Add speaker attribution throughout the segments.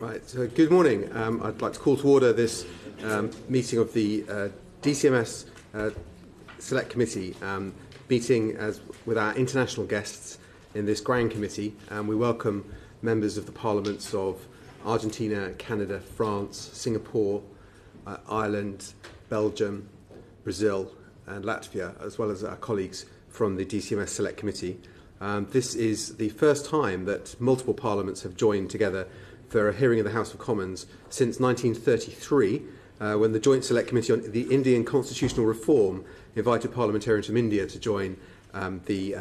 Speaker 1: Right, so good morning. I'd like to call to order this meeting of the DCMS Select Committee, meeting with our international guests in this grand committee. We welcome members of the parliaments of Argentina, Canada, France, Singapore, Ireland, Belgium, Brazil and Latvia, as well as our colleagues from the DCMS Select Committee. This is the first time that multiple parliaments have joined together for a hearing in the House of Commons since 1933, when the Joint Select Committee on the Indian Constitutional Reform invited parliamentarians from India to join the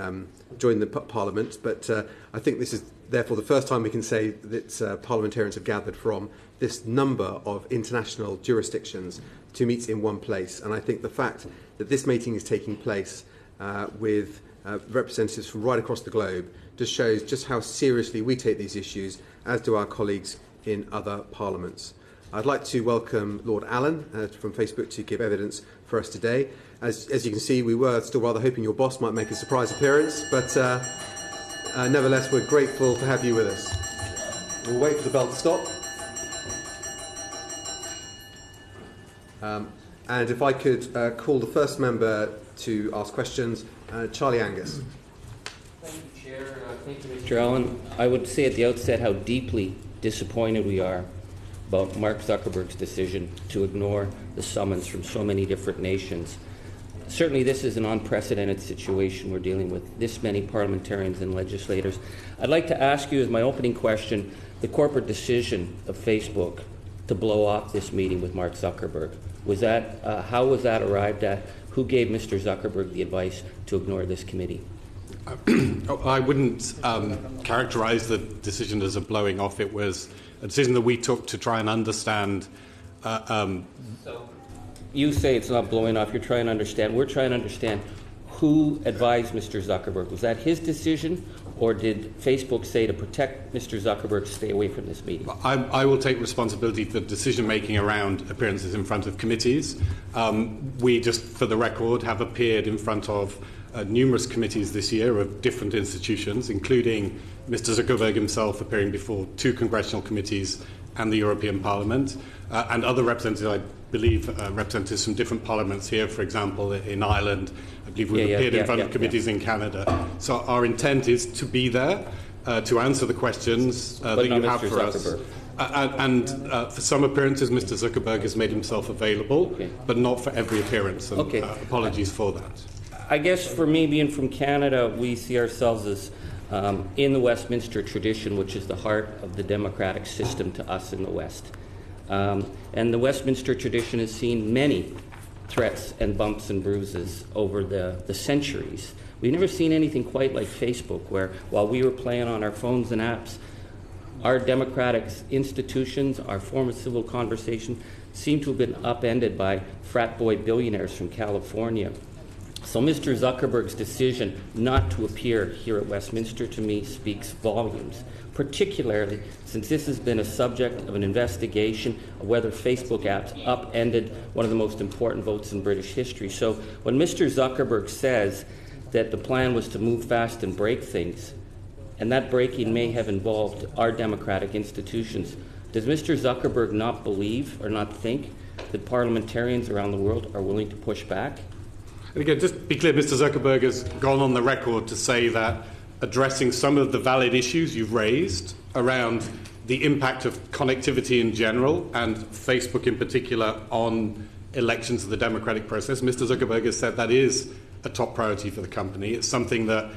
Speaker 1: Parliament. But I think this is therefore the first time we can say that parliamentarians have gathered from this number of international jurisdictions to meet in one place. And I think the fact that this meeting is taking place with representatives from right across the globe just shows just how seriously we take these issues, as do our colleagues in other parliaments. I'd like to welcome Lord Allan from Facebook to give evidence for us today. As you can see, we were still rather hoping your boss might make a surprise appearance, but nevertheless, we're grateful to have you with us. We'll wait for the bell to stop. And if I could call the first member to ask questions, Charlie Angus.
Speaker 2: Thank you, Chair. Thank you, Mr. Allan. I would say at the outset how deeply disappointed we are about Mark Zuckerberg's decision to ignore the summons from so many different nations. Certainly this is an unprecedented situation we're dealing with, this many parliamentarians and legislators. I'd like to ask you as my opening question, the corporate decision of Facebook to blow off this meeting with Mark Zuckerberg. How was that arrived at? Who gave Mr. Zuckerberg the advice to ignore this committee?
Speaker 3: I wouldn't characterize the decision as a blowing off. It was a decision that we took to try and understand.
Speaker 2: So you say it's not blowing off. You're trying to understand. We're trying to understand who advised Mr. Zuckerberg. Was that his decision, or did Facebook say to protect Mr. Zuckerberg to stay away from this meeting?
Speaker 3: I will take responsibility for decision-making around appearances in front of committees. We just, for the record, have appeared in front of numerous committees this year of different institutions, including Mr. Zuckerberg himself appearing before 2 congressional committees and the European Parliament, and other representatives, I believe, representatives from different parliaments here, for example, in Ireland. I believe we've appeared in front of committees in Canada. So our intent is to be there to answer the questions that you have for us. And for some appearances, Mr. Zuckerberg has made himself available, but not for every appearance. And, apologies for that.
Speaker 2: I guess for me, being from Canada, we see ourselves as in the Westminster tradition, which is the heart of the democratic system to us in the West. And the Westminster tradition has seen many threats and bumps and bruises over the centuries. We've never seen anything quite like Facebook, where while we were playing on our phones and apps, our democratic institutions, our form of civil conversation, seem to have been upended by frat boy billionaires from California. So Mr. Zuckerberg's decision not to appear here at Westminster, to me, speaks volumes, particularly since this has been a subject of an investigation of whether Facebook apps upended one of the most important votes in British history. So when Mr. Zuckerberg says that the plan was to move fast and break things, and that breaking may have involved our democratic institutions, does Mr. Zuckerberg not believe or not think that parliamentarians around the world are willing to push back?
Speaker 3: And again, just to be clear, Mr. Zuckerberg has gone on the record to say that addressing some of the valid issues you've raised around the impact of connectivity in general and Facebook in particular on elections of the democratic process, Mr. Zuckerberg has said that is a top priority for the company. It's something that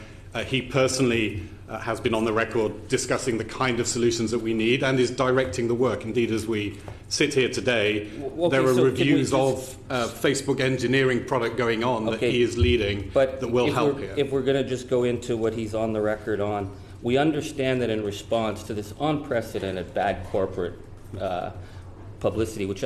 Speaker 3: he personally has been on the record discussing the kind of solutions that we need and is directing the work. Indeed, as we sit here today, there are reviews of Facebook engineering product going on that he is leading that will help here.
Speaker 2: If we're going to just go into what he's on the record on, we understand that in response to this unprecedented bad corporate publicity, which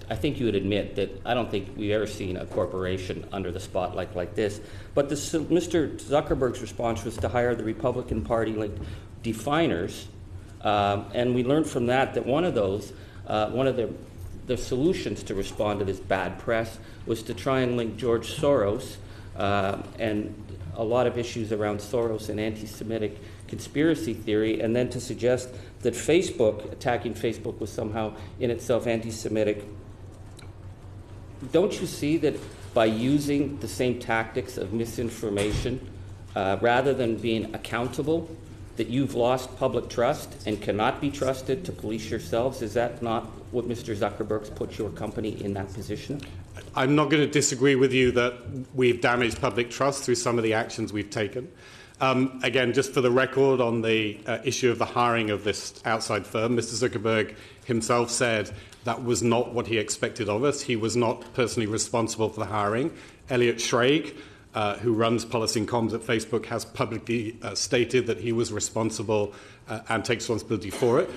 Speaker 2: I think you would admit that I don't think we've ever seen a corporation under the spotlight like this. But Mr. Zuckerberg's response was to hire the Republican Party-linked definers, and we learned from that one of the solutions to respond to this bad press was to try and link George Soros and a lot of issues around Soros and anti-Semitic conspiracy theory, and then to suggest that attacking Facebook was somehow in itself anti-Semitic. Don't you see that by using the same tactics of misinformation, rather than being accountable, that you've lost public trust and cannot be trusted to police yourselves? Is that not what Mr. Zuckerberg's put your company in that position?
Speaker 3: I'm not going to disagree with you that we've damaged public trust through some of the actions we've taken. Again, just for the record, on the issue of the hiring of this outside firm, Mr. Zuckerberg himself said that was not what he expected of us. He was not personally responsible for the hiring. Elliot Schrage, who runs policy and comms at Facebook, has publicly stated that he was responsible and takes responsibility for it.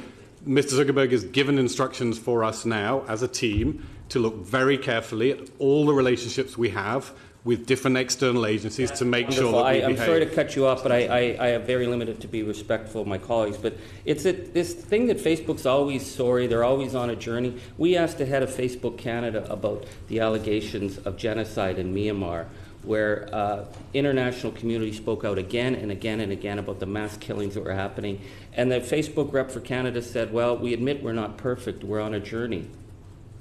Speaker 3: Mr. Zuckerberg has given instructions for us now as a team to look very carefully at all the relationships we have with different external agencies to make sure that we behave.
Speaker 2: I'm sorry to cut you off, but I have very limited to be respectful of my colleagues. But it's this thing that Facebook's always sorry, they're always on a journey. We asked the head of Facebook Canada about the allegations of genocide in Myanmar, where international community spoke out again and again and again about the mass killings that were happening. And the Facebook rep for Canada said, well, we admit we're not perfect, we're on a journey.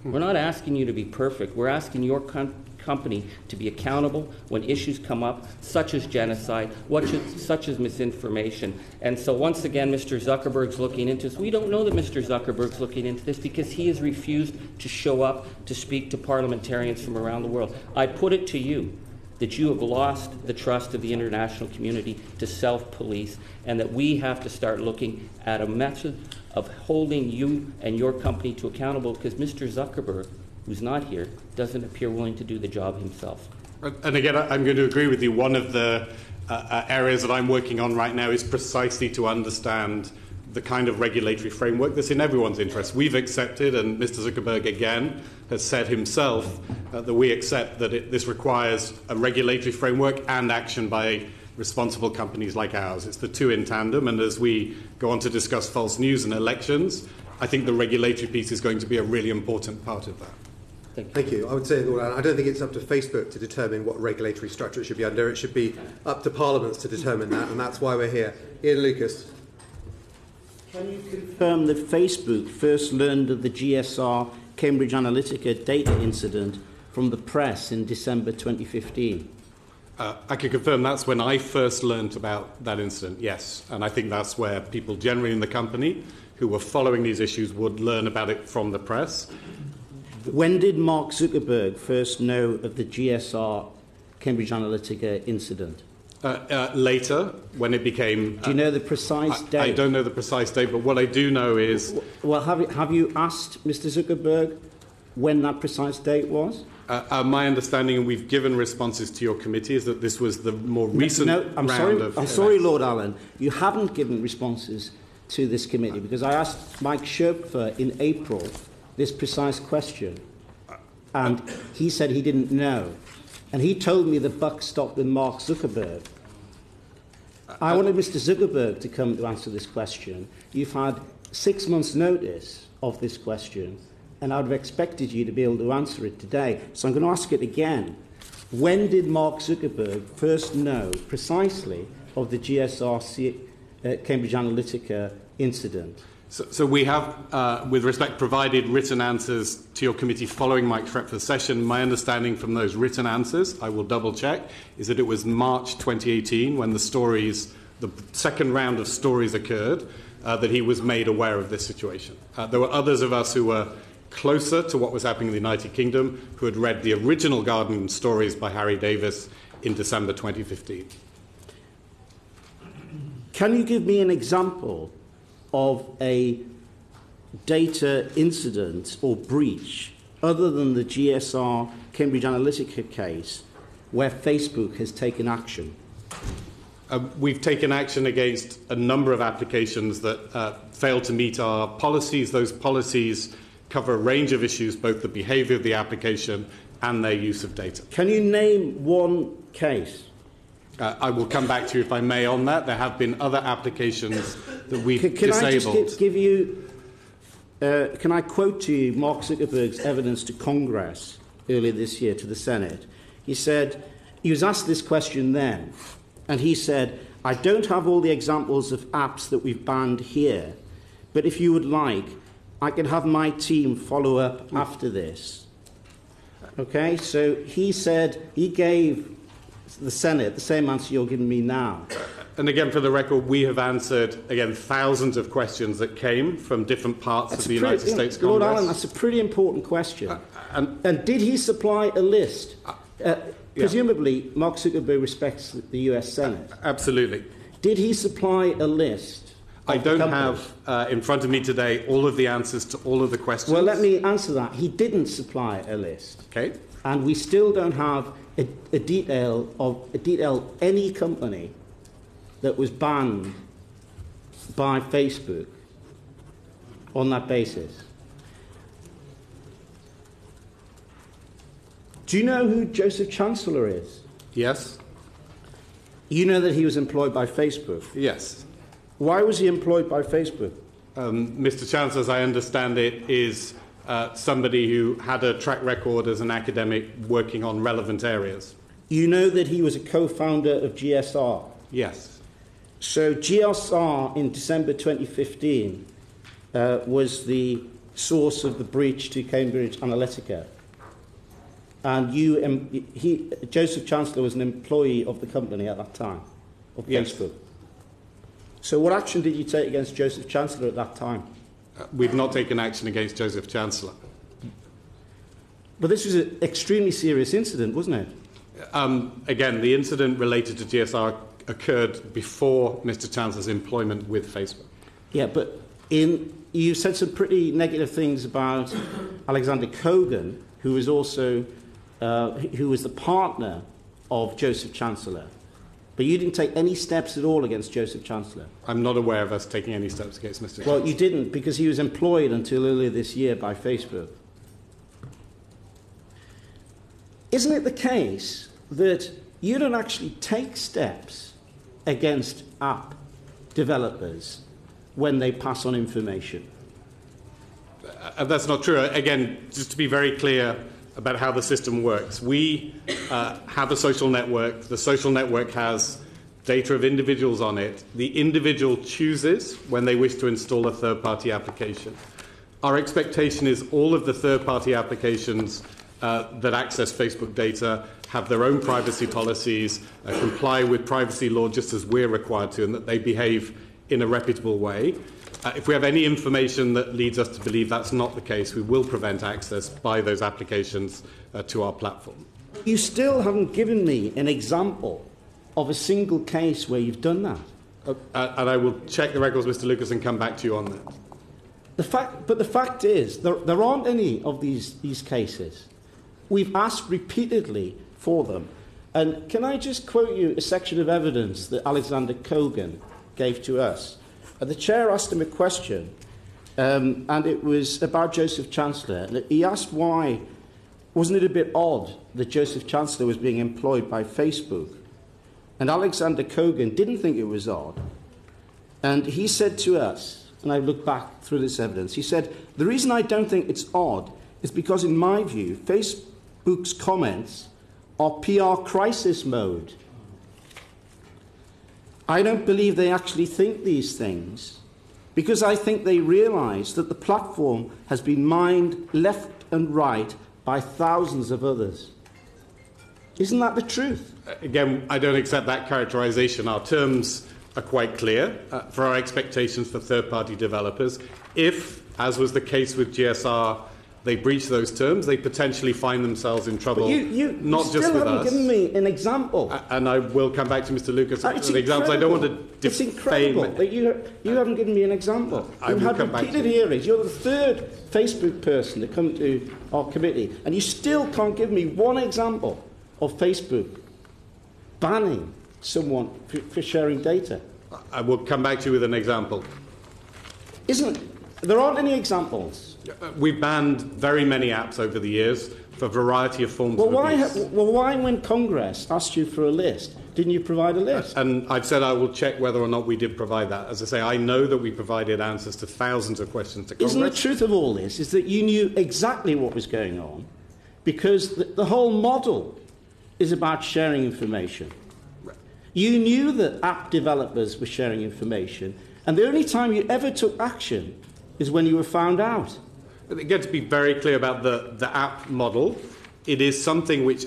Speaker 2: We're not asking you to be perfect, we're asking your company to be accountable when issues come up, such as genocide, such as misinformation. And so once again, Mr. Zuckerberg's looking into this. We don't know that Mr. Zuckerberg's looking into this because he has refused to show up to speak to parliamentarians from around the world. I put it to you that you have lost the trust of the international community to self-police, and that we have to start looking at a method of holding you and your company to accountable, because Mr. Zuckerberg, who's not here, doesn't appear willing to do the job himself.
Speaker 3: And again, I'm going to agree with you. One of the areas that I'm working on right now is precisely to understand the kind of regulatory framework that's in everyone's interest. We've accepted, and Mr. Zuckerberg again has said himself, that we accept that this requires a regulatory framework and action by responsible companies like ours. It's the two in tandem, and as we go on to discuss false news and elections, I think the regulatory piece is going to be a really important part of that.
Speaker 1: Thank you. I would say, Lord Allan, I don't think it's up to Facebook to determine what regulatory structure it should be under. It should be up to parliaments to determine that, and that's why we're here. Ian Lucas.
Speaker 4: Can you confirm that Facebook first learned of the GSR Cambridge Analytica data incident from the press in December 2015?
Speaker 3: I can confirm that's when I first learned about that incident, yes. And I think that's where people generally in the company who were following these issues would learn about it from the press.
Speaker 4: When did Mark Zuckerberg first know of the GSR Cambridge Analytica incident?
Speaker 3: Later, when it became...
Speaker 4: Do you know the precise date?
Speaker 3: I don't know the precise date, but what I do know is...
Speaker 4: Well, have you asked Mr. Zuckerberg when that precise date was?
Speaker 3: My understanding, and we've given responses to your committee, is that this was the more recent
Speaker 4: I'm sorry, Lord Allan. You haven't given responses to this committee, because I asked Mike Sherpfer in April this precise question, and he said he didn't know. And he told me the buck stopped with Mark Zuckerberg. I wanted Mr. Zuckerberg to come to answer this question. You've had 6 months' notice of this question, and I would have expected you to be able to answer it today. So I'm going to ask it again. When did Mark Zuckerberg first know precisely of the GSR Cambridge Analytica incident?
Speaker 3: So we have, with respect, provided written answers to your committee following Mike Shrepford's session. My understanding from those written answers, I will double-check, is that it was March 2018 when the second round of stories occurred, that he was made aware of this situation. There were others of us who were closer to what was happening in the United Kingdom who had read the original Guardian stories by Harry Davis in December 2015.
Speaker 4: Can you give me an example of a data incident or breach other than the GSR Cambridge Analytica case where Facebook has taken action?
Speaker 3: We've taken action against a number of applications that fail to meet our policies. Those policies cover a range of issues, both the behaviour of the application and their use of data.
Speaker 4: Can you name one case?
Speaker 3: I will come back to you, if I may, on that. There have been other applications that we've
Speaker 4: Can
Speaker 3: disabled.
Speaker 4: I just give you... can I quote to you Mark Zuckerberg's evidence to Congress earlier this year, to the Senate? He said, he was asked this question then, and he said, I don't have all the examples of apps that we've banned here, but if you would like, I can have my team follow up after this. Okay, so he said he gave the Senate the same answer you're giving me now.
Speaker 3: And again, for the record, we have answered, again, thousands of questions that came from different parts of the United States Congress.
Speaker 4: Lord Allan, that's a pretty important question. And did he supply a list? Presumably, Mark Zuckerberg respects the US Senate.
Speaker 3: Absolutely.
Speaker 4: Did he supply a list?
Speaker 3: I don't have in front of me today all of the answers to all of the questions.
Speaker 4: Well, let me answer that. He didn't supply a list.
Speaker 3: Okay.
Speaker 4: And we still don't have a detail of any company that was banned by Facebook on that basis. Do you know who Joseph Chancellor is?
Speaker 3: Yes.
Speaker 4: You know that he was employed by Facebook?
Speaker 3: Yes.
Speaker 4: Why was he employed by Facebook?
Speaker 3: Mr. Chancellor, as I understand it, is somebody who had a track record as an academic working on relevant areas.
Speaker 4: You know that he was a co-founder of GSR?
Speaker 3: Yes.
Speaker 4: So GSR in December 2015 was the source of the breach to Cambridge Analytica. And Joseph Chancellor was an employee of the company at that time, of Facebook. So what action did you take against Joseph Chancellor at that time?
Speaker 3: We've not taken action against Joseph Chancellor.
Speaker 4: But this was an extremely serious incident, wasn't it?
Speaker 3: Again, the incident related to GSR occurred before Mr. Chancellor's employment with Facebook.
Speaker 4: Yeah, but you said some pretty negative things about Alexander Kogan, who was also who was the partner of Joseph Chancellor. But you didn't take any steps at all against Joseph Chancellor.
Speaker 3: I'm not aware of us taking any steps against Mr. Chancellor.
Speaker 4: Well, you didn't, because he was employed until earlier this year by Facebook. Isn't it the case that you don't actually take steps against app developers when they pass on information?
Speaker 3: That's not true. Again, just to be very clear about how the system works, we have a social network. The social network has data of individuals on it. The individual chooses when they wish to install a third-party application. Our expectation is all of the third-party applications that access Facebook data have their own privacy policies, comply with privacy law just as we're required to, and that they behave in a reputable way. If we have any information that leads us to believe that's not the case, we will prevent access by those applications to our platform.
Speaker 4: You still haven't given me an example of a single case where you've done that.
Speaker 3: And I will check the records, Mr. Lucas, and come back to you on that.
Speaker 4: But the fact is, there aren't any of these cases. We've asked repeatedly for them. And can I just quote you a section of evidence that Alexander Kogan gave to us? The chair asked him a question, and it was about Joseph Chancellor. He asked why, wasn't it a bit odd that Joseph Chancellor was being employed by Facebook? And Alexander Kogan didn't think it was odd. And he said to us, and I look back through this evidence, he said, the reason I don't think it's odd is because, in my view, Facebook's comments are PR crisis mode. I don't believe they actually think these things, because I think they realise that the platform has been mined left and right by thousands of others. Isn't that the truth?
Speaker 3: Again, I don't accept that characterisation. Our terms are quite clear for our expectations for third-party developers. If, as was the case with GSR, they breach those terms, they potentially find themselves in trouble,
Speaker 4: but you
Speaker 3: not just with us.
Speaker 4: You still haven't given me an example.
Speaker 3: And I will come back to Mr. Lucas with examples. I don't want to defame.
Speaker 4: It's incredible that you haven't given me an example. You've had repeated hearings. You're the third Facebook person to come to our committee, and you still can't give me one example of Facebook banning someone for sharing data.
Speaker 3: I will come back to you with an example.
Speaker 4: There aren't any examples.
Speaker 3: We've banned very many apps over the years for a variety of forms of abuse.
Speaker 4: Why, when Congress asked you for a list, didn't you provide a list?
Speaker 3: And I've said I will check whether or not we did provide that. As I say, I know that we provided answers to thousands of questions to Congress.
Speaker 4: Isn't the truth of all this is that you knew exactly what was going on, because the whole model is about sharing information. You knew that app developers were sharing information, and the only time you ever took action is when you were found out.
Speaker 3: Again, to be very clear about the app model, it is something which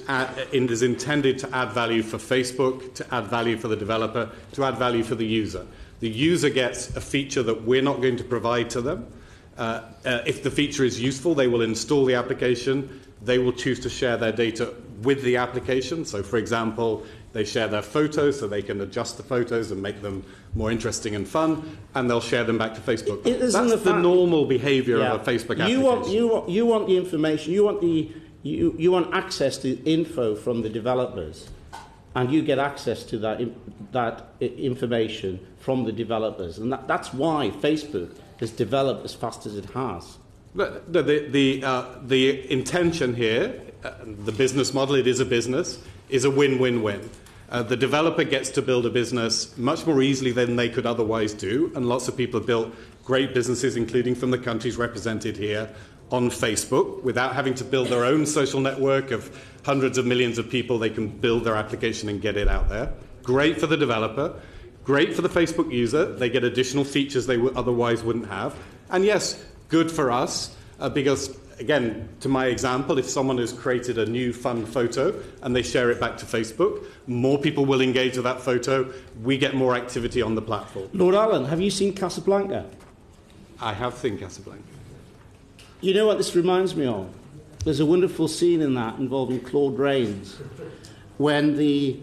Speaker 3: is intended to add value for Facebook, to add value for the developer, to add value for the user. The user gets a feature that we're not going to provide to them. If the feature is useful, they will install the application. They will choose to share their data with the application. So, for example, they share their photos so they can adjust the photos and make them more interesting and fun, and they'll share them back to Facebook. That's the normal behavior of a Facebook application.
Speaker 4: You want the information, you want access to info from the developers, and you get access to that information from the developers. And that's why Facebook has developed as fast as it has.
Speaker 3: The intention here, the business model, it is a business, is a win-win-win. The developer gets to build a business much more easily than they could otherwise do, and lots of people have built great businesses, including from the countries represented here, on Facebook. Without having to build their own social network of hundreds of millions of people, they can build their application and get it out there. Great for the developer, great for the Facebook user. They get additional features they otherwise wouldn't have. And yes, good for us, because, again, to my example, if someone has created a new fun photo and they share it back to Facebook, more people will engage with that photo. We get more activity on the platform.
Speaker 4: Lord Allan, have you seen Casablanca?
Speaker 3: I have seen Casablanca.
Speaker 4: You know what this reminds me of? There's a wonderful scene in that involving Claude Rains when the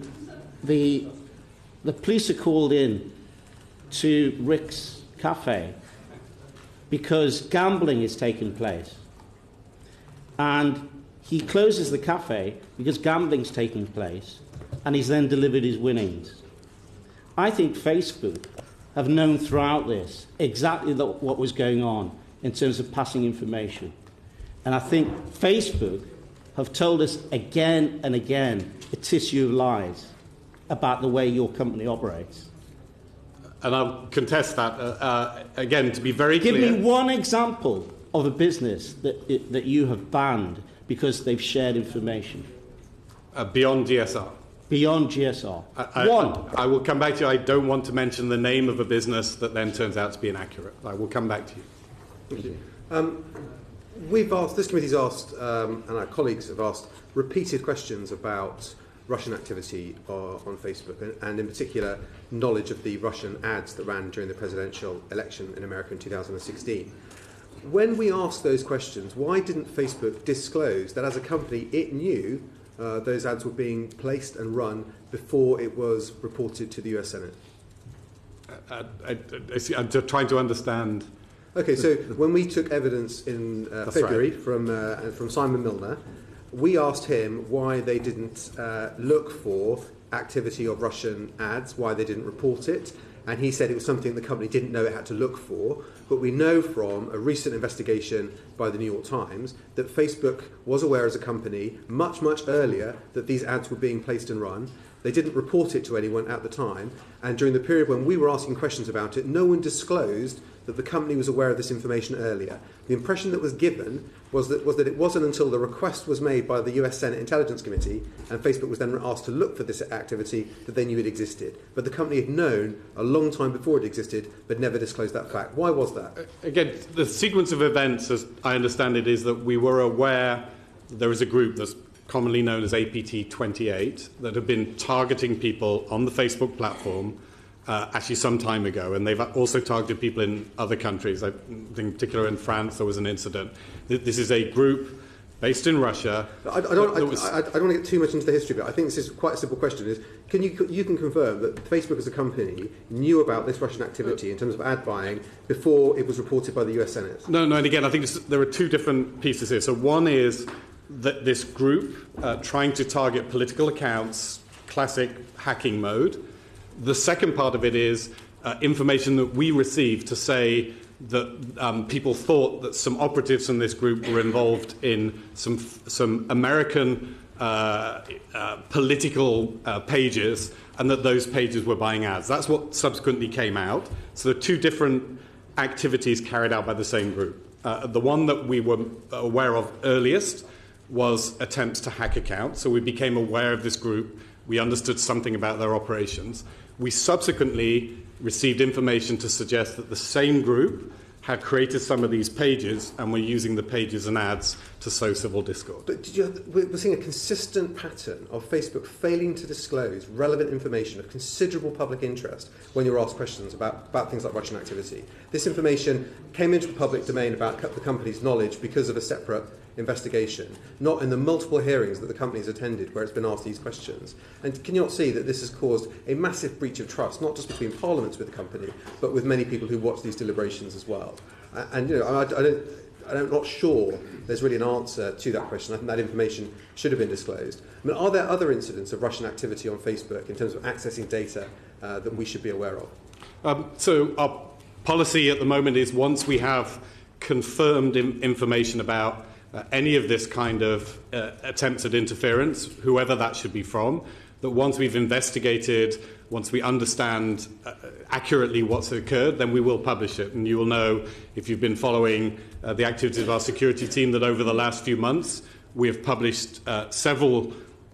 Speaker 4: police are called in to Rick's cafe because gambling is taking place. And he closes the cafe because gambling's taking place, and he's then delivered his winnings. I think Facebook have known throughout this exactly what was going on in terms of passing information. And I think Facebook have told us again and again a tissue of lies about the way your company operates.
Speaker 3: And I'll contest that. Again, to be very clear.
Speaker 4: Give me one example of a business that you have banned because they've shared information.
Speaker 3: Beyond GSR.
Speaker 4: Beyond GSR.
Speaker 3: One. I will come back to you. I don't want to mention the name of a business that then turns out to be inaccurate. I will come back to you.
Speaker 1: Thank you. We've asked, this committee's asked, and our colleagues have asked, repeated questions about Russian activity on Facebook, and in particular, knowledge of the Russian ads that ran during the presidential election in America in 2016. When we asked those questions, why didn't Facebook disclose that as a company it knew those ads were being placed and run before it was reported to the US Senate?
Speaker 3: I'm just trying to understand.
Speaker 1: Okay, so when we took evidence in February from Simon Milner, we asked him why they didn't look for activity of Russian ads, why they didn't report it, and he said it was something the company didn't know it had to look for. But we know from a recent investigation by the New York Times that Facebook was aware as a company much, much earlier that these ads were being placed and run. They didn't report it to anyone at the time, and during the period when we were asking questions about it, no one disclosed that the company was aware of this information earlier. The impression that was given was that it wasn't until the request was made by the US Senate Intelligence Committee and Facebook was then asked to look for this activity that they knew it existed. But the company had known a long time before it existed but never disclosed that fact. Why was that?
Speaker 3: Again, the sequence of events, as I understand it, is that we were aware there is a group that's commonly known as APT 28 that have been targeting people on the Facebook platform actually some time ago, and they've also targeted people in other countries. I think in particular in France there was an incident. This is a group based in Russia.
Speaker 1: I don't want to get too much into the history, but I think this is quite a simple question. Is you can confirm that Facebook as a company knew about this Russian activity in terms of ad buying before it was reported by the US Senate?
Speaker 3: No, and again, I think there are two different pieces here. So one is that this group trying to target political accounts, classic hacking mode. The second part of it is information that we received to say that people thought that some operatives from this group were involved in some American political pages, and that those pages were buying ads. That's what subsequently came out. So there are two different activities carried out by the same group. The one that we were aware of earliest was attempts to hack accounts. So we became aware of this group We understood something about their operations. We subsequently received information to suggest that the same group had created some of these pages and were using the pages and ads to sow civil discord.
Speaker 1: But we're seeing a consistent pattern of Facebook failing to disclose relevant information of considerable public interest when you're asked questions about things like Russian activity. This information came into the public domain about the company's knowledge because of a separate investigation, not in the multiple hearings that the company's attended where it's been asked these questions. And can you not see that this has caused a massive breach of trust, not just between parliaments with the company, but with many people who watch these deliberations as well? And I'm not sure there's really an answer to that question. I think that information should have been disclosed. I mean, are there other incidents of Russian activity on Facebook in terms of accessing data that we should be aware of?
Speaker 3: So our policy at the moment is once we have confirmed information about any of this kind of attempts at interference, whoever that should be from, that once we've investigated, once we understand accurately what's occurred, then we will publish it. And you will know, if you've been following the activities of our security team, that over the last few months we have published several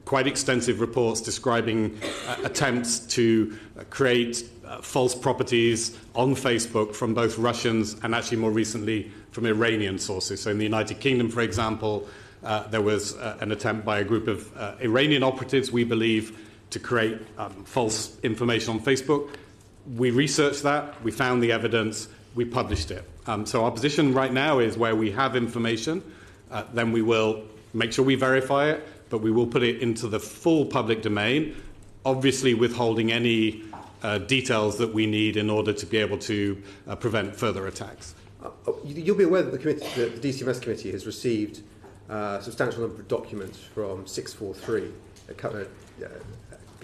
Speaker 3: quite extensive reports describing attempts to create false properties on Facebook from both Russians and actually more recently from Iranian sources. So in the United Kingdom, for example, there was an attempt by a group of Iranian operatives, we believe, to create false information on Facebook. We researched that, we found the evidence, we published it. So our position right now is where we have information, then we will make sure we verify it, but we will put it into the full public domain, obviously withholding any details that we need in order to be able to prevent further attacks.
Speaker 1: You'll be aware that the DCMS committee has received a substantial number of documents from 643,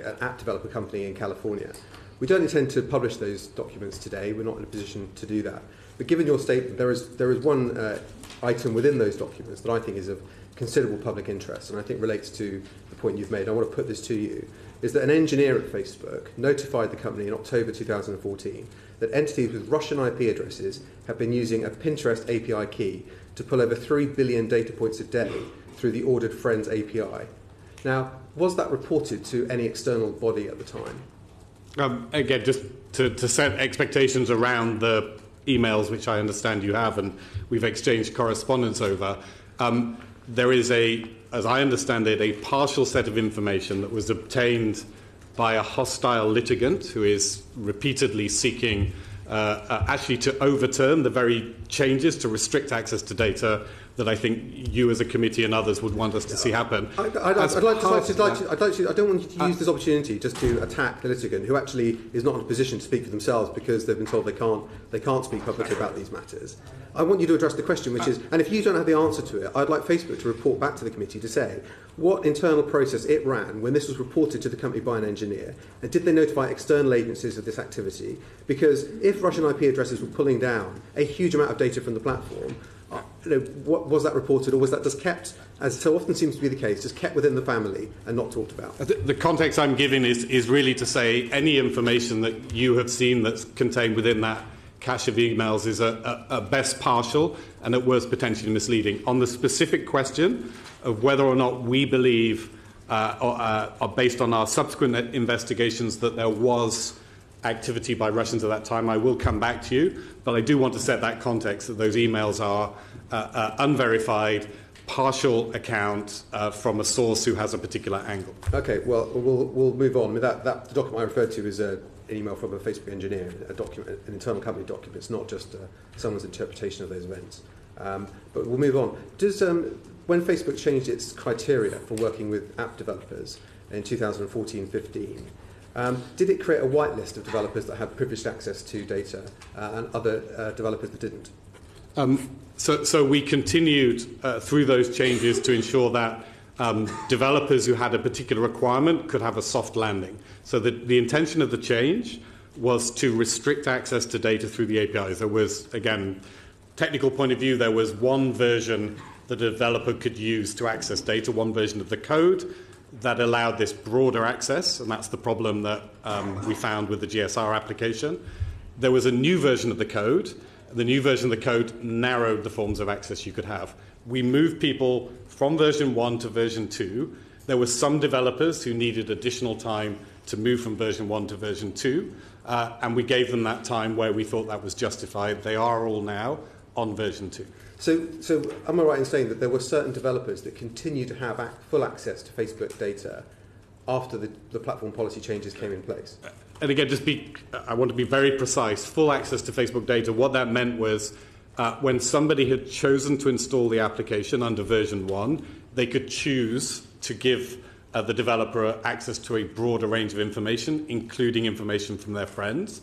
Speaker 1: an app developer company in California. We don't intend to publish those documents today. We're not in a position to do that. But given your statement, there is one item within those documents that I think is of considerable public interest, and I think relates to the point you've made. I want to put this to you, is that an engineer at Facebook notified the company in October 2014 that entities with Russian IP addresses have been using a Pinterest API key to pull over 3 billion data points a day through the ordered Friends API. Now, was that reported to any external body at the time?
Speaker 3: Again, just to set expectations around the emails, which I understand you have, and we've exchanged correspondence over, there is as I understand it, a partial set of information that was obtained by a hostile litigant who is repeatedly seeking actually to overturn the very changes to restrict access to data that I think you as a committee and others would want us to see happen.
Speaker 1: I don't want you to use this opportunity just to attack the litigant, who actually is not in a position to speak for themselves because they've been told they can't speak publicly about these matters. I want you to address the question, which is, and if you don't have the answer to it, I'd like Facebook to report back to the committee to say what internal process it ran when this was reported to the company by an engineer, and did they notify external agencies of this activity? Because if Russian IP addresses were pulling down a huge amount of data from the platform, what was that reported, or was that just kept, as so often seems to be the case, just kept within the family and not talked about?
Speaker 3: The context I'm giving is really to say any information that you have seen that's contained within that cache of emails is at best partial and at worst potentially misleading. On the specific question of whether or not we believe, or based on our subsequent investigations, that there was activity by Russians at that time, I will come back to you, but I do want to set that context that those emails are unverified, partial account from a source who has a particular angle.
Speaker 1: Okay, well, we'll move on. I mean, the document I referred to is an email from a Facebook engineer, an internal company document. It's not just someone's interpretation of those events. But we'll move on. When Facebook changed its criteria for working with app developers in 2014-15, did it create a whitelist of developers that had privileged access to data and other developers that didn't?
Speaker 3: So we continued through those changes to ensure that developers who had a particular requirement could have a soft landing. So the intention of the change was to restrict access to data through the APIs. There was, again, technical point of view, there was one version that a developer could use to access data, one version of the code that allowed this broader access, and that's the problem that we found with the GSR application. There was a new version of the code. The new version of the code narrowed the forms of access you could have. We moved people from version 1 to version 2. There were some developers who needed additional time to move from version 1 to version 2, and we gave them that time where we thought that was justified. They are all now on version 2.
Speaker 1: So am I right in saying that there were certain developers that continue to have full access to Facebook data after the platform policy changes came in place?
Speaker 3: And again, I want to be very precise. Full access to Facebook data, what that meant was when somebody had chosen to install the application under version 1, they could choose to give the developer access to a broader range of information, including information from their friends.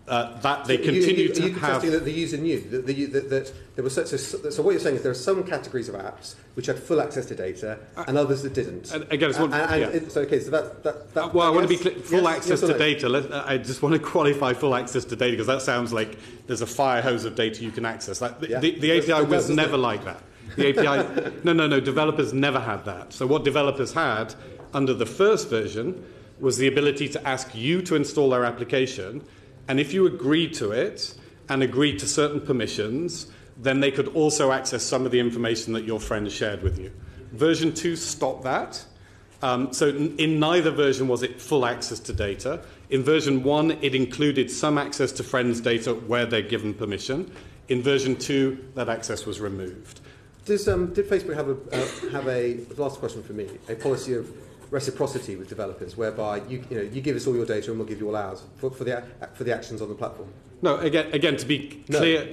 Speaker 3: That they continue to have. Are you contesting
Speaker 1: that the user knew that there was such a, so what you're saying is there are some categories of apps which had full access to data and others that didn't.
Speaker 3: And again,
Speaker 1: so that.
Speaker 3: Well, I want to be clear. Full access to data. I just want to qualify full access to data because that sounds like there's a fire hose of data you can access. Like the API was never like that. The API, no. Developers never had that. So what developers had under the first version was the ability to ask you to install their application. And if you agreed to it and agreed to certain permissions, then they could also access some of the information that your friends shared with you. Version 2 stopped that. So in neither version was it full access to data. In version 1, it included some access to friends' data where they're given permission. In version 2, that access was removed.
Speaker 1: Did Facebook have a last question for me, a policy of reciprocity with developers, whereby you give us all your data and we'll give you all ours for the actions on the platform?
Speaker 3: No, again, to be clear,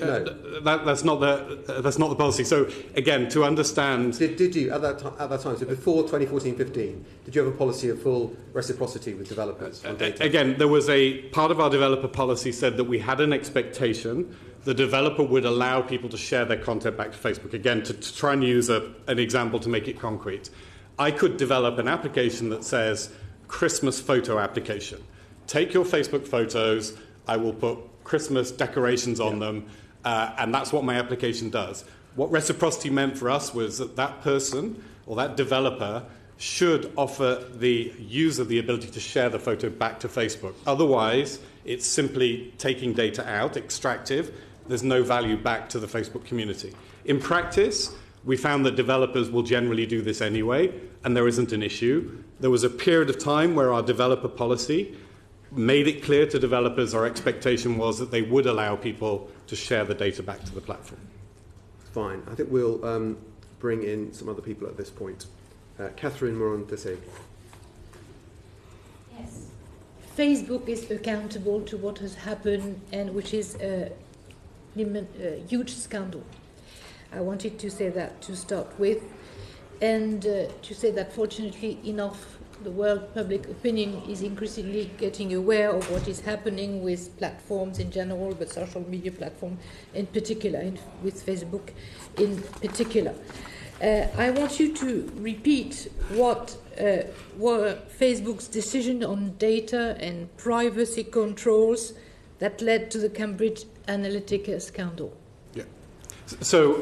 Speaker 3: that's not the policy. So again, to understand,
Speaker 1: did you at that time? So before 2014-15, did you have a policy of full reciprocity with developers on data?
Speaker 3: Again, there was a part of our developer policy said that we had an expectation the developer would allow people to share their content back to Facebook. Again, to try and use an example to make it concrete. I could develop an application that says Christmas photo application. Take your Facebook photos, I will put Christmas decorations on them, and that's what my application does. What reciprocity meant for us was that that person or that developer should offer the user the ability to share the photo back to Facebook. Otherwise, it's simply taking data out, extractive. There's no value back to the Facebook community. In practice, we found that developers will generally do this anyway, and there isn't an issue. There was a period of time where our developer policy made it clear to developers our expectation was that they would allow people to share the data back to the platform.
Speaker 1: Fine. I think we'll bring in some other people at this point. Catherine Moron-Tessé.
Speaker 5: Yes. Facebook is accountable to what has happened, and which is a huge scandal. I wanted to say that to start with, and to say that fortunately enough, the world public opinion is increasingly getting aware of what is happening with platforms in general, but social media platforms in particular, with Facebook in particular. I want you to repeat what were Facebook's decision on data and privacy controls that led to the Cambridge Analytica scandal.
Speaker 3: Yeah. So,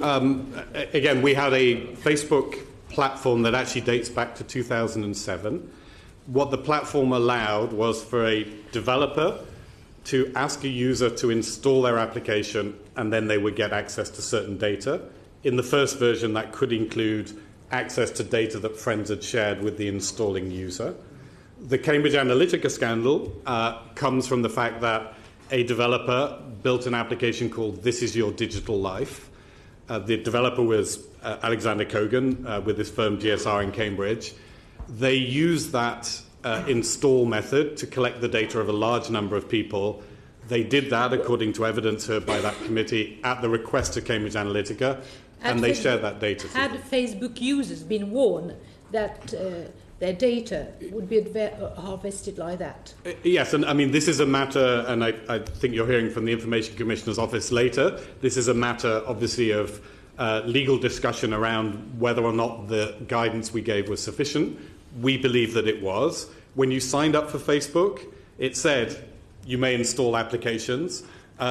Speaker 3: again, we had a Facebook platform that actually dates back to 2007. What the platform allowed was for a developer to ask a user to install their application, and then they would get access to certain data. In the first version, that could include access to data that friends had shared with the installing user. The Cambridge Analytica scandal comes from the fact that a developer built an application called This Is Your Digital Life. The developer was Alexander Kogan with his firm GSR in Cambridge. They used that install method to collect the data of a large number of people. They did that, according to evidence heard by that committee, at the request of Cambridge Analytica, and they shared that data.
Speaker 5: Had Facebook users been warned that their data would be harvested like that?
Speaker 3: Yes, and I mean, this is a matter, and I think you're hearing from the Information Commissioner's office later, this is a matter, obviously, of legal discussion around whether or not the guidance we gave was sufficient. We believe that it was. When you signed up for Facebook, it said you may install applications.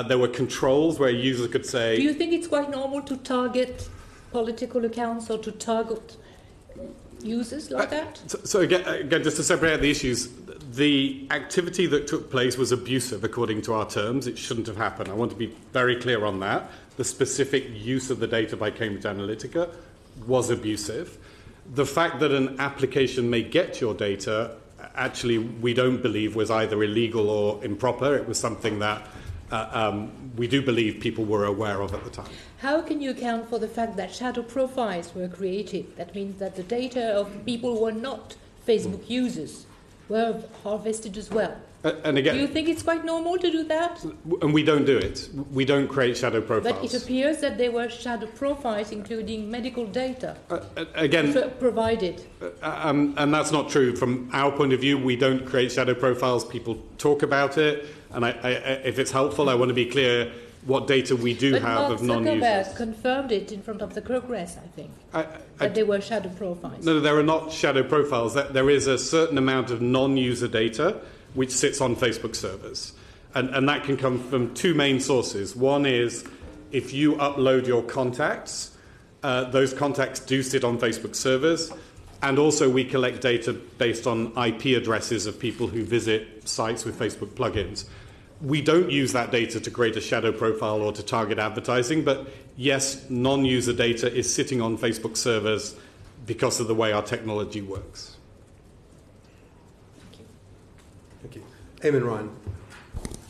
Speaker 3: There were controls where a user could say...
Speaker 5: Do you think it's quite normal to target political accounts or to target users like that?
Speaker 3: So again, just to separate out the issues, the activity that took place was abusive according to our terms. It shouldn't have happened. I want to be very clear on that. The specific use of the data by Cambridge Analytica was abusive. The fact that an application may get your data, actually, we don't believe was either illegal or improper. It was something that we do believe people were aware of at the time.
Speaker 5: How can you account for the fact that shadow profiles were created? That means that the data of people who are not Facebook users were harvested as well.
Speaker 3: And again,
Speaker 5: do you think it's quite normal to do that?
Speaker 3: And we don't do it. We don't create shadow profiles.
Speaker 5: But it appears that there were shadow profiles, including medical data,
Speaker 3: again,
Speaker 5: provided.
Speaker 3: And that's not true. From our point of view, we don't create shadow profiles. People talk about it. And if it's helpful, I want to be clear what data we do have of non-users.
Speaker 5: But Mark Zuckerberg confirmed it in front of the Congress, I think, that there were shadow profiles.
Speaker 3: No, there are not shadow profiles. There is a certain amount of non-user data which sits on Facebook servers. And that can come from two main sources. One is if you upload your contacts, those contacts do sit on Facebook servers. And also we collect data based on IP addresses of people who visit sites with Facebook plugins. We don't use that data to create a shadow profile or to target advertising, but yes, non-user data is sitting on Facebook servers because of the way our technology works.
Speaker 1: Thank you. Eamon Ryan.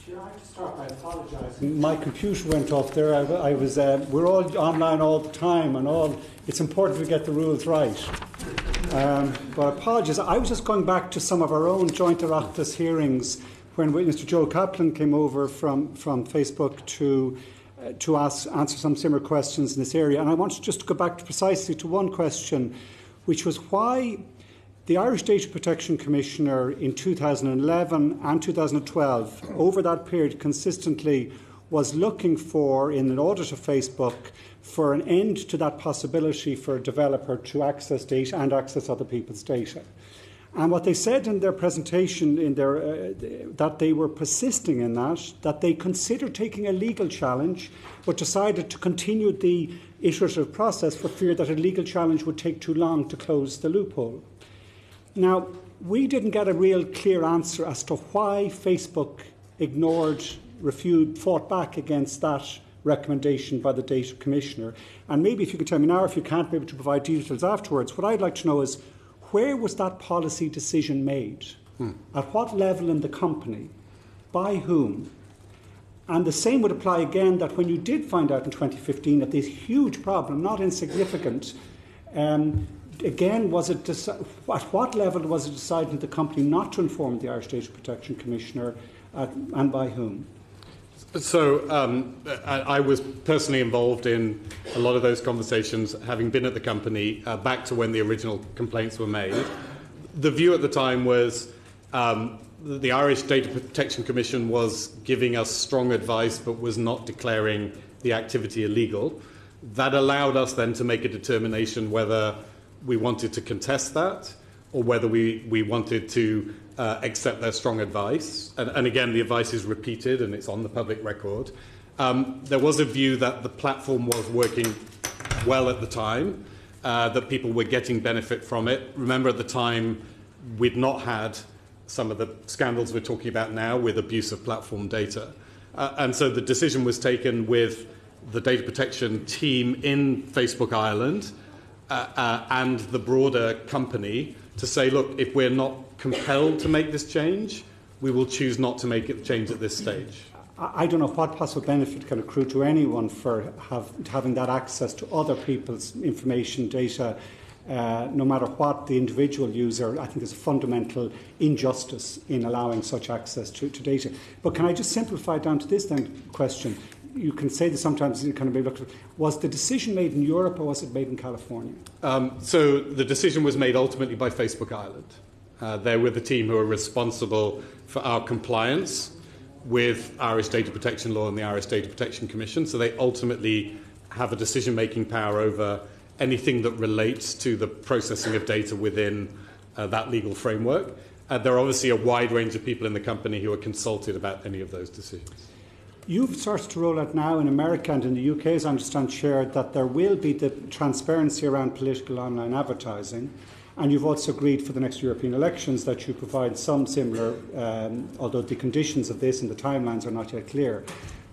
Speaker 6: Should I start by apologising? My computer went off there. I was. We're all online all the time, and it's important we get the rules right. But apologies. I was just going back to some of our own joint Oireachtas hearings when Mr. Joel Kaplan came over from Facebook to answer some similar questions in this area. And I wanted just to go back precisely to one question, which was why the Irish Data Protection Commissioner in 2011 and 2012, over that period consistently, was looking for, in an audit of Facebook, for an end to that possibility for a developer to access data and access other people's data. And what they said in their presentation, that they were persisting in that they considered taking a legal challenge, but decided to continue the iterative process for fear that a legal challenge would take too long to close the loophole. Now, we didn't get a real clear answer as to why Facebook ignored, refused, fought back against that recommendation by the Data Commissioner. And maybe if you could tell me now, if you can't, maybe to provide details afterwards, what I'd like to know is, where was that policy decision made? At what level in the company? By whom? And the same would apply again that when you did find out in 2015 that this huge problem, not insignificant, again, at what level was it decided in the company not to inform the Irish Data Protection Commissioner, and by whom?
Speaker 3: So I was personally involved in a lot of those conversations, having been at the company back to when the original complaints were made. The view at the time was the Irish Data Protection Commission was giving us strong advice but was not declaring the activity illegal. That allowed us then to make a determination whether we wanted to contest that or whether we wanted to accept their strong advice. And again, the advice is repeated and it's on the public record. There was a view that the platform was working well at the time, that people were getting benefit from it. Remember, at the time, we'd not had some of the scandals we're talking about now with abuse of platform data. And so the decision was taken with the data protection team in Facebook Ireland and the broader company to say, look, if we're not compelled to make this change, we will choose not to make it change at this stage.
Speaker 6: I don't know what possible benefit can accrue to anyone for having that access to other people's information, data, no matter what the individual user. I think there's a fundamental injustice in allowing such access to data. But can I just simplify it down to this then question? You can say that sometimes it can be looked at. Was the decision made in Europe or was it made in California?
Speaker 3: So the decision was made ultimately by Facebook Ireland. They were the team who are responsible for our compliance with Irish data protection law and the Irish Data Protection Commission. So they ultimately have a decision-making power over anything that relates to the processing of data within that legal framework. There are obviously a wide range of people in the company who are consulted about any of those decisions.
Speaker 6: You've started to roll out now in America and in the UK, as I understand, Chair, that there will be the transparency around political online advertising. And you've also agreed for the next European elections that you provide some similar, although the conditions of this and the timelines are not yet clear.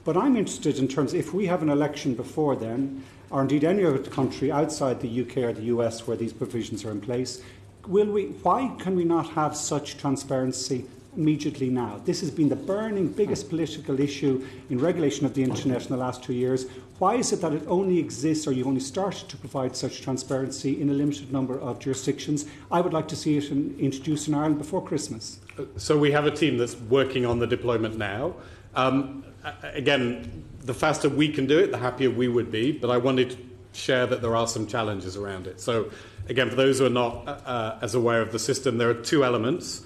Speaker 6: But I'm interested in terms, if we have an election before then, or indeed any other country outside the UK or the US where these provisions are in place, why can we not have such transparency immediately now? This has been the burning, biggest political issue in regulation of the internet in the last 2 years. Why is it that it only exists, or you've only started to provide such transparency in a limited number of jurisdictions? I would like to see it introduced in Ireland before Christmas.
Speaker 3: So we have a team that's working on the deployment now. Again, the faster we can do it, the happier we would be, but I wanted to share that there are some challenges around it. So again, for those who are not as aware of the system, there are two elements,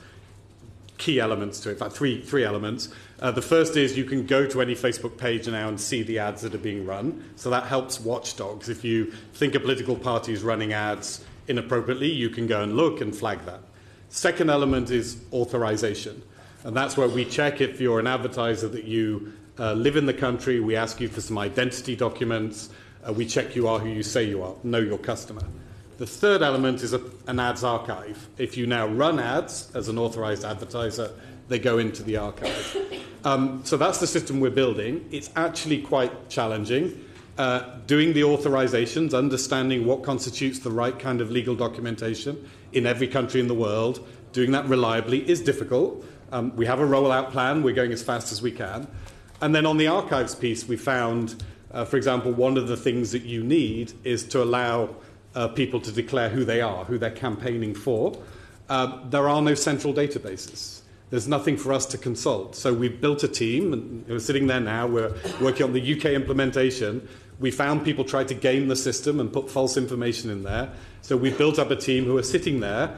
Speaker 3: key elements to it, in fact three elements. The first is you can go to any Facebook page now and see the ads that are being run. So that helps watchdogs. If you think a political party is running ads inappropriately, you can go and look and flag that. Second element is authorization. And that's where we check if you're an advertiser that you live in the country. We ask you for some identity documents. We check you are who you say you are, know your customer. The third element is an ads archive. If you now run ads as an authorized advertiser, they go into the archive. So that's the system we're building. It's actually quite challenging. Doing the authorizations, understanding what constitutes the right kind of legal documentation in every country in the world, doing that reliably is difficult. We have a rollout plan. We're going as fast as we can. And then on the archives piece, we found, for example, one of the things that you need is to allow people to declare who they are, who they're campaigning for. There are no central databases. There's nothing for us to consult. So we've built a team, and we're sitting there now. We're working on the UK implementation. We found people tried to game the system and put false information in there. So we built up a team who are sitting there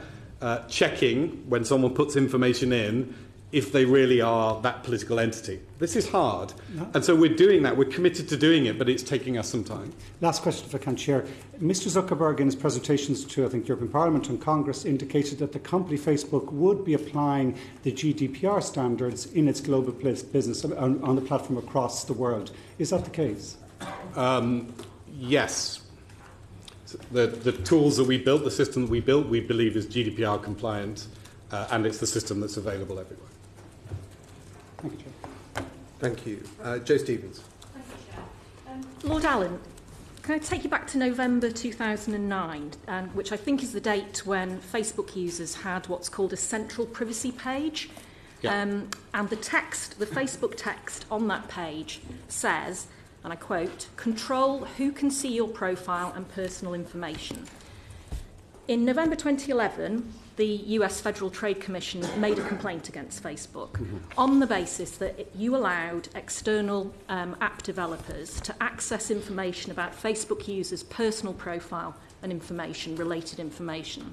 Speaker 3: checking when someone puts information in if they really are that political entity. This is hard. No. And so we're doing that. We're committed to doing it, but it's taking us some time.
Speaker 6: Last question, if I can, Chair. Mr Zuckerberg, in his presentations to, I think, European Parliament and Congress, indicated that the company Facebook would be applying the GDPR standards in its global business on the platform across the world. Is that the case?
Speaker 3: Yes. The tools that we built, the system that we built, we believe is GDPR compliant, and it's the system that's available everywhere.
Speaker 6: Thank you, Chair.
Speaker 1: Thank you. Joe Stevens.
Speaker 7: Thank you, Chair. Lord Allan, can I take you back to November 2009, which I think is the date when Facebook users had what's called a central privacy page? Yeah. And the text, the Facebook text on that page says, and I quote, "Control who can see your profile and personal information." In November 2011, the US Federal Trade Commission made a complaint against Facebook on the basis that you allowed external app developers to access information about Facebook users' personal profile and information, related information.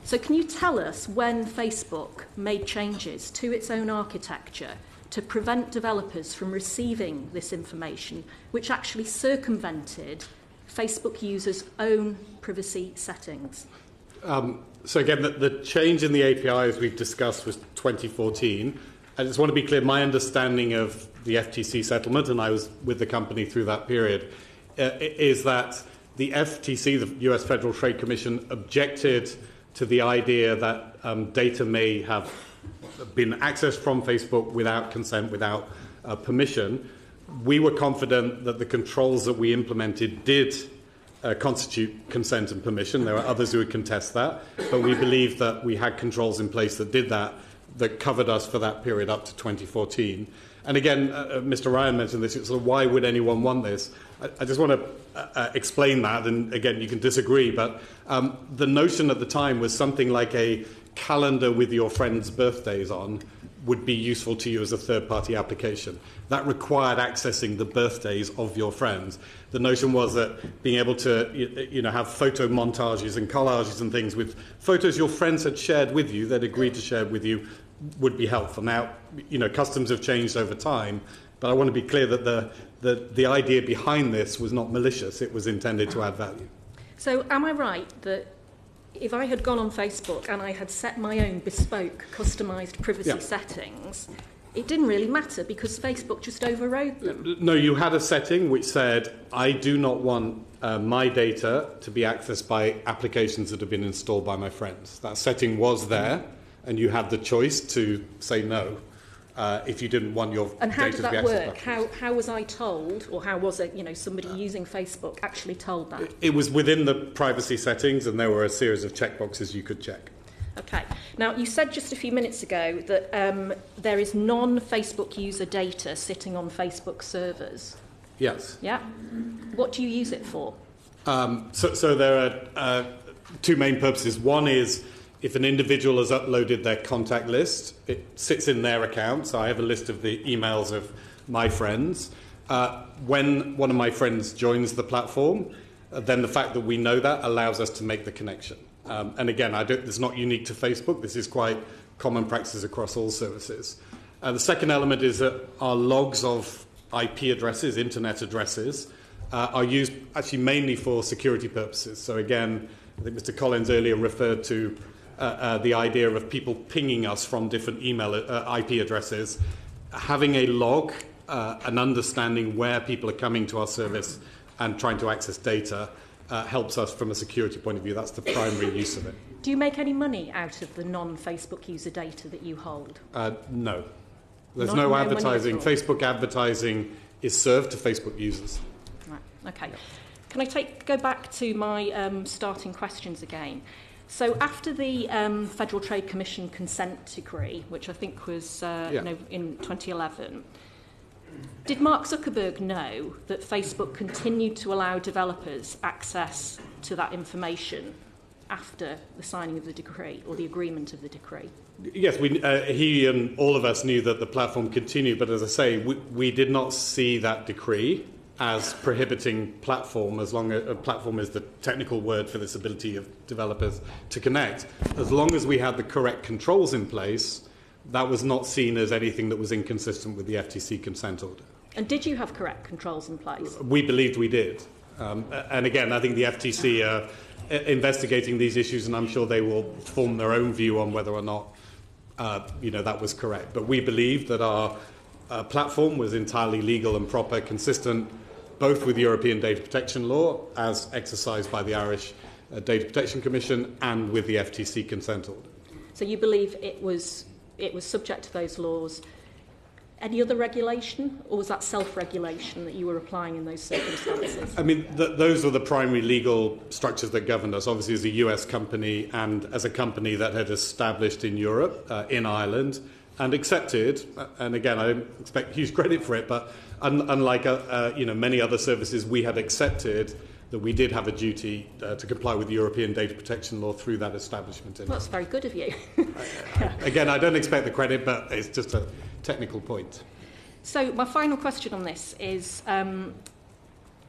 Speaker 7: So can you tell us when Facebook made changes to its own architecture to prevent developers from receiving this information, which actually circumvented Facebook users' own privacy settings?
Speaker 3: So again, the change in the API, as we've discussed, was 2014. I just want to be clear, my understanding of the FTC settlement, and I was with the company through that period, is that the FTC, the US Federal Trade Commission, objected to the idea that data may have been accessed from Facebook without consent, without permission. We were confident that the controls that we implemented did constitute consent and permission. There are others who would contest that, but we believe that we had controls in place that did that, that covered us for that period up to 2014. And again, Mr. Ryan mentioned this, so why would anyone want this? I just want to explain that, and again, you can disagree, but the notion at the time was something like a calendar with your friends' birthdays on would be useful to you as a third-party application. That required accessing the birthdays of your friends. The notion was that being able to have photo montages and collages and things with photos your friends had shared with you, they'd agreed to share with you, would be helpful. Now, customs have changed over time, but I want to be clear that the idea behind this was not malicious. It was intended to add value.
Speaker 7: So am I right that if I had gone on Facebook and I had set my own bespoke, customised privacy settings, it didn't really matter because Facebook just overrode them?
Speaker 3: No, you had a setting which said, I do not want my data to be accessed by applications that have been installed by my friends. That setting was there, and you had the choice to say no. if you didn't want your
Speaker 7: And how
Speaker 3: data
Speaker 7: did
Speaker 3: to be
Speaker 7: that
Speaker 3: accessed.
Speaker 7: work? How was I told, or how was it, somebody using Facebook actually told that?
Speaker 3: It was within the privacy settings, and there were a series of checkboxes you could check.
Speaker 7: Okay. Now, you said just a few minutes ago that there is non-Facebook user data sitting on Facebook servers.
Speaker 3: Yes.
Speaker 7: Yeah? What do you use it for?
Speaker 3: So there are two main purposes. One is if an individual has uploaded their contact list, it sits in their account. So I have a list of the emails of my friends. When one of my friends joins the platform, then the fact that we know that allows us to make the connection. And again, it's not unique to Facebook. This is quite common practice across all services. The second element is that our logs of IP addresses, internet addresses, are used actually mainly for security purposes. So again, I think Mr. Collins earlier referred to the idea of people pinging us from different IP addresses. Having a log, and understanding where people are coming to our service and trying to access data helps us from a security point of view. That's the primary use of it.
Speaker 7: Do you make any money out of the non-Facebook user data that you hold?
Speaker 3: No. There's
Speaker 7: No
Speaker 3: no
Speaker 7: money
Speaker 3: advertising.
Speaker 7: at all?
Speaker 3: Facebook advertising is served to Facebook users.
Speaker 7: Right. Okay. Can I go back to my starting questions again? So after the Federal Trade Commission consent decree, which I think was in 2011, did Mark Zuckerberg know that Facebook continued to allow developers access to that information after the signing of the decree or the agreement of the decree?
Speaker 3: Yes, he and all of us knew that the platform continued, but as I say, we did not see that decree as prohibiting platform, as long as a platform is the technical word for this ability of developers to connect. As long as we had the correct controls in place, that was not seen as anything that was inconsistent with the FTC consent order.
Speaker 7: And did you have correct controls in place?
Speaker 3: We believed we did. And again, I think the FTC are investigating these issues, and I'm sure they will form their own view on whether or not that was correct. But we believed that our platform was entirely legal and proper, consistent both with European data protection law, as exercised by the Irish Data Protection Commission, and with the FTC consent order.
Speaker 7: So you believe it was subject to those laws. Any other regulation, or was that self-regulation that you were applying in those circumstances?
Speaker 3: I mean, those are the primary legal structures that govern us, obviously as a US company and as a company that had established in Europe, in Ireland, and accepted, and again, I don't expect huge credit for it, but unlike many other services, we had accepted that we did have a duty to comply with European data protection law through that establishment.
Speaker 7: Well, that's very good of you.
Speaker 3: Again, I don't expect the credit, but it's just a technical point.
Speaker 7: So my final question on this is, and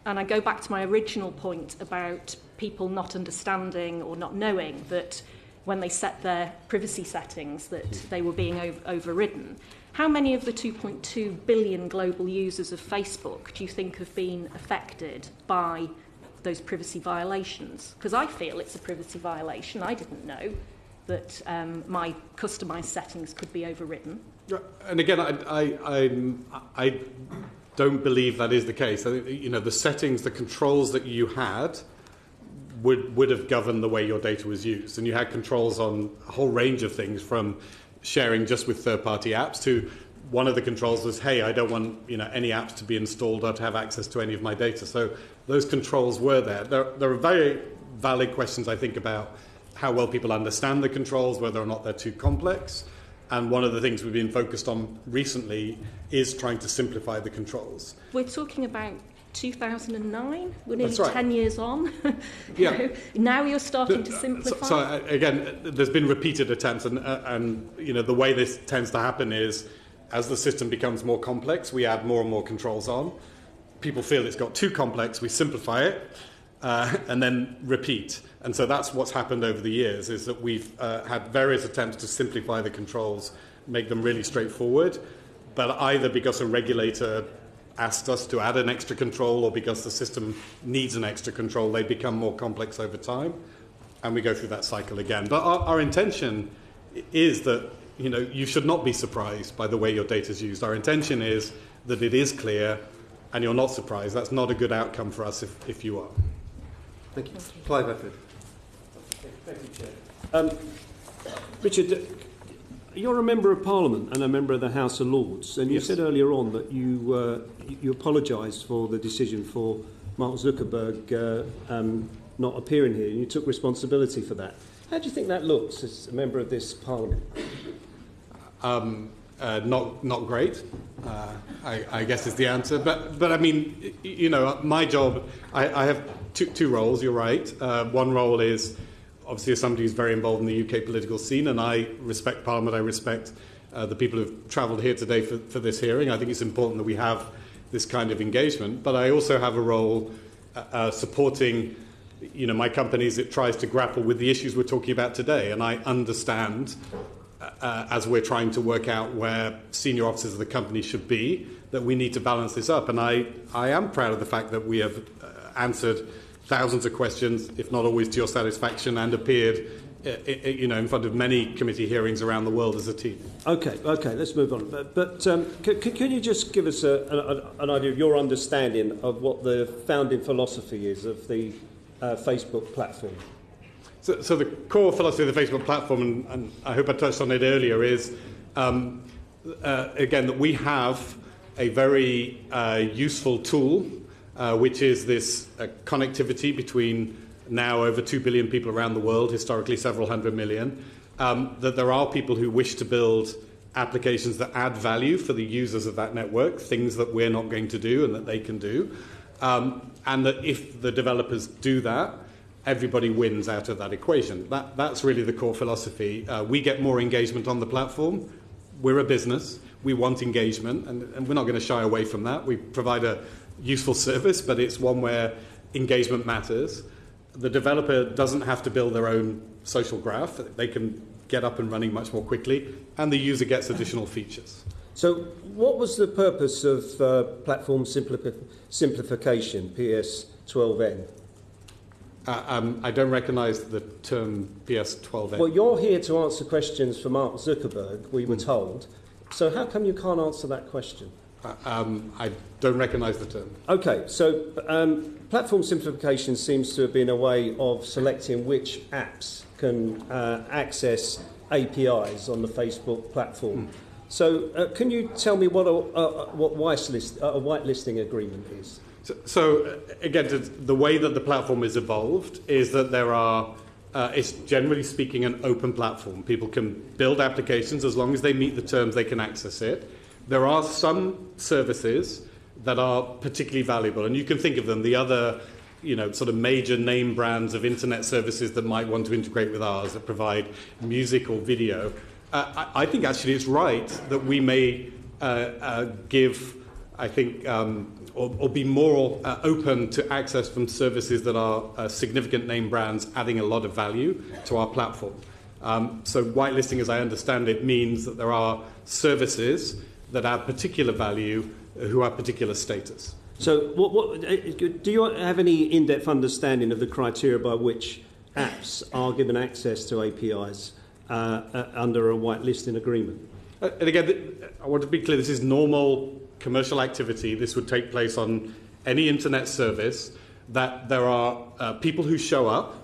Speaker 7: I go back to my original point about people not understanding or not knowing that when they set their privacy settings that they were being overridden. How many of the 2.2 billion global users of Facebook do you think have been affected by those privacy violations? Because I feel it's a privacy violation. I didn't know that my customised settings could be overridden.
Speaker 3: And again, I don't believe that is the case. I think, the settings, the controls that you had would have governed the way your data was used. And you had controls on a whole range of things, from sharing just with third-party apps to one of the controls was, hey, I don't want any apps to be installed or to have access to any of my data. So those controls were there. There are very valid questions, I think, about how well people understand the controls, whether or not they're too complex. And one of the things we've been focused on recently is trying to simplify the controls.
Speaker 7: We're talking about 2009. We're nearly
Speaker 3: That's right.
Speaker 7: 10 years on.
Speaker 3: Yeah.
Speaker 7: Now you're starting to simplify.
Speaker 3: So again, there's been repeated attempts, and the way this tends to happen is, as the system becomes more complex, we add more and more controls on. People feel it's got too complex, we simplify it, and then repeat. And so that's what's happened over the years, is that we've had various attempts to simplify the controls, make them really straightforward, but either because a regulator asked us to add an extra control or because the system needs an extra control, they become more complex over time, and we go through that cycle again. But our intention is that you should not be surprised by the way your data is used. Our intention is that it is clear and you're not surprised. That's not a good outcome for us if you are.
Speaker 1: Thank you. Clive Efford.
Speaker 4: Thank you, Chair. Richard,
Speaker 8: you're a member of Parliament and a member of the House of Lords, and you said earlier on that you apologised for the decision for Mark Zuckerberg not appearing here, and you took responsibility for that. How do you think that looks as a member of this Parliament?
Speaker 3: Not great, I guess is the answer. But I mean, you know, my job, I have two roles, you're right. One role is obviously as somebody who's very involved in the UK political scene, and I respect Parliament, I respect the people who've travelled here today for this hearing. I think it's important that we have this kind of engagement. But I also have a role supporting, you know, my company as it tries to grapple with the issues we're talking about today. And I understand, as we're trying to work out where senior officers of the company should be, that we need to balance this up. And I am proud of the fact that we have answered thousands of questions, if not always to your satisfaction, and appeared you know, in front of many committee hearings around the world as a team. Okay,
Speaker 8: let's move on. But can you just give us an idea of your understanding of what the founding philosophy is of the Facebook platform?
Speaker 3: So the core philosophy of the Facebook platform, and I hope I touched on it earlier, is, again, that we have a very useful tool, which is this connectivity between now over 2 billion people around the world, historically several hundred million, that there are people who wish to build applications that add value for the users of that network, things that we're not going to do and that they can do, and that if the developers do that, everybody wins out of that equation. That's really the core philosophy. We get more engagement on the platform. We're a business. We want engagement, and we're not going to shy away from that. We provide a useful service, but it's one where engagement matters. The developer doesn't have to build their own social graph. They can get up and running much more quickly, and the user gets additional features.
Speaker 8: So what was the purpose of platform simplification, PS12N?
Speaker 3: I don't recognise the term PS12N.
Speaker 8: Well, you're here to answer questions for Mark Zuckerberg, we were told. So how come you can't answer that question?
Speaker 3: I don't recognise the term.
Speaker 8: Okay, so platform simplification seems to have been a way of selecting which apps can access APIs on the Facebook platform. So can you tell me what a whitelisting agreement is?
Speaker 3: So again, the way that the platform is evolved is that there are, it's generally speaking an open platform. People can build applications as long as they meet the terms, they can access it. There are some services that are particularly valuable, and you can think of them, the other, you know, sort of major name brands of internet services that might want to integrate with ours that provide music or video. I think actually it's right that we may give, I think, or be more open to access from services that are significant name brands adding a lot of value to our platform. So whitelisting, as I understand it, means that there are services that add particular value who have particular status.
Speaker 8: So do you have any in-depth understanding of the criteria by which apps are given access to APIs under a whitelisting agreement?
Speaker 3: And again, I want to be clear, this is normal commercial activity. This would take place on any internet service, that there are people who show up,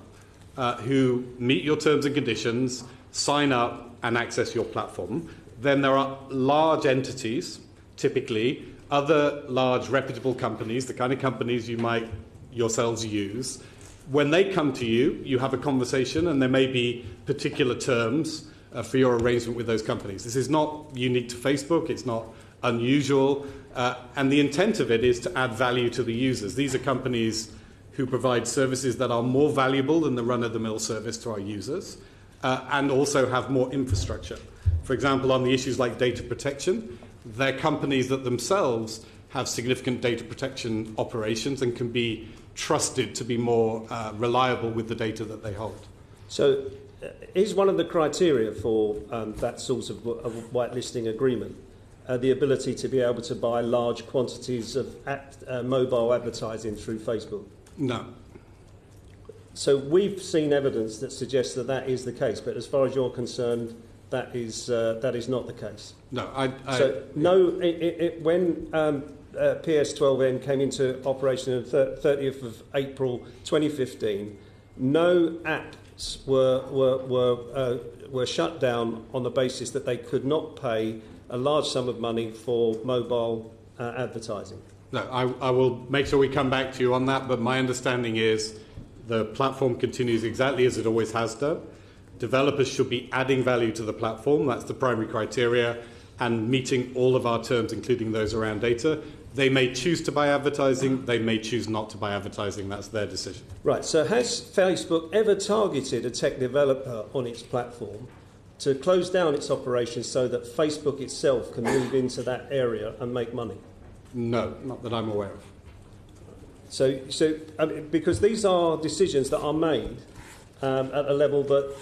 Speaker 3: who meet your terms and conditions, sign up and access your platform. Then there are large entities, typically, other large reputable companies, the kind of companies you might yourselves use. When they come to you, you have a conversation and there may be particular terms for your arrangement with those companies. This is not unique to Facebook, it's not unusual, and the intent of it is to add value to the users. These are companies who provide services that are more valuable than the run-of-the-mill service to our users, and also have more infrastructure. For example, on the issues like data protection, they're companies that themselves have significant data protection operations and can be trusted to be more reliable with the data that they hold.
Speaker 8: So is one of the criteria for that sort of whitelisting agreement the ability to be able to buy large quantities of mobile advertising through Facebook?
Speaker 3: No.
Speaker 8: So we've seen evidence that suggests that that is the case, but as far as you're concerned, that is not the case.
Speaker 3: No,
Speaker 8: when PS12N came into operation on the 30th of April 2015, no apps were shut down on the basis that they could not pay a large sum of money for mobile advertising.
Speaker 3: No, I will make sure we come back to you on that, but my understanding is the platform continues exactly as it always has done. Developers should be adding value to the platform. That's the primary criteria, and meeting all of our terms, including those around data. They may choose to buy advertising. They may choose not to buy advertising. That's their decision.
Speaker 8: Right. So has Facebook ever targeted a tech developer on its platform to close down its operations so that Facebook itself can move into that area and make money?
Speaker 3: No, not that I'm aware of.
Speaker 8: So because these are decisions that are made at a level that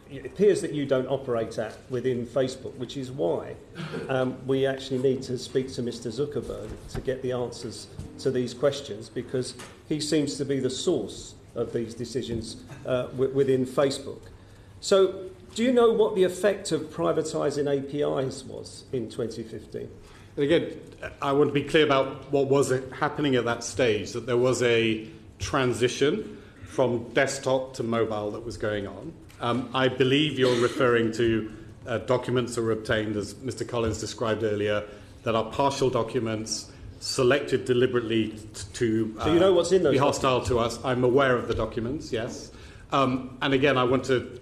Speaker 8: it appears that you don't operate at within Facebook, which is why we actually need to speak to Mr. Zuckerberg to get the answers to these questions, because he seems to be the source of these decisions within Facebook. So do you know what the effect of privatising APIs was in 2015?
Speaker 3: Again, I want to be clear about what was happening at that stage, that there was a transition from desktop to mobile that was going on. I believe you're referring to documents that were obtained, as Mr. Collins described earlier, that are partial documents selected deliberately to
Speaker 8: so you know what's in those
Speaker 3: be hostile to us. I'm aware of the documents, yes. And again, I want to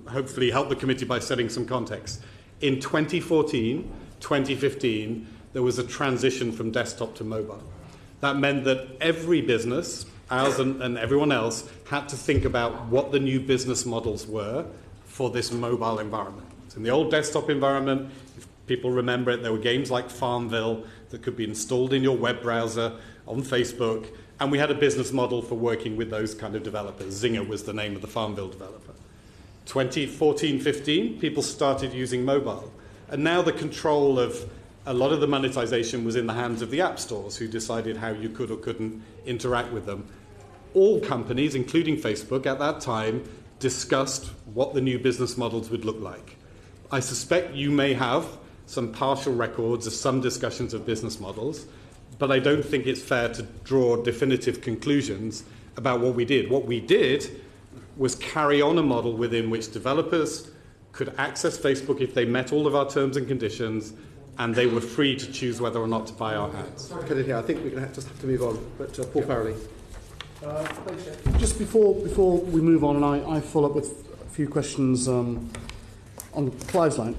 Speaker 3: hopefully help the committee by setting some context. In 2014, 2015, there was a transition from desktop to mobile. That meant that every business, ours and everyone else, had to think about what the new business models were for this mobile environment. So in the old desktop environment, if people remember it, there were games like Farmville that could be installed in your web browser on Facebook, and we had a business model for working with those kind of developers. Zynga was the name of the Farmville developer. 2014-15, people started using mobile, and now the control of a lot of the monetization was in the hands of the app stores, who decided how you could or couldn't interact with them. All companies, including Facebook at that time, discussed what the new business models would look like. I suspect you may have some partial records of some discussions of business models, but I don't think it's fair to draw definitive conclusions about what we did. What we did was carry on a model within which developers could access Facebook if they met all of our terms and conditions, and they were free to choose whether or not to buy our ads.
Speaker 1: I think we're going to just have to move on. But Paul Farrelly.
Speaker 9: Just before we move on, and I follow up with a few questions on Clive's line.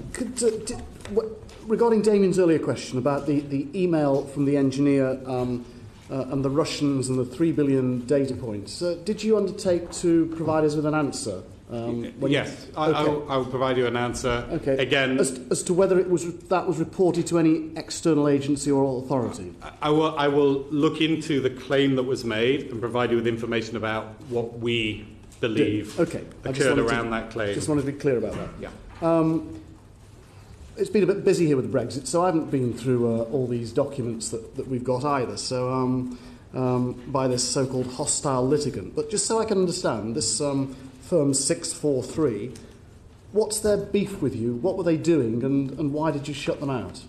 Speaker 9: Regarding Damien's earlier question about the email from the engineer and the Russians and the 3 billion data points, did you undertake to provide us with an answer?
Speaker 3: Yes, I will provide you an answer.
Speaker 9: Okay.
Speaker 3: Again,
Speaker 9: as to whether that was reported to any external agency or authority.
Speaker 3: I will look into the claim that was made and provide you with information about what we believe occurred around that claim.
Speaker 9: Just wanted to be clear about that.
Speaker 3: Yeah.
Speaker 9: It's been a bit busy here with Brexit, so I haven't been through all these documents that we've got either. So by this so-called hostile litigant, but just so I can understand this. Firm 643, what's their beef with you? What were they doing, and why did you shut them out?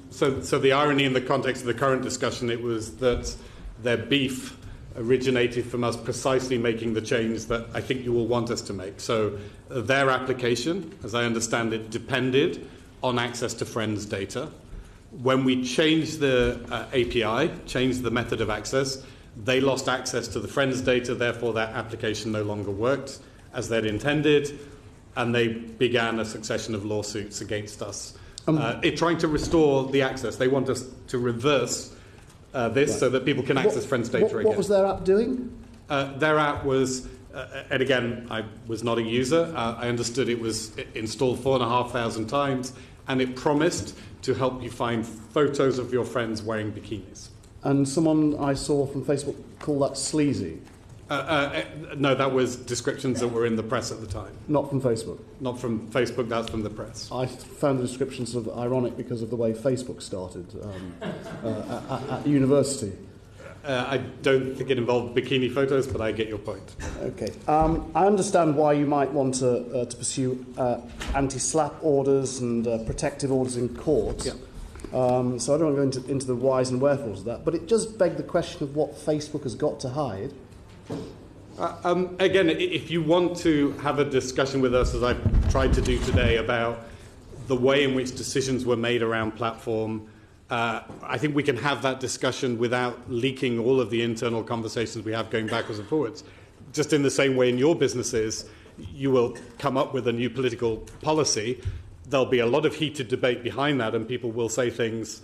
Speaker 3: So the irony in the context of the current discussion, it was that their beef originated from us precisely making the change that I think you will want us to make. So their application, as I understand it, depended on access to friends' data. When we changed the API, changed the method of access, they lost access to the friends' data, therefore that application no longer worked as they'd intended, and they began a succession of lawsuits against us, trying to restore the access. They want us to reverse this so that people can access friends' data again.
Speaker 9: What was their app doing?
Speaker 3: Their app was, and again, I was not a user, I understood it was installed 4,500 times, and it promised to help you find photos of your friends wearing bikinis.
Speaker 9: And someone I saw from Facebook called that sleazy.
Speaker 3: No, that was descriptions that were in the press at the time.
Speaker 9: Not from Facebook?
Speaker 3: Not from Facebook, that's from the press.
Speaker 9: I found the description sort of ironic because of the way Facebook started at university.
Speaker 3: I don't think it involved bikini photos, but I get your point.
Speaker 9: Okay. I understand why you might want to pursue anti-slap orders and protective orders in court.
Speaker 3: Yeah.
Speaker 9: So I don't want to go into the whys and wherefores of that, but it does beg the question of what Facebook has got to hide.
Speaker 3: Again, if you want to have a discussion with us, as I've tried to do today, about the way in which decisions were made around platform, I think we can have that discussion without leaking all of the internal conversations we have going backwards and forwards. Just in the same way in your businesses, you will come up with a new political policy. There'll be a lot of heated debate behind that, and people will say things.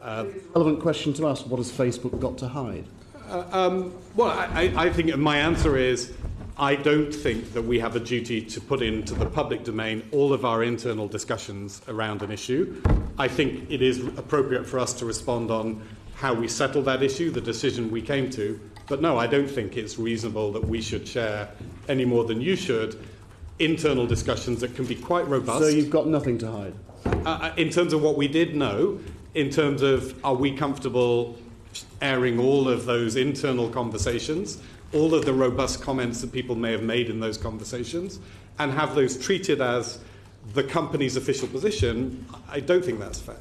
Speaker 9: Relevant question to ask: what has Facebook got to hide?
Speaker 3: Well, I think my answer is I don't think that we have a duty to put into the public domain all of our internal discussions around an issue. I think it is appropriate for us to respond on how we settle that issue, the decision we came to. But no, I don't think it's reasonable that we should share any more than you should internal discussions that can be quite robust.
Speaker 9: So you've got nothing to hide?
Speaker 3: In terms of what we did know, in terms of are we comfortable airing all of those internal conversations, all of the robust comments that people may have made in those conversations, and have those treated as the company's official position, I don't think that's fair.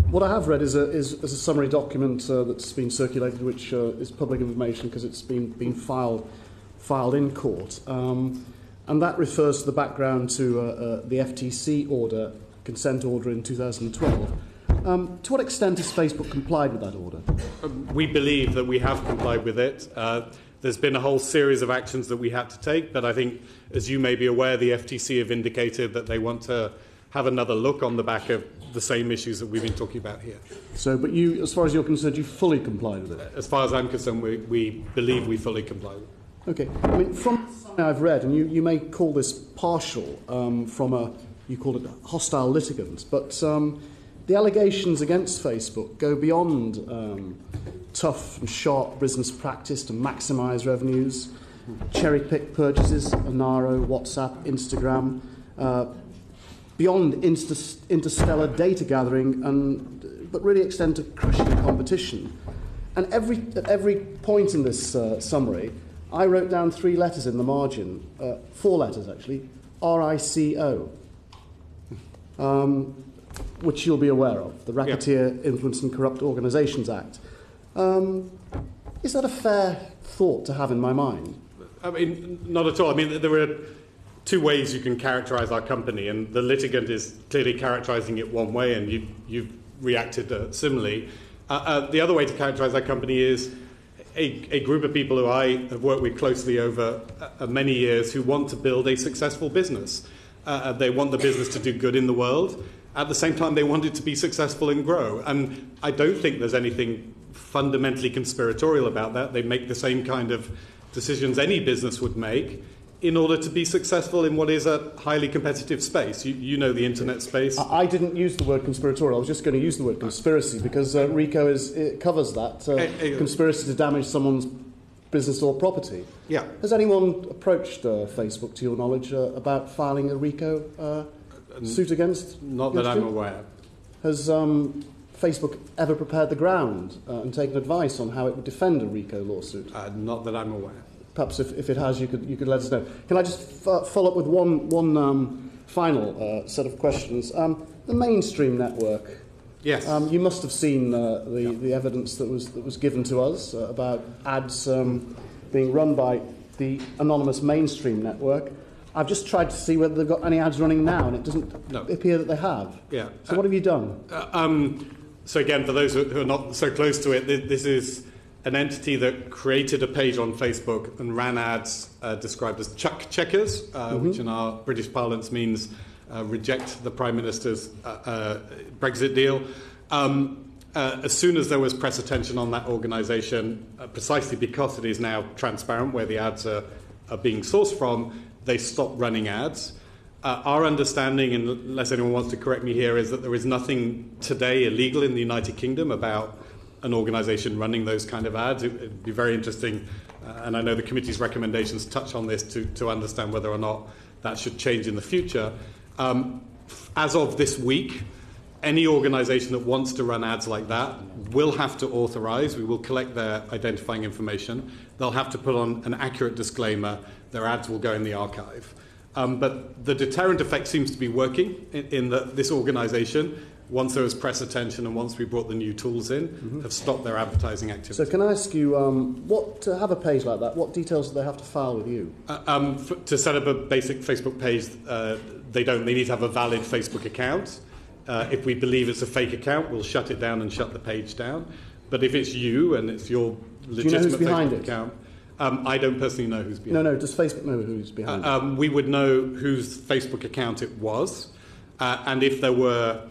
Speaker 9: What I have read is a summary document that's been circulated, which is public information because it's been filed in court, and that refers to the background to the FTC order, consent order in 2012. To what extent has Facebook complied with that order?
Speaker 3: We believe that we have complied with it. There's been a whole series of actions that we had to take, but I think, as you may be aware, the FTC have indicated that they want to have another look on the back of the same issues that we've been talking about here.
Speaker 9: So, but you, as far as you're concerned, you fully complied with it?
Speaker 3: As far as I'm concerned, we believe we fully comply with it.
Speaker 9: Okay. I mean, from something I've read, and you may call this partial you called it hostile litigants, but the allegations against Facebook go beyond tough and sharp business practice to maximise revenues, cherry-pick purchases, Anaro, WhatsApp, Instagram, beyond interstellar data gathering, but really extend to crushing competition. And at every point in this summary, I wrote down 3 letters in the margin, 4 letters actually, RICO. Which you'll be aware of, the Racketeer, Influence and Corrupt Organisations Act. Is that a fair thought to have in my mind?
Speaker 3: I mean, not at all. I mean, there are 2 ways you can characterise our company, and the litigant is clearly characterising it one way, and you've reacted similarly. The other way to characterise our company is a group of people who I have worked with closely over many years who want to build a successful business. They want the business to do good in the world. At the same time, they want it to be successful and grow. And I don't think there's anything fundamentally conspiratorial about that. They make the same kind of decisions any business would make in order to be successful in what is a highly competitive space. You know the internet space.
Speaker 9: I didn't use the word conspiratorial. I was just going to use the word conspiracy because RICO it covers that. Conspiracy to damage someone's business or property.
Speaker 3: Yeah.
Speaker 9: Has anyone approached Facebook, to your knowledge, about filing a RICO suit against?
Speaker 3: Not that I'm aware.
Speaker 9: Has Facebook ever prepared the ground and taken advice on how it would defend a RICO lawsuit?
Speaker 3: Not that I'm aware.
Speaker 9: Perhaps if it has, you could let us know. Can I just follow up with one final set of questions? The mainstream network.
Speaker 3: Yes.
Speaker 9: You must have seen the evidence that was given to us about ads being run by the anonymous mainstream network. I've just tried to see whether they've got any ads running now, and it doesn't appear that they have.
Speaker 3: Yeah.
Speaker 9: So what have you done?
Speaker 3: So again, for those who are not so close to it, this is an entity that created a page on Facebook and ran ads described as chuck checkers, which in our British parlance means reject the Prime Minister's Brexit deal. As soon as there was press attention on that organisation, precisely because it is now transparent where the ads are being sourced from, they stopped running ads. Our understanding, unless anyone wants to correct me here, is that there is nothing today illegal in the United Kingdom about an organisation running those kind of ads. It'd be very interesting, and I know the committee's recommendations touch on this to understand whether or not that should change in the future. As of this week, any organisation that wants to run ads like that will have to authorise. We will collect their identifying information. They'll have to put on an accurate disclaimer. Their ads will go in the archive. But the deterrent effect seems to be working in that this organisation, once there was press attention and once we brought the new tools in, have stopped their advertising activity.
Speaker 9: So can I ask you, to have a page like that, what details do they have to file with you?
Speaker 3: To set up a basic Facebook page, they don't. They need to have a valid Facebook account. If we believe it's a fake account, we'll shut it down and shut the page down. But if it's you and it's your legitimate Facebook account, I don't personally know who's behind it.
Speaker 9: No, does Facebook know who's behind it?
Speaker 3: We would know whose Facebook account it was, and if there were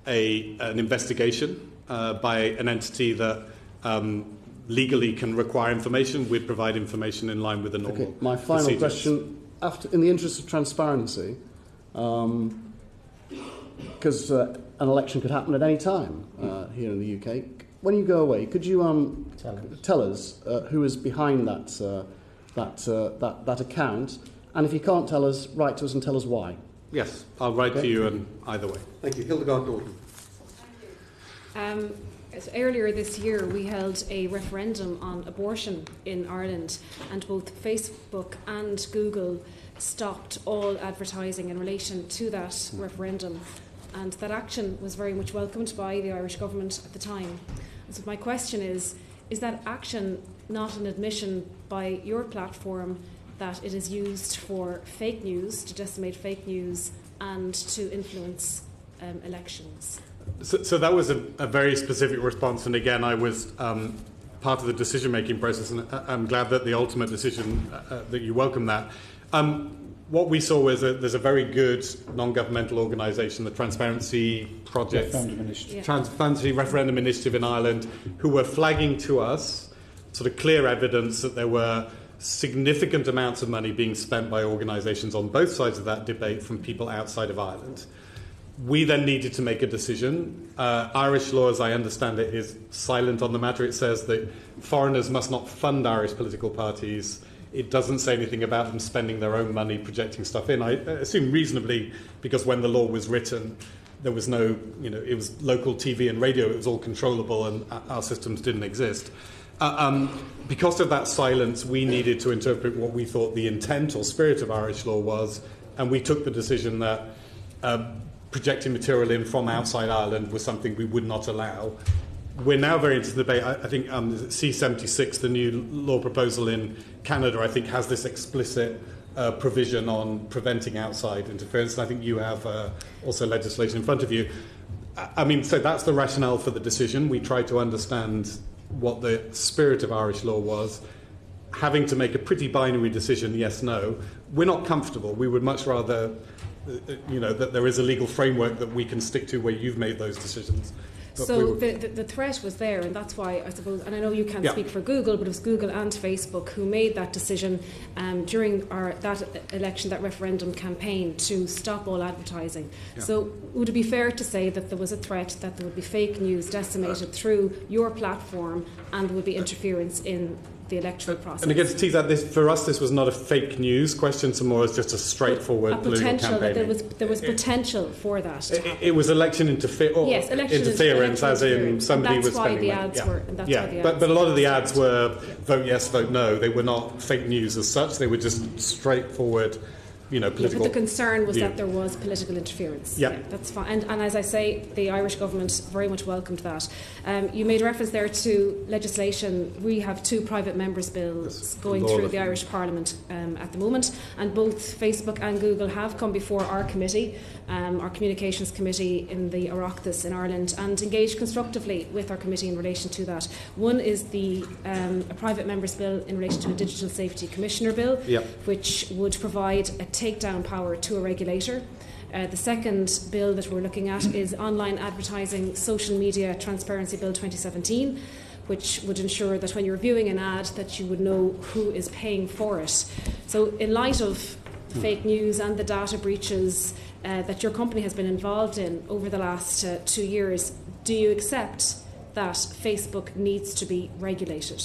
Speaker 3: an investigation by an entity that legally can require information, we'd provide information in line with the normal
Speaker 9: procedures. My final question, in the interest of transparency, because an election could happen at any time here in the UK. When you go away, could you tell us who is behind that account? And if you can't tell us, write to us and tell us why.
Speaker 3: Yes, I'll write to you and either way.
Speaker 1: Thank you. Hildegard Norton.
Speaker 10: Earlier this year, we held a referendum on abortion in Ireland, and both Facebook and Google stopped all advertising in relation to that referendum. And that action was very much welcomed by the Irish government at the time. So my question is that action not an admission by your platform that it is used for fake news, to decimate fake news, and to influence elections?
Speaker 3: So that was a very specific response, and again, I was part of the decision-making process, and I'm glad that the ultimate decision, that you welcome that. What we saw was there's a very good non-governmental organisation, the Transparency Project, Transparency Referendum Initiative in Ireland, who were flagging to us sort of clear evidence that there were significant amounts of money being spent by organisations on both sides of that debate from people outside of Ireland. We then needed to make a decision. Irish law, as I understand it, is silent on the matter. It says that foreigners must not fund Irish political parties. It doesn't say anything about them spending their own money projecting stuff in. I assume reasonably, because when the law was written, there was no, it was local TV and radio, it was all controllable, and our systems didn't exist. Because of that silence, we needed to interpret what we thought the intent or spirit of Irish law was, and we took the decision that projecting material in from outside Ireland was something we would not allow. We're now very into the debate. I think C76, the new law proposal in Canada, I think has this explicit provision on preventing outside interference. And I think you have also legislation in front of you. So that's the rationale for the decision. We tried to understand what the spirit of Irish law was. Having to make a pretty binary decision, yes, no. We're not comfortable. We would much rather, that there is a legal framework that we can stick to where you've made those decisions.
Speaker 10: So the threat was there, and that's why I suppose, and I know you can't speak for Google, but it was Google and Facebook who made that decision during that election, that referendum campaign, to stop all advertising. Yeah. So would it be fair to say that there was a threat that there would be fake news decimated through your platform, and there would be interference in the electoral process?
Speaker 3: And again, to tease out, for us, this was not a fake news question, so more as just a straightforward political campaigning.
Speaker 10: There was potential for that.
Speaker 3: It was election interference, as in somebody was spending money. But a lot of the ads were vote yes, vote no. They were not fake news as such. They were just straightforward, political.
Speaker 10: But the concern was that there was political interference.
Speaker 3: Yeah,
Speaker 10: that's fine. And as I say, the Irish government very much welcomed that. You made reference there to legislation. We have 2 private members' bills going through the Irish Parliament at the moment, and both Facebook and Google have come before our committee, our Communications Committee in the Oireachtas in Ireland, and engaged constructively with our committee in relation to that. One is a private member's bill in relation to a Digital Safety Commissioner bill, which would provide a takedown power to a regulator. The second bill that we're looking at is Online Advertising Social Media Transparency Bill 2017, which would ensure that when you're viewing an ad that you would know who is paying for it. So in light of fake news and the data breaches that your company has been involved in over the last 2 years, do you accept that Facebook needs to be regulated?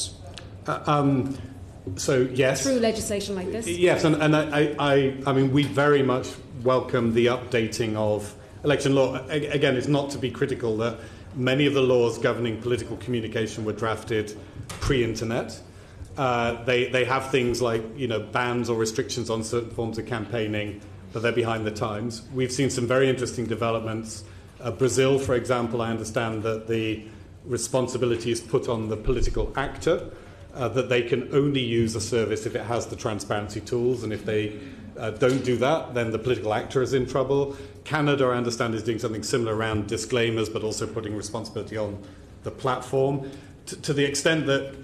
Speaker 3: So yes,
Speaker 10: through legislation like this.
Speaker 3: Yes, and I mean we very much welcome the updating of election law. Again, it's not to be critical that many of the laws governing political communication were drafted pre-internet. They have things like bans or restrictions on certain forms of campaigning, but they're behind the times. We've seen some very interesting developments. Brazil, for example, I understand that the responsibility is put on the political actor, that they can only use a service if it has the transparency tools, and if they don't do that, then the political actor is in trouble. Canada, I understand, is doing something similar around disclaimers, but also putting responsibility on the platform. To the extent that,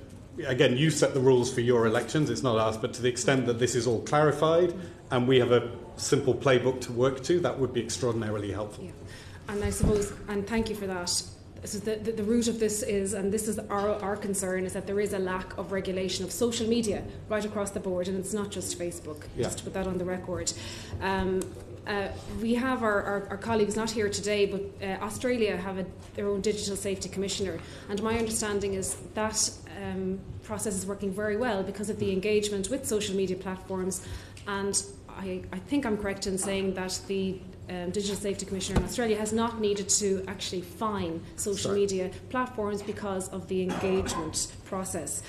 Speaker 3: again, you set the rules for your elections, it's not us, but to the extent that this is all clarified and we have a simple playbook to work to, that would be extraordinarily helpful.
Speaker 10: Yeah. And I suppose, and thank you for that, so the root of this is, and this is our concern, is that there is a lack of regulation of social media right across the board, and it's not just Facebook, just to put that on the record. We have our colleagues not here today, but Australia have their own digital safety commissioner, and my understanding is that process is working very well because of the engagement with social media platforms, and I think I'm correct in saying that the Digital Safety Commissioner in Australia has not needed to actually fine social media platforms because of the engagement process.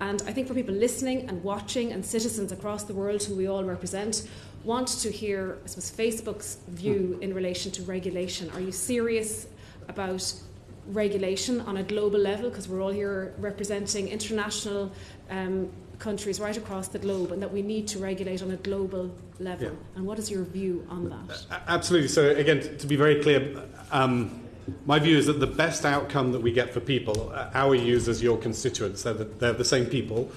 Speaker 10: And I think for people listening and watching, and citizens across the world who we all represent, want to hear, I suppose, Facebook's view in relation to regulation. Are you serious about regulation on a global level? Because we're all here representing international countries right across the globe, and that we need to regulate on a global level. And what is your view on that?
Speaker 3: Absolutely. So again, to be very clear, my view is that the best outcome that we get for people, our users, your constituents, they're the same people.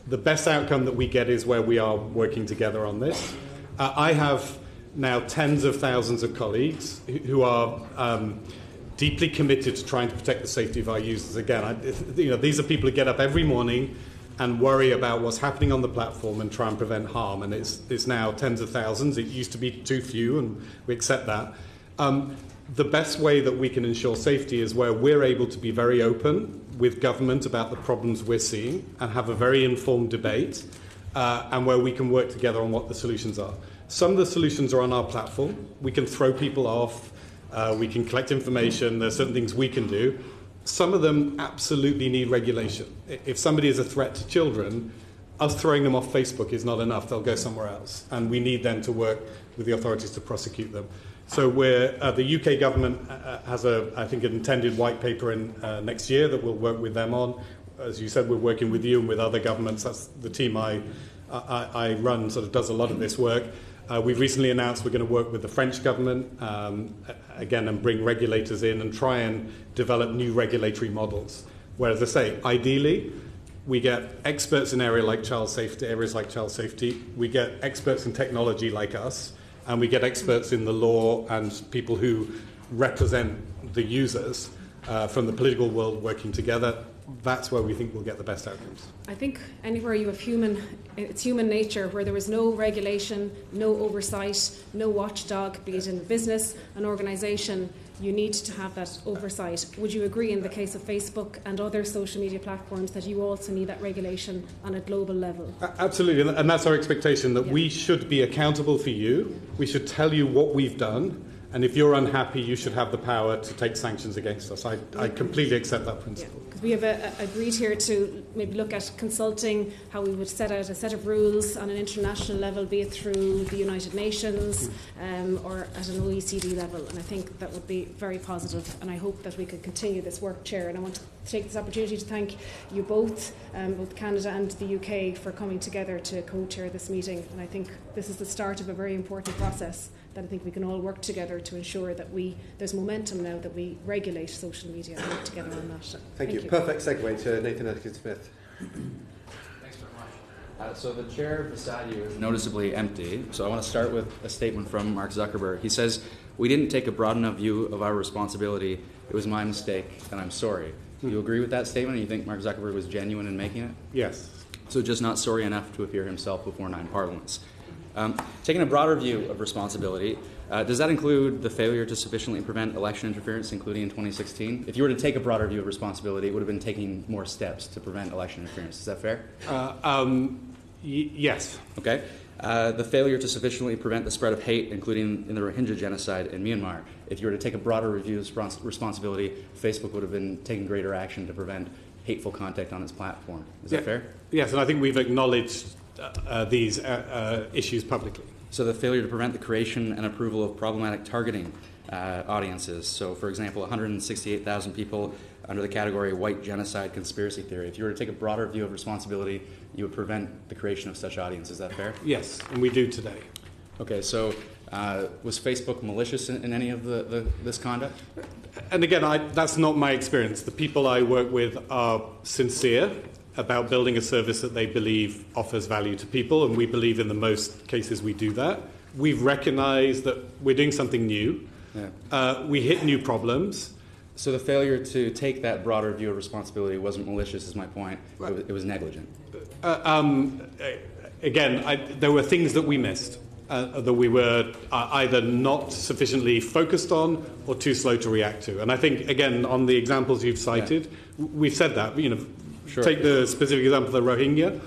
Speaker 3: The best outcome that we get is where we are working together on this. I have now tens of thousands of colleagues who are deeply committed to trying to protect the safety of our users. Again, these are people who get up every morning and worry about what's happening on the platform and try and prevent harm. And it's now tens of thousands. It used to be too few, and we accept that. The best way that we can ensure safety is where we're able to be very open with government about the problems we're seeing and have a very informed debate, and where we can work together on what the solutions are. Some of the solutions are on our platform. We can throw people off. We can collect information. There's certain things we can do. Some of them absolutely need regulation. If somebody is a threat to children, us throwing them off Facebook is not enough. They'll go somewhere else. And we need them to work with the authorities to prosecute them. So the UK government has, I think, an intended white paper in next year that we'll work with them on. As you said, we're working with you and with other governments. That's the team I run, sort of does a lot of this work. We've recently announced we're going to work with the French government, again, and bring regulators in and try and develop new regulatory models. Where, as I say, ideally, we get experts in areas like child safety, we get experts in technology like us, and we get experts in the law and people who represent the users from the political world working together. That's where we think we'll get the best outcomes.
Speaker 10: I think anywhere you have it's human nature, where there is no regulation, no oversight, no watchdog, be it in business, an organisation, you need to have that oversight. Would you agree in the case of Facebook and other social media platforms that you also need that regulation on a global level?
Speaker 3: Absolutely, and that's our expectation, that we should be accountable for you. We should tell you what we've done. And if you're unhappy, you should have the power to take sanctions against us. I completely accept that principle.
Speaker 10: Because we have agreed here to maybe look at consulting how we would set out a set of rules on an international level, be it through the United Nations or at an OECD level. And I think that would be very positive. And I hope that we could continue this work, Chair. And I want to take this opportunity to thank you both, both Canada and the UK, for coming together to co-chair this meeting. And I think this is the start of a very important process that I think we can all work together to ensure that there's momentum now that we regulate social media and work together on that.
Speaker 1: Thank you. Perfect segue to Nathan Erskine-Smith.
Speaker 11: Thanks very much. So the chair beside you is noticeably empty. So I want to start with a statement from Mark Zuckerberg. He says, "We didn't take a broad enough view of our responsibility. It was my mistake, and I'm sorry." Do you agree with that statement? You think Mark Zuckerberg was genuine in making it?
Speaker 3: Yes.
Speaker 11: So just not sorry enough to appear himself before 9 parliaments. Taking a broader view of responsibility, does that include the failure to sufficiently prevent election interference, including in 2016? If you were to take a broader view of responsibility, it would have been taking more steps to prevent election interference. Is that fair?
Speaker 3: Yes.
Speaker 11: Okay. The failure to sufficiently prevent the spread of hate, including in the Rohingya genocide in Myanmar. If you were to take a broader review of responsibility, Facebook would have been taking greater action to prevent hateful content on its platform. Is that fair?
Speaker 3: Yes, and I think we've acknowledged these issues publicly.
Speaker 11: So the failure to prevent the creation and approval of problematic targeting audiences. So, for example, 168,000 people under the category white genocide conspiracy theory. If you were to take a broader view of responsibility, you would prevent the creation of such audience. Is that fair?
Speaker 3: Yes, and we do today.
Speaker 11: Okay, so was Facebook malicious in any of this conduct?
Speaker 3: And again, that's not my experience. The people I work with are sincere about building a service that they believe offers value to people, and we believe in the most cases we do that. We've recognized that we're doing something new. Yeah. We hit new problems.
Speaker 11: So the failure to take that broader view of responsibility wasn't malicious, is my point. It was negligent.
Speaker 3: Again, there were things that we missed, that we were either not sufficiently focused on or too slow to react to. And I think, again, on the examples you've cited, we've said that. Sure. Take the specific example of the Rohingya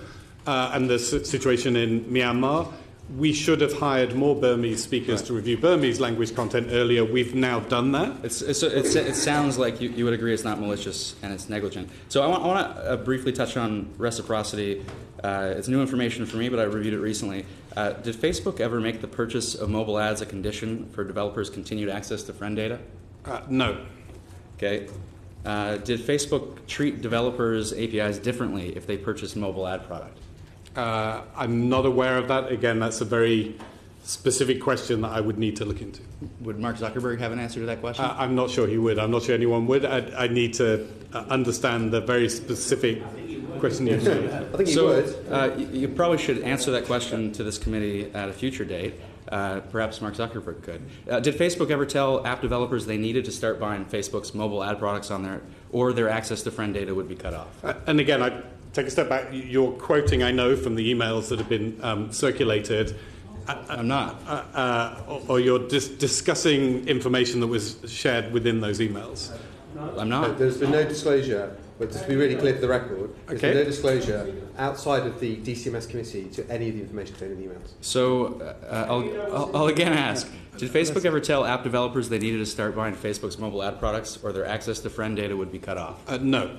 Speaker 3: and the situation in Myanmar. We should have hired more Burmese speakers to review Burmese language content earlier. We've now done that.
Speaker 11: It sounds like you would agree it's not malicious and it's negligent. So I want to briefly touch on reciprocity. It's new information for me, but I reviewed it recently. Did Facebook ever make the purchase of mobile ads a condition for developers' continued access to friend data?
Speaker 3: No.
Speaker 11: Okay. Did Facebook treat developers' APIs differently if they purchased mobile ad product?
Speaker 3: I'm not aware of that. Again, that's a very specific question that I would need to look into.
Speaker 11: Would Mark Zuckerberg have an answer to that question?
Speaker 3: I'm not sure he would. I'm not sure anyone would. I need to understand the very specific question you made.
Speaker 1: I think he would.
Speaker 11: You probably should answer that question to this committee at a future date. Perhaps Mark Zuckerberg could. Did Facebook ever tell app developers they needed to start buying Facebook's mobile ad products or their access to friend data would be cut off?
Speaker 3: And again, I take a step back. You're quoting, I know, from the emails that have been circulated.
Speaker 11: I'm not.
Speaker 3: Or you're discussing information that was shared within those emails.
Speaker 11: I'm not.
Speaker 1: There's been no disclosure, but just to be really clear for the record, there's been no disclosure outside of the DCMS committee to any of the information contained in the emails.
Speaker 11: So I'll again ask, did Facebook ever tell app developers they needed to start buying Facebook's mobile ad products or their access to friend data would be cut off?
Speaker 3: No.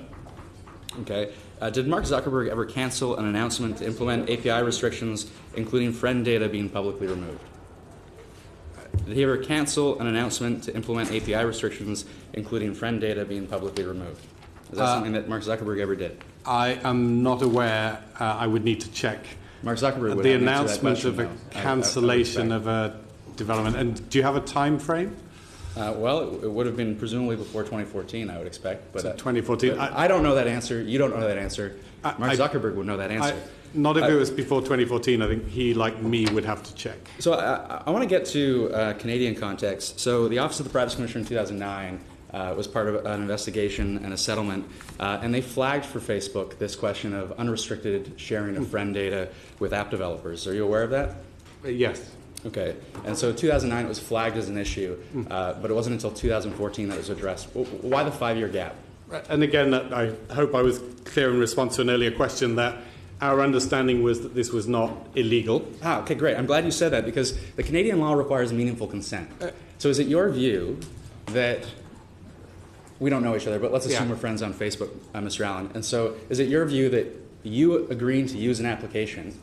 Speaker 11: Okay. Did Mark Zuckerberg ever cancel an announcement to implement API restrictions, including friend data being publicly removed? Did he ever cancel an announcement to implement API restrictions, including friend data being publicly removed? Is that something that Mark Zuckerberg ever did?
Speaker 3: I am not aware. I would need to check.
Speaker 11: Mark Zuckerberg would
Speaker 3: the
Speaker 11: have
Speaker 3: announcement
Speaker 11: of
Speaker 3: a cancellation of a development. And do you have a time frame?
Speaker 11: Well, it would have been presumably before 2014, I would expect. But
Speaker 3: so 2014.
Speaker 11: I don't know that answer. You don't know that answer. Mark Zuckerberg would know that answer.
Speaker 3: Not if it was before 2014. I think he, like me, would have to check.
Speaker 11: So I want to get to Canadian context. So the Office of the Privacy Commissioner in 2009 was part of an investigation and a settlement, and they flagged for Facebook this question of unrestricted sharing of friend data with app developers. Are you aware of that?
Speaker 3: Yes.
Speaker 11: Okay. And so in 2009 it was flagged as an issue, but it wasn't until 2014 that it was addressed. Why the 5-year gap?
Speaker 3: And again, I hope I was clear in response to an earlier question that our understanding was that this was not illegal.
Speaker 11: Okay, great. I'm glad you said that because the Canadian law requires meaningful consent. So is it your view that we don't know each other, but let's assume we're friends on Facebook, Mr. Allan. And so is it your view that you agreeing to use an application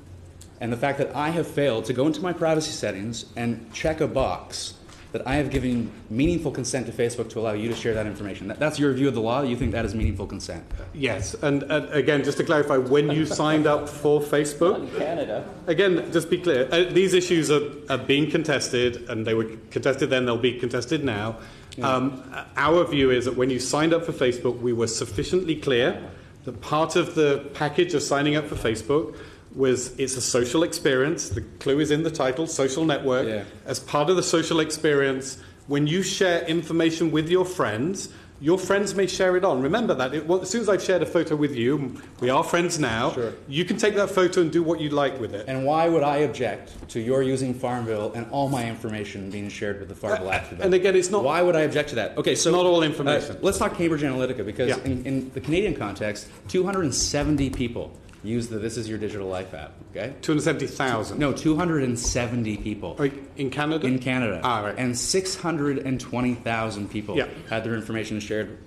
Speaker 11: and the fact that I have failed to go into my privacy settings and check a box that I have given meaningful consent to Facebook to allow you to share that information? That's your view of the law? You think that is meaningful consent?
Speaker 3: Yes. And again, just to clarify, when you signed up for Facebook...
Speaker 2: In Canada.
Speaker 3: Again, just be clear. These issues are being contested, and they were contested then, they'll be contested now. Yeah. Our view is that when you signed up for Facebook, we were sufficiently clear that part of the package of signing up for Facebook was it's a social experience. The clue is in the title, social network. Yeah. As part of the social experience, when you share information with your friends may share it on. Remember that. As soon as I've shared a photo with you, we are friends now, sure. You can take that photo and do what you like with it.
Speaker 11: And why would I object to your using Farmville and all my information being shared with the Farmville Activist?
Speaker 3: And again, it's not...
Speaker 11: Why would I object to that? Okay, so...
Speaker 3: Not all information.
Speaker 11: Let's talk Cambridge Analytica, because in the Canadian context, 270 people use the This Is Your Digital Life app. Okay,
Speaker 3: 270,000.
Speaker 11: No, 270 people.
Speaker 3: In Canada.
Speaker 11: In Canada,
Speaker 3: right.
Speaker 11: And 620,000 people
Speaker 3: Yeah.
Speaker 11: had their information shared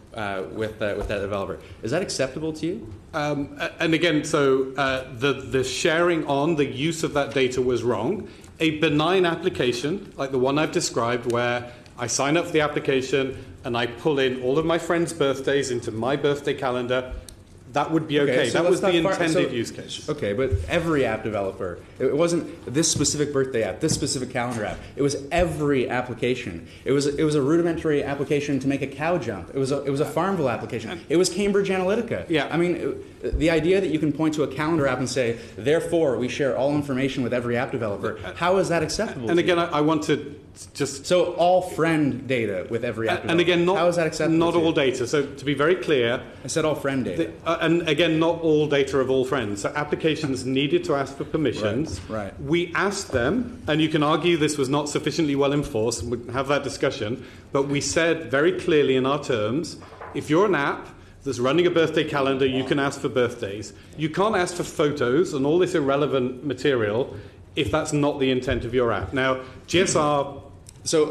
Speaker 11: with that developer. Is that acceptable to you?
Speaker 3: And again, so the sharing on the use of that data was wrong. A benign application, like the one I've described, where I sign up for the application and I pull in all of my friends' birthdays into my birthday calendar, that would be okay.
Speaker 11: So
Speaker 3: that was the
Speaker 11: let's not
Speaker 3: intended use case.
Speaker 11: Okay, but every app developer, it wasn't this specific birthday app, this specific calendar app. It was every application. It was a rudimentary application to make a cow jump. It was a Farmville application. It was Cambridge Analytica.
Speaker 3: Yeah.
Speaker 11: I mean, the idea that you can point to a calendar app and say, therefore, we share all information with every app developer. How is that acceptable?
Speaker 3: And again, I want to just
Speaker 11: so all friend data with every app developer.
Speaker 3: And again,
Speaker 11: how is that acceptable?
Speaker 3: Not all data. So to be very clear,
Speaker 11: I said all friend data.
Speaker 3: And again, not all data of all friends. So applications needed to ask for permissions.
Speaker 11: Right.
Speaker 3: We asked them, and you can argue this was not sufficiently well enforced, and we'd have that discussion, but we said very clearly in our terms, if you're an app that's running a birthday calendar, you can ask for birthdays. You can't ask for photos and all this irrelevant material if that's not the intent of your app. Now, GSR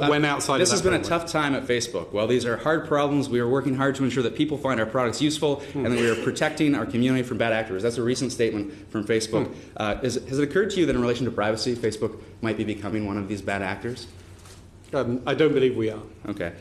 Speaker 3: went outside
Speaker 11: this
Speaker 3: of that
Speaker 11: has been
Speaker 3: framework.
Speaker 11: a tough time at Facebook. While these are hard problems, we are working hard to ensure that people find our products useful and that we are protecting our community from bad actors. That's a recent statement from Facebook. Has it occurred to you that in relation to privacy, Facebook might be becoming one of these bad actors?
Speaker 3: I don't believe we are.
Speaker 11: Okay.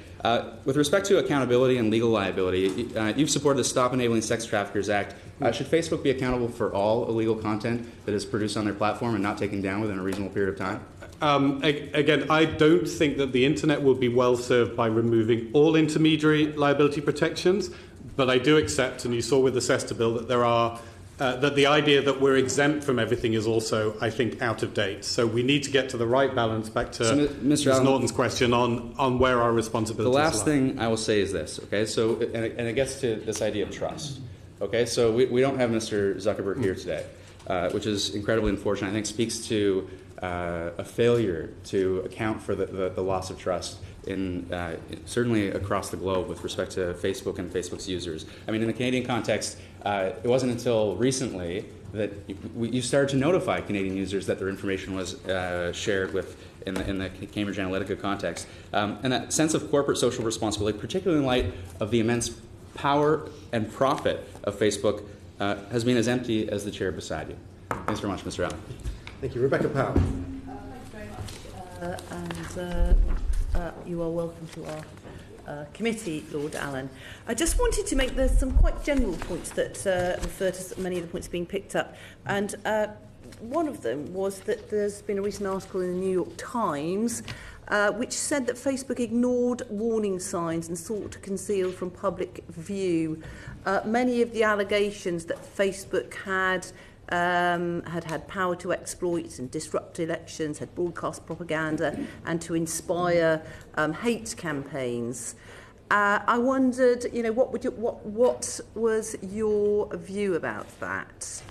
Speaker 11: With respect to accountability and legal liability, you've supported the Stop Enabling Sex Traffickers Act. Should Facebook be accountable for all illegal content that is produced on their platform and not taken down within a reasonable period of time?
Speaker 3: Again, I don't think that the internet will be well served by removing all intermediary liability protections, but I do accept, and you saw with the SESTA bill, that there are that the idea that we're exempt from everything is also, I think, out of date. So we need to get to the right balance. Back to Ms. Norton's question on where our responsibilities
Speaker 11: lie. The last
Speaker 3: lie.
Speaker 11: thing I will say is this. Okay, so and it gets to this idea of trust. Okay, so we don't have Mr. Zuckerberg here today, which is incredibly unfortunate. I think speaks to a failure to account for the loss of trust in certainly across the globe with respect to Facebook and Facebook's users. I mean, in the Canadian context, it wasn't until recently that you started to notify Canadian users that their information was shared with in the Cambridge Analytica context. And that sense of corporate social responsibility, particularly in light of the immense power and profit of Facebook, has been as empty as the chair beside you. Thanks very much, Mr. Allan.
Speaker 1: Thank you. Rebecca Powell.
Speaker 12: Thanks very much. You are welcome to our committee, Lord Allan. I just wanted to make some quite general points that refer to many of the points being picked up. And one of them was that there's been a recent article in the New York Times which said that Facebook ignored warning signs and sought to conceal from public view many of the allegations that Facebook had power to exploit and disrupt elections, had broadcast propaganda, and to inspire hate campaigns. I wondered, what was your view about that?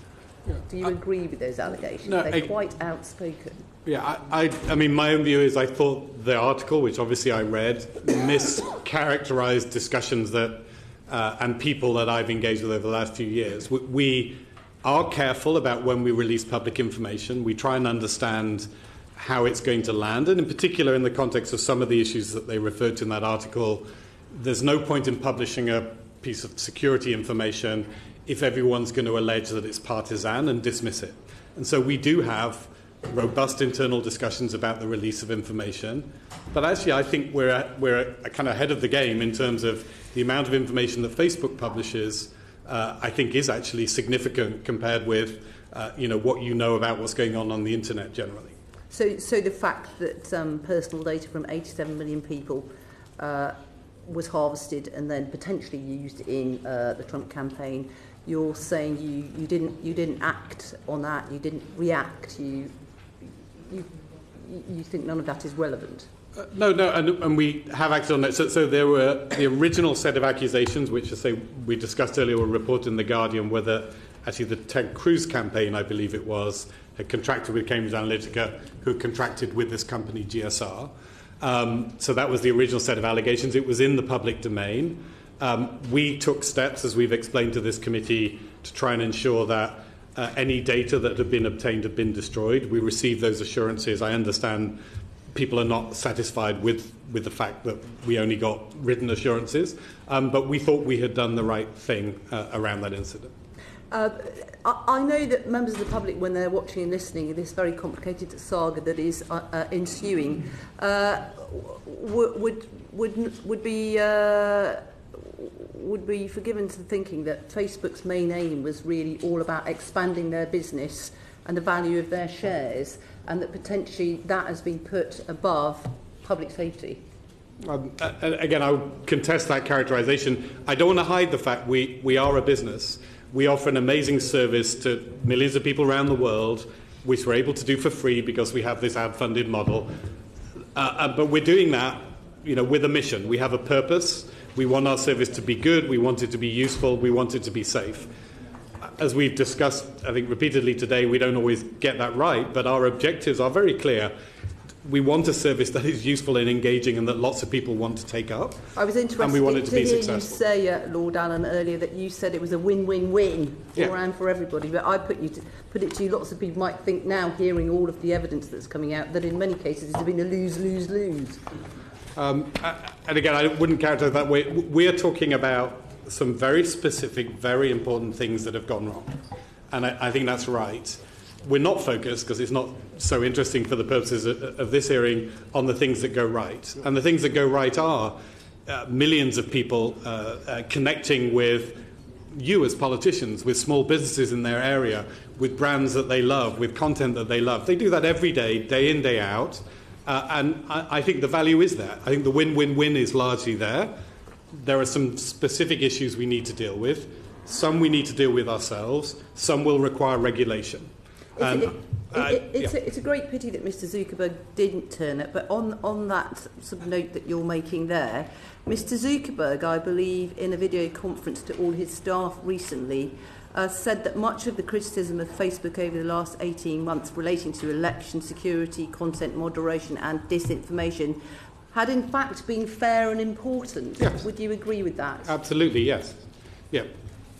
Speaker 12: Do you agree with those allegations?
Speaker 3: No,
Speaker 12: They're quite outspoken.
Speaker 3: Yeah, I mean, my own view is I thought the article, which obviously I read, mischaracterized discussions that and people that I've engaged with over the last few years. We are careful about when we release public information. We try and understand how it's going to land, and in particular in the context of some of the issues that they referred to in that article, there's no point in publishing a piece of security information if everyone's going to allege that it's partisan and dismiss it. And so we do have robust internal discussions about the release of information. But actually, I think we're kind of ahead of the game in terms of the amount of information that Facebook publishes. I think is actually significant compared with what you know about what's going on the internet generally.
Speaker 12: So the fact that personal data from 87 million people was harvested and then potentially used in the Trump campaign, you're saying you didn't act on that, you didn't react, you think none of that is relevant?
Speaker 3: No, and we have acted on that. So there were the original set of accusations, which, as we discussed earlier, were reported in The Guardian, whether actually the Ted Cruz campaign, I believe it was, had contracted with Cambridge Analytica, who had contracted with this company, GSR. So that was the original set of allegations. It was in the public domain. We took steps, as we've explained to this committee, to try and ensure that any data that had been obtained had been destroyed. We received those assurances. I understand people are not satisfied with the fact that we only got written assurances, but we thought we had done the right thing around that incident.
Speaker 12: I know that members of the public, when they're watching and listening, this very complicated saga that is ensuing, would be forgiven to thinking that Facebook's main aim was really all about expanding their business and the value of their shares, and that potentially that has been put above public safety.
Speaker 3: Again, I would contest that characterisation. I don't want to hide the fact we are a business. We offer an amazing service to millions of people around the world, which we're able to do for free because we have this ad-funded model. But we're doing that, with a mission. We have a purpose. We want our service to be good. We want it to be useful. We want it to be safe. As we've discussed, I think, repeatedly today, we don't always get that right, but our objectives are very clear. We want a service that is useful and engaging and that lots of people want to take up.
Speaker 12: I was interested
Speaker 3: and we want it to be
Speaker 12: hear
Speaker 3: successful.
Speaker 12: You say, Lord Allan, earlier that you said it was a win-win-win around for everybody. But I put it to you, lots of people might think now, hearing all of the evidence that's coming out, that in many cases it's been a lose-lose-lose. And
Speaker 3: again, I wouldn't characterise that way. We're talking about some very specific, very important things that have gone wrong. And I think that's right. We're not focused, because it's not so interesting for the purposes of this hearing, on the things that go right. And the things that go right are millions of people connecting with you as politicians, with small businesses in their area, with brands that they love, with content that they love. They do that every day, day in, day out. And I think the value is there. I think the win-win-win is largely there. There are some specific issues we need to deal with. Some we need to deal with ourselves. Some will require regulation.
Speaker 12: It's a great pity that Mr. Zuckerberg didn't turn up, but on that sort of note that you're making there, Mr. Zuckerberg, I believe, in a video conference to all his staff recently, said that much of the criticism of Facebook over the last 18 months relating to election security, content moderation and disinformation had in fact been fair and important.
Speaker 3: Yes.
Speaker 12: Would you agree with that?
Speaker 3: Absolutely, yes. Yeah.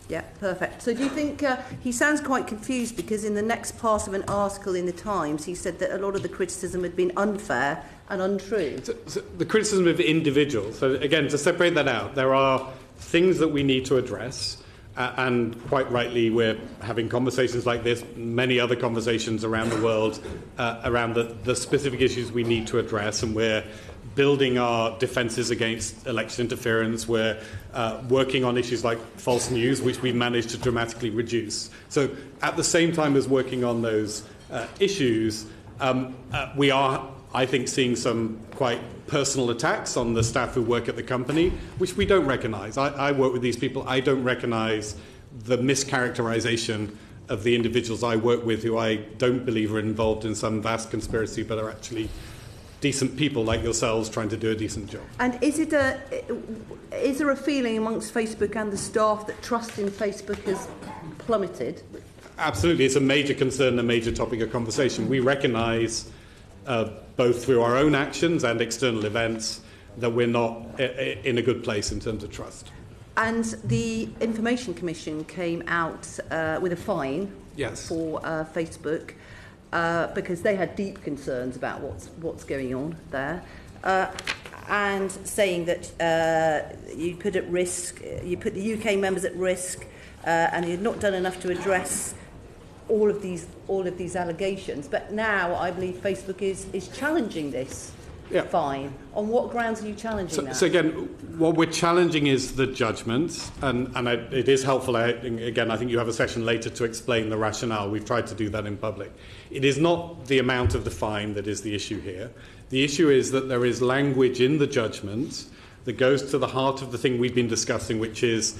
Speaker 12: Yeah, perfect. So do you think he sounds quite confused, because in the next part of an article in the Times he said that a lot of the criticism had been unfair and untrue?
Speaker 3: So the criticism of individuals, so again, to separate that out, there are things that we need to address, and quite rightly we're having conversations like this, many other conversations around the world around the specific issues we need to address, and we're building our defences against election interference. We're working on issues like false news, which we've managed to dramatically reduce. So at the same time as working on those issues, we are, I think, seeing some quite personal attacks on the staff who work at the company, which we don't recognise. I work with these people. I don't recognise the mischaracterisation of the individuals I work with, who I don't believe are involved in some vast conspiracy, but are actually decent people like yourselves trying to do a decent job.
Speaker 12: And is there a feeling amongst Facebook and the staff that trust in Facebook has plummeted?
Speaker 3: Absolutely. It's a major concern, a major topic of conversation. We recognise, both through our own actions and external events, that we're not in a good place in terms of trust.
Speaker 12: And the Information Commission came out with a fine for Facebook, because they had deep concerns about what's going on there, and saying that you put the UK members at risk, and you had not done enough to address all of these allegations. But now I believe Facebook is challenging this fine. On what grounds are you challenging that?
Speaker 3: So again, what we're challenging is the judgment, and it is helpful. Again, I think you have a session later to explain the rationale. We've tried to do that in public. It is not the amount of the fine that is the issue here. The issue is that there is language in the judgment that goes to the heart of the thing we've been discussing, which is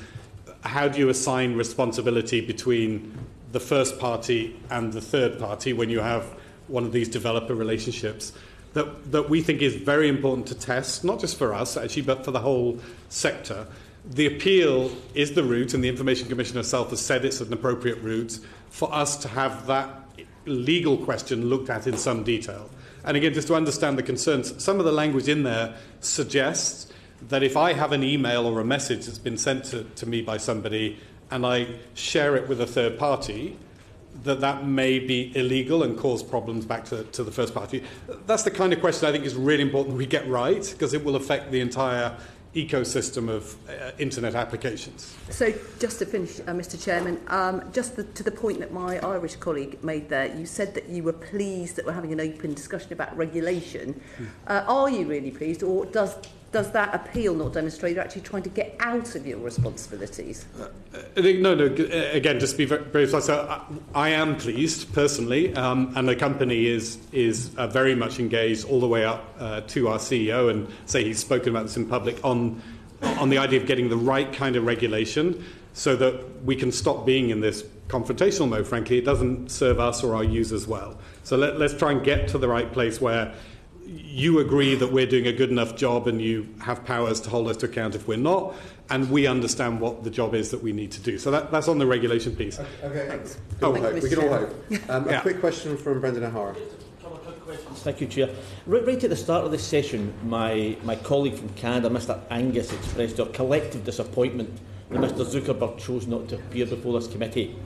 Speaker 3: how do you assign responsibility between the first party and the third party when you have one of these developer relationships, that we think is very important to test, not just for us, actually, but for the whole sector. The appeal is the route, and the Information Commission herself has said it's an appropriate route for us to have that legal question looked at in some detail. And again, just to understand the concerns, some of the language in there suggests that if I have an email or a message that's been sent to me by somebody and I share it with a third party, that may be illegal and cause problems back to the first party? That's the kind of question I think is really important we get right, because it will affect the entire ecosystem of internet applications.
Speaker 12: So just to finish, Mr Chairman, to the point that my Irish colleague made there, you said that you were pleased that we're having an open discussion about regulation. Are you really pleased, or does that appeal not demonstrate you're actually trying to get out of your responsibilities?
Speaker 3: No. Again, just to be very precise, I am pleased personally, and the company is very much engaged all the way up to our CEO, and say he's spoken about this in public on the idea of getting the right kind of regulation, so that we can stop being in this confrontational mode. Frankly, it doesn't serve us or our users well. So let's try and get to the right place where you agree that we're doing a good enough job and you have powers to hold us to account if we're not, and we understand what the job is that we need to do. So that's on the regulation piece.
Speaker 1: Okay.
Speaker 12: Thanks.
Speaker 1: We can all hope. A quick question from Brendan O'Hara.
Speaker 13: Thank you, Chair. Right at the start of this session, my colleague from Canada, Mr Angus, expressed our collective disappointment that Mr Zuckerberg chose not to appear before this committee.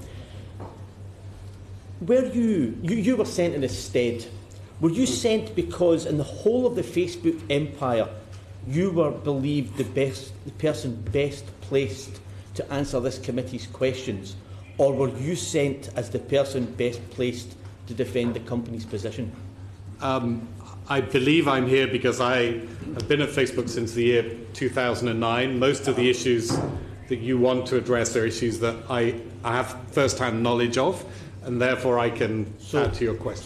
Speaker 13: You were sent in his stead. Were you sent because in the whole of the Facebook empire you were believed the person best placed to answer this committee's questions, or were you sent as the person best placed to defend the company's position?
Speaker 3: I believe I'm here because I have been at Facebook since the year 2009. Most of the issues that you want to address are issues that I have first-hand knowledge of, and therefore I can add to your question.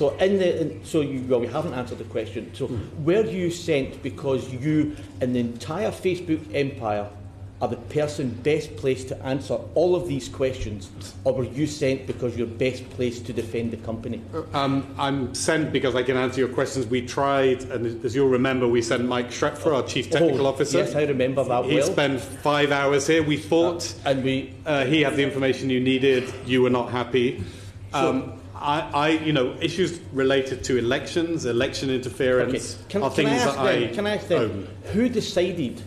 Speaker 13: So you haven't answered the question. So were you sent because you, in the entire Facebook empire, are the person best placed to answer all of these questions, or were you sent because you're best placed to defend the company?
Speaker 3: I'm sent because I can answer your questions. We tried, and as you'll remember, we sent Mike Schrepfer, our Chief Technical Officer.
Speaker 13: Yes, I remember that well.
Speaker 3: He spent 5 hours here. We thought he had the information you needed. You were not happy. Issues related to elections, election interference are things that I
Speaker 13: Can I ask them, who decided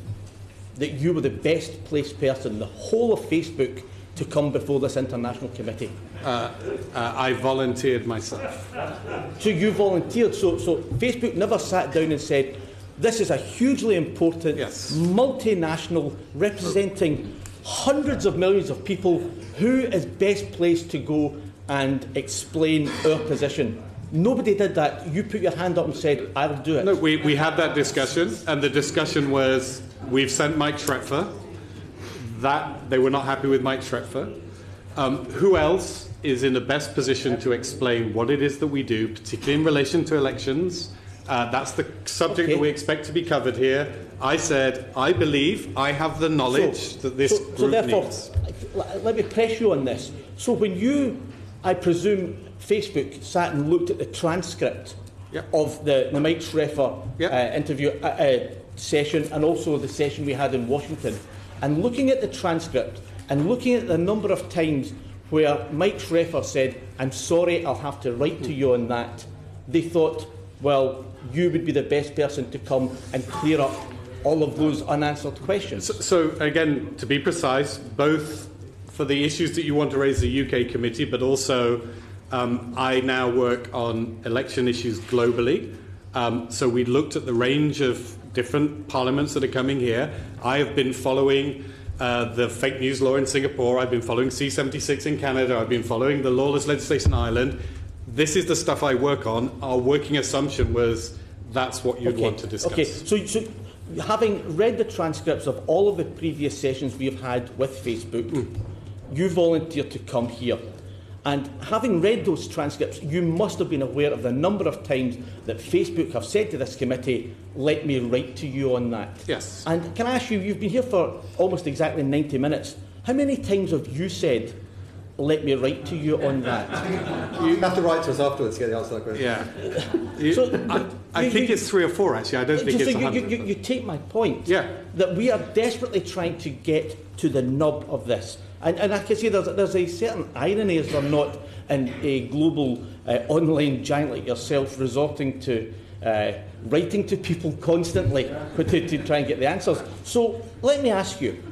Speaker 13: that you were the best placed person in the whole of Facebook to come before this international committee?
Speaker 3: I volunteered myself.
Speaker 13: So you volunteered. So Facebook never sat down and said, this is a hugely important multinational representing hundreds of millions of people. Who is best placed to go and explain our position? Nobody did that. You put your hand up and said, I'll do it.
Speaker 3: No, we had that discussion, and the discussion was, we've sent Mike Schrepfer. That they were not happy with Mike Schrepfer. Who else is in the best position to explain what it is that we do, particularly in relation to elections? That's the subject that we expect to be covered here. I said, I believe I have the knowledge that this group needs.
Speaker 13: Let me press you on this. So when you, I presume, Facebook sat and looked at the transcript of the Mike Schrepfer interview session, and also the session we had in Washington, and looking at the transcript and looking at the number of times where Mike Schrepfer said, I'm sorry, I'll have to write to you on that, they thought, well, you would be the best person to come and clear up all of those unanswered questions.
Speaker 3: So again, to be precise, both for the issues that you want to raise the UK committee, but also I now work on election issues globally. So we looked at the range of different parliaments that are coming here. I have been following the fake news law in Singapore. I've been following C-76 in Canada. I've been following the lawless legislation in Ireland. This is the stuff I work on. Our working assumption was that's what you'd want to discuss.
Speaker 13: Okay, so having read the transcripts of all of the previous sessions we've had with Facebook, you volunteered to come here. And having read those transcripts, you must have been aware of the number of times that Facebook have said to this committee, let me write to you on that.
Speaker 3: Yes.
Speaker 13: And can I ask you, you've been here for almost exactly 90 minutes. How many times have you said, let me write to you on that?
Speaker 1: You have to write to us afterwards to get the answer to that question.
Speaker 3: Yeah. I think it's 3 or 4, actually. I don't think it's 100.
Speaker 13: You take my point.
Speaker 3: Yeah.
Speaker 13: That we are desperately trying to get to the nub of this. And I can see there's a certain irony as we're not in a global online giant like yourself resorting to writing to people constantly to try and get the answers. So let me ask you,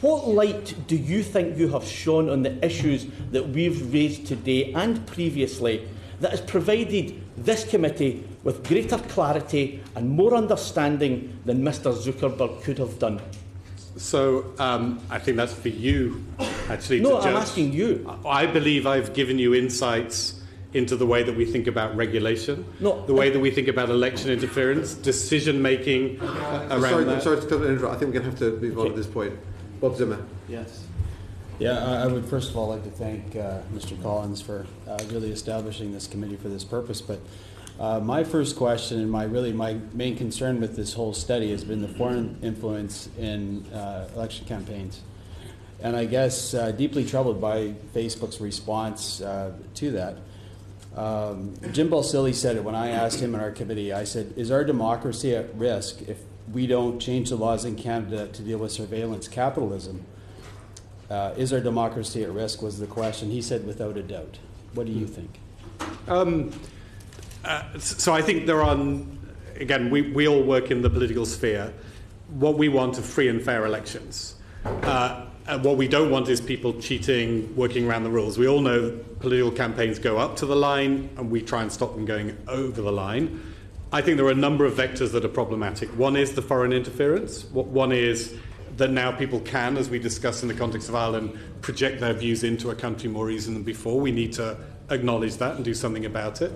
Speaker 13: What light do you think you have shone on the issues that we've raised today and previously that has provided this committee with greater clarity and more understanding than Mr Zuckerberg could have done?
Speaker 3: So I think that's for you, actually,
Speaker 13: no,
Speaker 3: to judge.
Speaker 13: I'm asking you.
Speaker 3: I believe I've given you insights into the way that we think about regulation, the way that we think about election interference, decision-making around that.
Speaker 1: I'm sorry to interrupt. I think we're going to have to move on at this point. Bob Zimmer.
Speaker 14: Yes. Yeah, I would first of all like to thank Mr. Collins for really establishing this committee for this purpose. But my first question and my main concern with this whole study has been the foreign influence in election campaigns. And I guess deeply troubled by Facebook's response to that. Jim Balsillie said it when I asked him in our committee. I said, is our democracy at risk if we don't change the laws in Canada to deal with surveillance capitalism? Is our democracy at risk was the question. He said, without a doubt. What do you think?
Speaker 3: So I think there are, again, we all work in the political sphere. What we want are free and fair elections. And what we don't want is people cheating, working around the rules. We all know political campaigns go up to the line and we try and stop them going over the line. I think there are a number of vectors that are problematic. One is the foreign interference. One is that now people can, as we discussed in the context of Ireland, project their views into a country more easily than before. We need to acknowledge that and do something about it.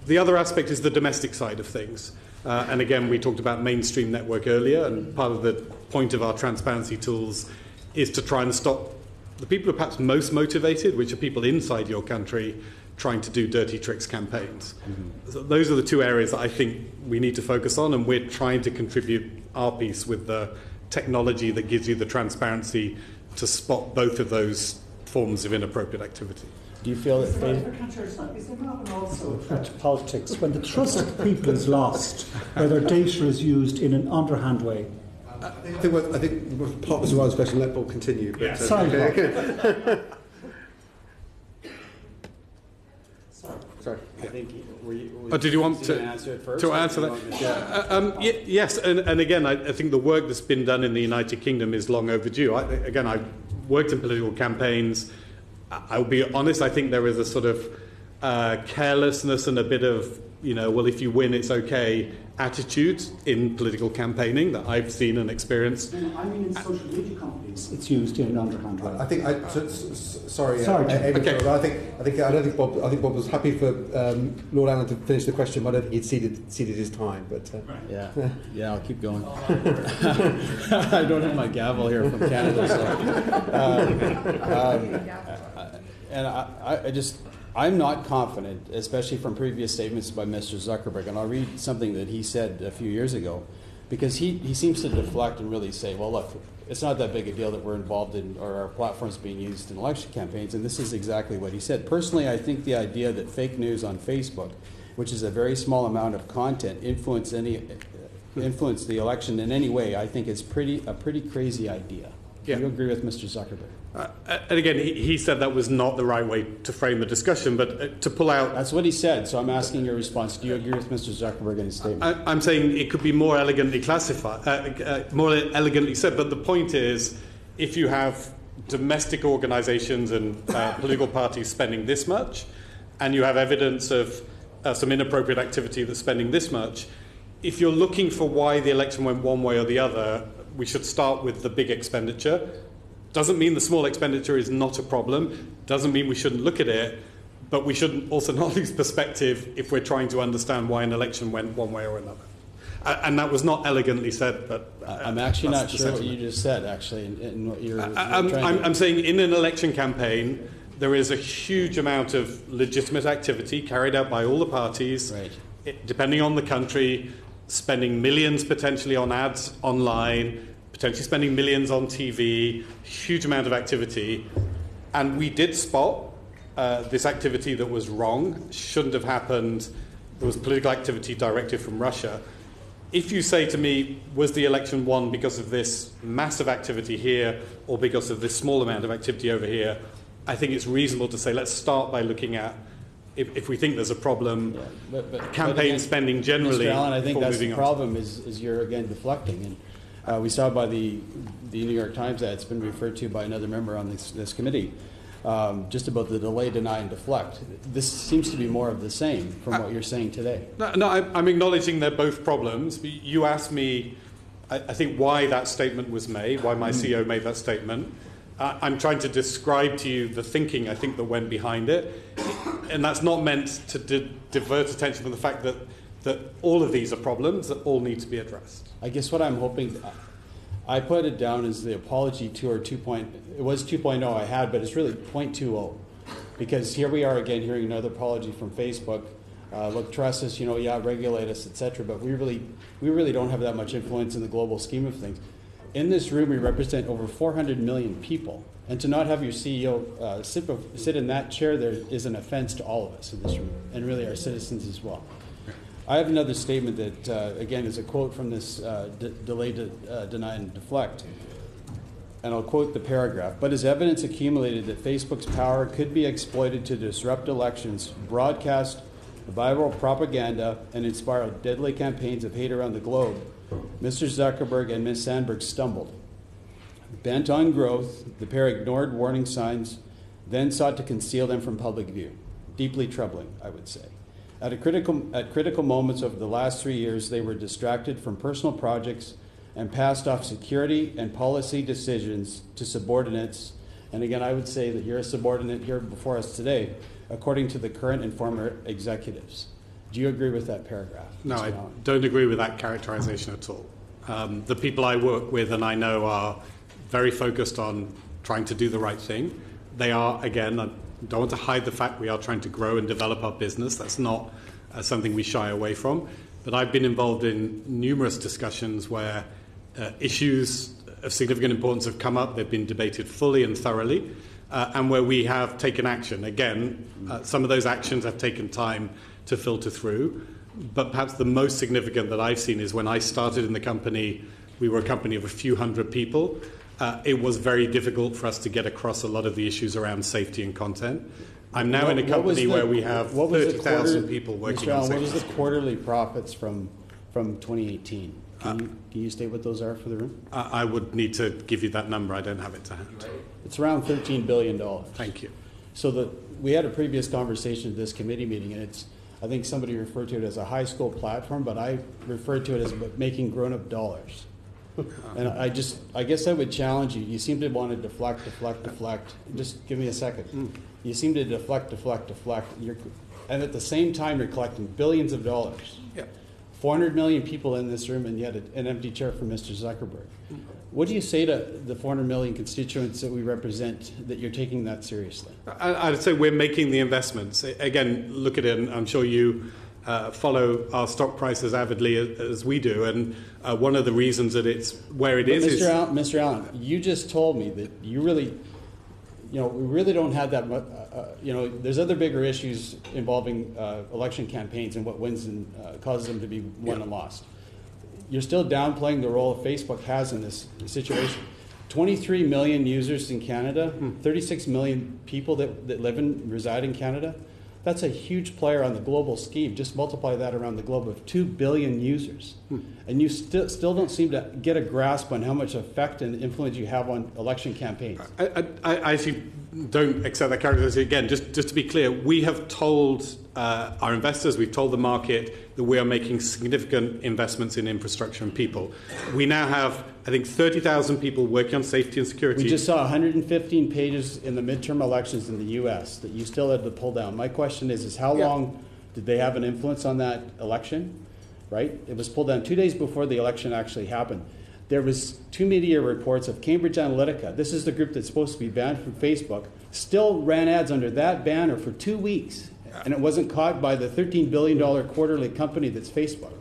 Speaker 3: The other aspect is the domestic side of things. And again, we talked about mainstream network earlier, and part of the point of our transparency tools is to try and stop the people who are perhaps most motivated, which are people inside your country, trying to do dirty tricks campaigns. Mm-hmm. So those are the two areas that I think we need to focus on, and we're trying to contribute our piece with the technology that gives you the transparency to spot both of those forms of inappropriate activity.
Speaker 13: Do you feel that
Speaker 6: is there not also a threat to politics when the trust of the people is lost, where their data is used in an underhand way?
Speaker 1: I think part was Ryan's question. Let Bob continue. But,
Speaker 6: Sorry.
Speaker 1: Okay. Sorry.
Speaker 14: I think
Speaker 3: did you want to
Speaker 14: answer it first?
Speaker 3: To answer that? Yes, and again, I think the work that's been done in the United Kingdom is long overdue. I worked in political campaigns. I'll be honest, I think there is a sort of carelessness and a bit of, well, if you win, it's okay attitude in political campaigning that I've seen and experienced.
Speaker 6: I mean, in social media companies, it's used in an underhand way.
Speaker 1: I think. Sorry.
Speaker 6: Okay.
Speaker 1: I don't think Bob was happy for Lord Allan to finish the question, but I don't think he'd ceded his time. But
Speaker 14: yeah, I'll keep going. I don't have my gavel here from Canada, so. I'm not confident, especially from previous statements by Mr. Zuckerberg, and I'll read something that he said a few years ago, because he seems to deflect and really say, well, look, it's not that big a deal that we're involved in, or our platforms being used in election campaigns, and this is exactly what he said. Personally, I think the idea that fake news on Facebook, which is a very small amount of content, influence the election in any way, I think is a pretty crazy idea. Do you agree with Mr. Zuckerberg?
Speaker 3: And again, he said that was not the right way to frame the discussion, but to pull out...
Speaker 14: That's what he said, so I'm asking your response. Do you agree with Mr. Zuckerberg in his statement?
Speaker 3: I'm saying it could be more elegantly classified, more elegantly said, but the point is, if you have domestic organisations and political parties spending this much, and you have evidence of some inappropriate activity that's spending this much, if you're looking for why the election went one way or the other, we should start with the big expenditure. Doesn't mean the small expenditure is not a problem. Doesn't mean we shouldn't look at it. But we shouldn't also not lose perspective if we're trying to understand why an election went one way or another. And that was not elegantly said, but...
Speaker 14: I'm actually not sure what you just said, actually. In what
Speaker 3: I'm saying in an election campaign, there is a huge amount of legitimate activity carried out by all the parties, depending on the country, spending millions potentially on ads online, potentially spending millions on TV, huge amount of activity. And we did spot this activity that was wrong, shouldn't have happened. There was political activity directed from Russia. If you say to me, was the election won because of this massive activity here or because of this small amount of activity over here, I think it's reasonable to say, let's start by looking at, if we think there's a problem, campaign spending generally.
Speaker 14: Mr. Allan, I think that's the problem is you're, again, deflecting. We saw by the New York Times that it's been referred to by another member on this committee, just about the delay, deny, and deflect. This seems to be more of the same from what you're saying today.
Speaker 3: No, I'm acknowledging they're both problems. You asked me, I think, why that statement was made, why my CEO made that statement. I'm trying to describe to you the thinking, I think, that went behind it. And that's not meant to divert attention from the fact that all of these are problems that all need to be addressed.
Speaker 14: I guess what I'm hoping, I put it down as the apology tour 2.0. It was 2.0 I had, but it's really 0.20. Because here we are again hearing another apology from Facebook. Look, trust us, regulate us, etc. But we really don't have that much influence in the global scheme of things. In this room, we represent over 400 million people. And to not have your CEO sit in that chair there is an offense to all of us in this room, and really our citizens as well. I have another statement that, again, is a quote from this delay, deny, and deflect. And I'll quote the paragraph. But as evidence accumulated that Facebook's power could be exploited to disrupt elections, broadcast viral propaganda, and inspire deadly campaigns of hate around the globe, Mr. Zuckerberg and Ms. Sandberg stumbled. Bent on growth, the pair ignored warning signs, then sought to conceal them from public view. Deeply troubling, I would say. At critical moments over the last 3 years, they were distracted from personal projects and passed off security and policy decisions to subordinates. And again, I would say that you're a subordinate here before us today, according to the current and former executives. Do you agree with that paragraph?
Speaker 3: No, I don't agree with that characterization at all. The people I work with and I know are very focused on trying to do the right thing. They are, again, I don't want to hide the fact we are trying to grow and develop our business. That's not something we shy away from. But I've been involved in numerous discussions where issues of significant importance have come up. They've been debated fully and thoroughly, and where we have taken action. Again, some of those actions have taken time to filter through, but perhaps the most significant that I've seen is when I started in the company, we were a company of a few hundred people. It was very difficult for us to get across a lot of the issues around safety and content. I'm now in a company where we have 30,000 people working on safety.
Speaker 14: What was the quarterly profits from 2018? Can you state what those are for the room?
Speaker 3: I would need to give you that number. I don't have it to hand.
Speaker 14: It's around $13 billion.
Speaker 3: Thank you.
Speaker 14: So we had a previous conversation at this committee meeting, and I think somebody referred to it as a high school platform, but I referred to it as making grown-up dollars. And I guess I would challenge you. You seem to want to deflect. Just give me a second. You seem to deflect. And at the same time, you're collecting billions of dollars.
Speaker 3: Yeah.
Speaker 14: 400 million people in this room, and yet an empty chair for Mr. Zuckerberg. What do you say to the 400 million constituents that we represent that you're taking that seriously?
Speaker 3: I'd say we're making the investments. Again, look at it, and I'm sure you follow our stock price as avidly as we do, and one of the reasons that it's where it is.
Speaker 14: Mr. Allan, you just told me that you really, we really don't have that much. There's other bigger issues involving election campaigns and what wins and causes them to be won and lost. You're still downplaying the role Facebook has in this situation. 23 million users in Canada, 36 million people that live and reside in Canada. That's a huge player on the global scheme. Just multiply that around the globe of 2 billion users. And you still don't seem to get a grasp on how much effect and influence you have on election campaigns.
Speaker 3: I actually don't accept that characterization. Again, just to be clear, we have told our investors, we've told the market that we are making significant investments in infrastructure and people. We now have, I think, 30,000 people working on safety and security.
Speaker 14: We just saw 115 pages in the midterm elections in the U.S. that you still had to pull down. My question is how long did they have an influence on that election? Right? It was pulled down 2 days before the election actually happened. There was 2 media reports of Cambridge Analytica. This is the group that's supposed to be banned from Facebook. Still ran ads under that banner for 2 weeks. And it wasn't caught by the $13 billion quarterly company that's Facebook.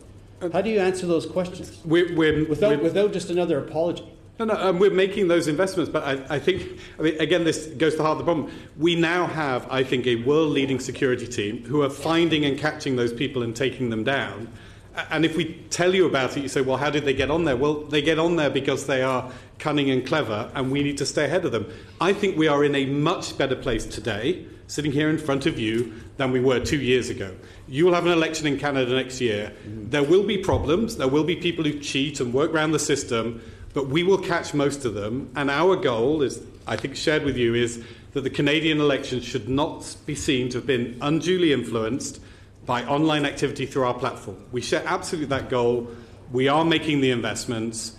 Speaker 14: How do you answer those questions? Without just another apology.
Speaker 3: No, we're making those investments, but I think, again, this goes to the heart of the problem. We now have, I think, a world-leading security team who are finding and catching those people and taking them down. And if we tell you about it, you say, well, how did they get on there? Well, they get on there because they are cunning and clever, and we need to stay ahead of them. I think we are in a much better place today, sitting here in front of you than we were 2 years ago. You will have an election in Canada next year. There will be problems. There will be people who cheat and work around the system, but we will catch most of them. And our goal is, I think, shared with you, is that the Canadian election should not be seen to have been unduly influenced by online activity through our platform. We share absolutely that goal. We are making the investments.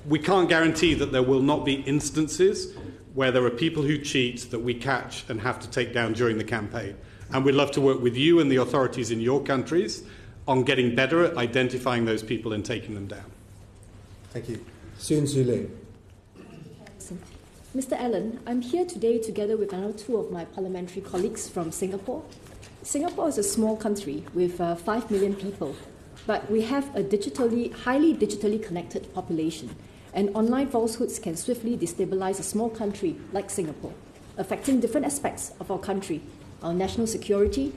Speaker 3: We can't guarantee that there will not be instances where there are people who cheat that we catch and have to take down during the campaign. And we'd love to work with you and the authorities in your countries on getting better at identifying those people and taking them down.
Speaker 1: Thank you.
Speaker 15: Soon Zule.
Speaker 16: Mr. Allan, I'm here today together with another two of my parliamentary colleagues from Singapore. Singapore is a small country with 5 million people, but we have a highly digitally connected population, and online falsehoods can swiftly destabilize a small country like Singapore, affecting different aspects of our country: our national security,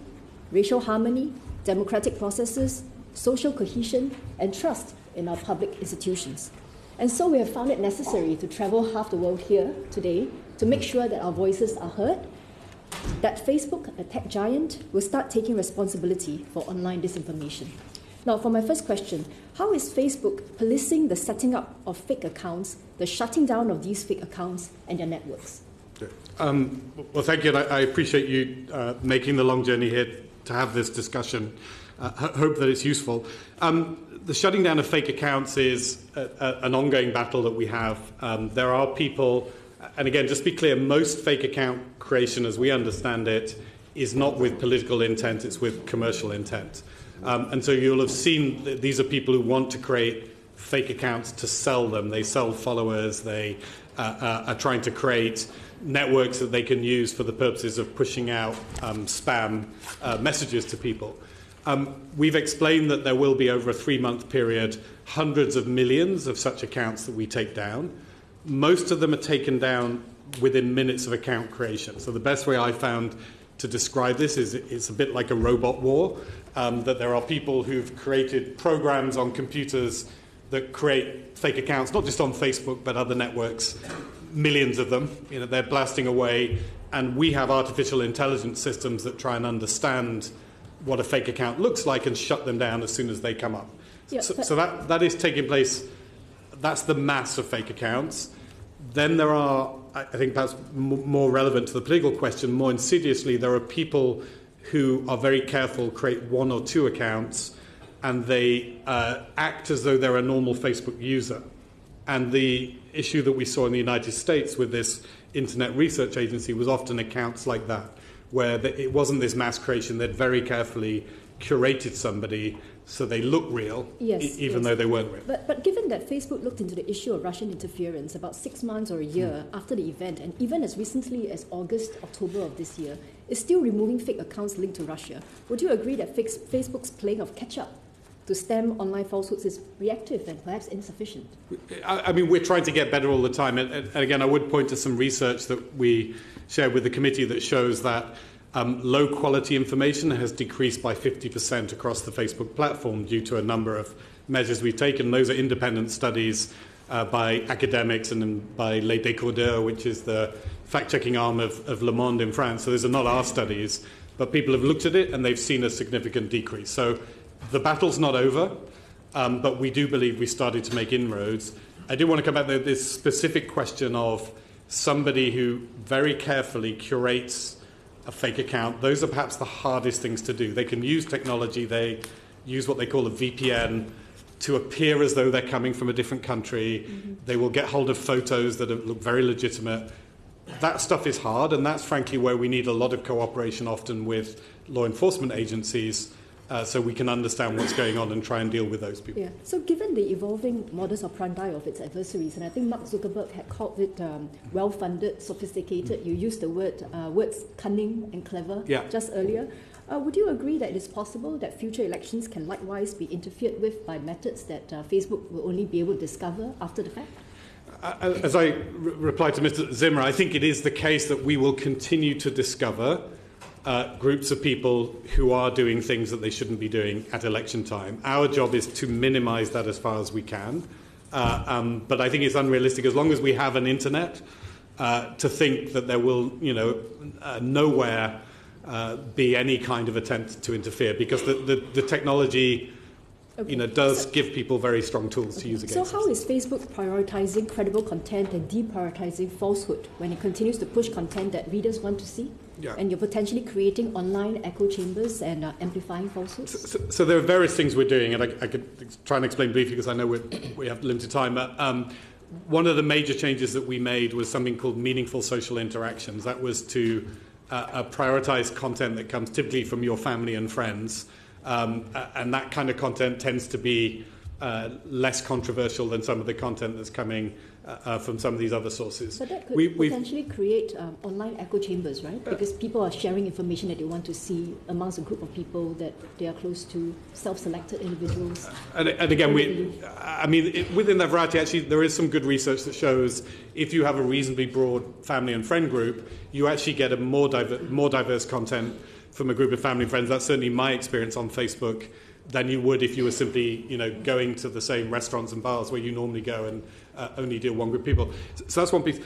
Speaker 16: racial harmony, democratic processes, social cohesion, and trust in our public institutions. And so we have found it necessary to travel half the world here today to make sure that our voices are heard, that Facebook, a tech giant, will start taking responsibility for online disinformation. Now, for my first question, how is Facebook policing the setting up of fake accounts, the shutting down of these fake accounts and their networks?
Speaker 3: Well, thank you. And I appreciate you making the long journey here to have this discussion. Hope that it's useful. The shutting down of fake accounts is an ongoing battle that we have. There are people, and again, just to be clear, most fake account creation, as we understand it, is not with political intent, it's with commercial intent. And so you'll have seen that these are people who want to create fake accounts to sell them. They sell followers. They are trying to create networks that they can use for the purposes of pushing out spam messages to people. We've explained that there will be, over a 3-month period, hundreds of millions of such accounts that we take down. Most of them are taken down within minutes of account creation. So the best way I found to describe this is it's a bit like a robot war, that there are people who've created programs on computers that create fake accounts, not just on Facebook, but other networks, millions of them. You know, they're blasting away, and we have artificial intelligence systems that try and understand what a fake account looks like and shut them down as soon as they come up. Yeah, so that is taking place. That's the mass of fake accounts. Then there are, I think perhaps more relevant to the political question, more insidiously, there are people who are very careful, create 1 or 2 accounts, and they act as though they're a normal Facebook user. And the issue that we saw in the United States with this Internet Research Agency was often accounts like that, where it wasn't this mass creation. They'd very carefully curated somebody so they look real, even though they weren't real.
Speaker 16: But given that Facebook looked into the issue of Russian interference about 6 months or a year after the event, and even as recently as August, October of this year, is still removing fake accounts linked to Russia, would you agree that Facebook's playing of catch-up to stem online falsehoods is reactive and perhaps insufficient?
Speaker 3: I mean, we're trying to get better all the time. And again, I would point to some research that we shared with the committee that shows that low-quality information has decreased by 50% across the Facebook platform due to a number of measures we've taken. Those are independent studies by academics and by Les Décodeurs, which is the fact-checking arm of Le Monde in France. So those are not our studies, but people have looked at it and they've seen a significant decrease. So the battle's not over, but we do believe we started to make inroads. I do want to come back to this specific question of somebody who very carefully curates a fake account. Those are perhaps the hardest things to do. They can use technology. They use what they call a VPN to appear as though they're coming from a different country. Mm-hmm. They will get hold of photos that look very legitimate. That stuff is hard, and that's frankly where we need a lot of cooperation often with law enforcement agencies, so we can understand what's going on and try and deal with those people.
Speaker 16: Yeah. So given the evolving modus operandi of its adversaries, and I think Mark Zuckerberg had called it well-funded, sophisticated, you used the words cunning and clever just earlier, would you agree that it is possible that future elections can likewise be interfered with by methods that Facebook will only be able to discover after the fact?
Speaker 3: As I replied to Mr. Zimmer, I think it is the case that we will continue to discover groups of people who are doing things that they shouldn't be doing at election time. Our job is to minimise that as far as we can. But I think it's unrealistic, as long as we have an internet, to think that there will, nowhere be any kind of attempt to interfere, because the technology does give people very strong tools to use against us.
Speaker 16: So how is Facebook prioritizing credible content and deprioritizing falsehood when it continues to push content that readers want to see?
Speaker 3: Yeah.
Speaker 16: And you're potentially creating online echo chambers and amplifying falsehoods?
Speaker 3: So there are various things we're doing, and I could try and explain briefly because I know we have limited time. But one of the major changes that we made was something called meaningful social interactions. That was to prioritize content that comes typically from your family and friends. And that kind of content tends to be less controversial than some of the content that's coming from some of these other sources.
Speaker 16: But that could potentially create online echo chambers, right? Because people are sharing information that they want to see amongst a group of people that they are close to, self-selected individuals.
Speaker 3: And again, within that variety, actually, there is some good research that shows if you have a reasonably broad family and friend group, you actually get a more diverse content from a group of family and friends. That's certainly my experience on Facebook, than you would if you were simply, going to the same restaurants and bars where you normally go and only deal with one group of people. So that's one piece.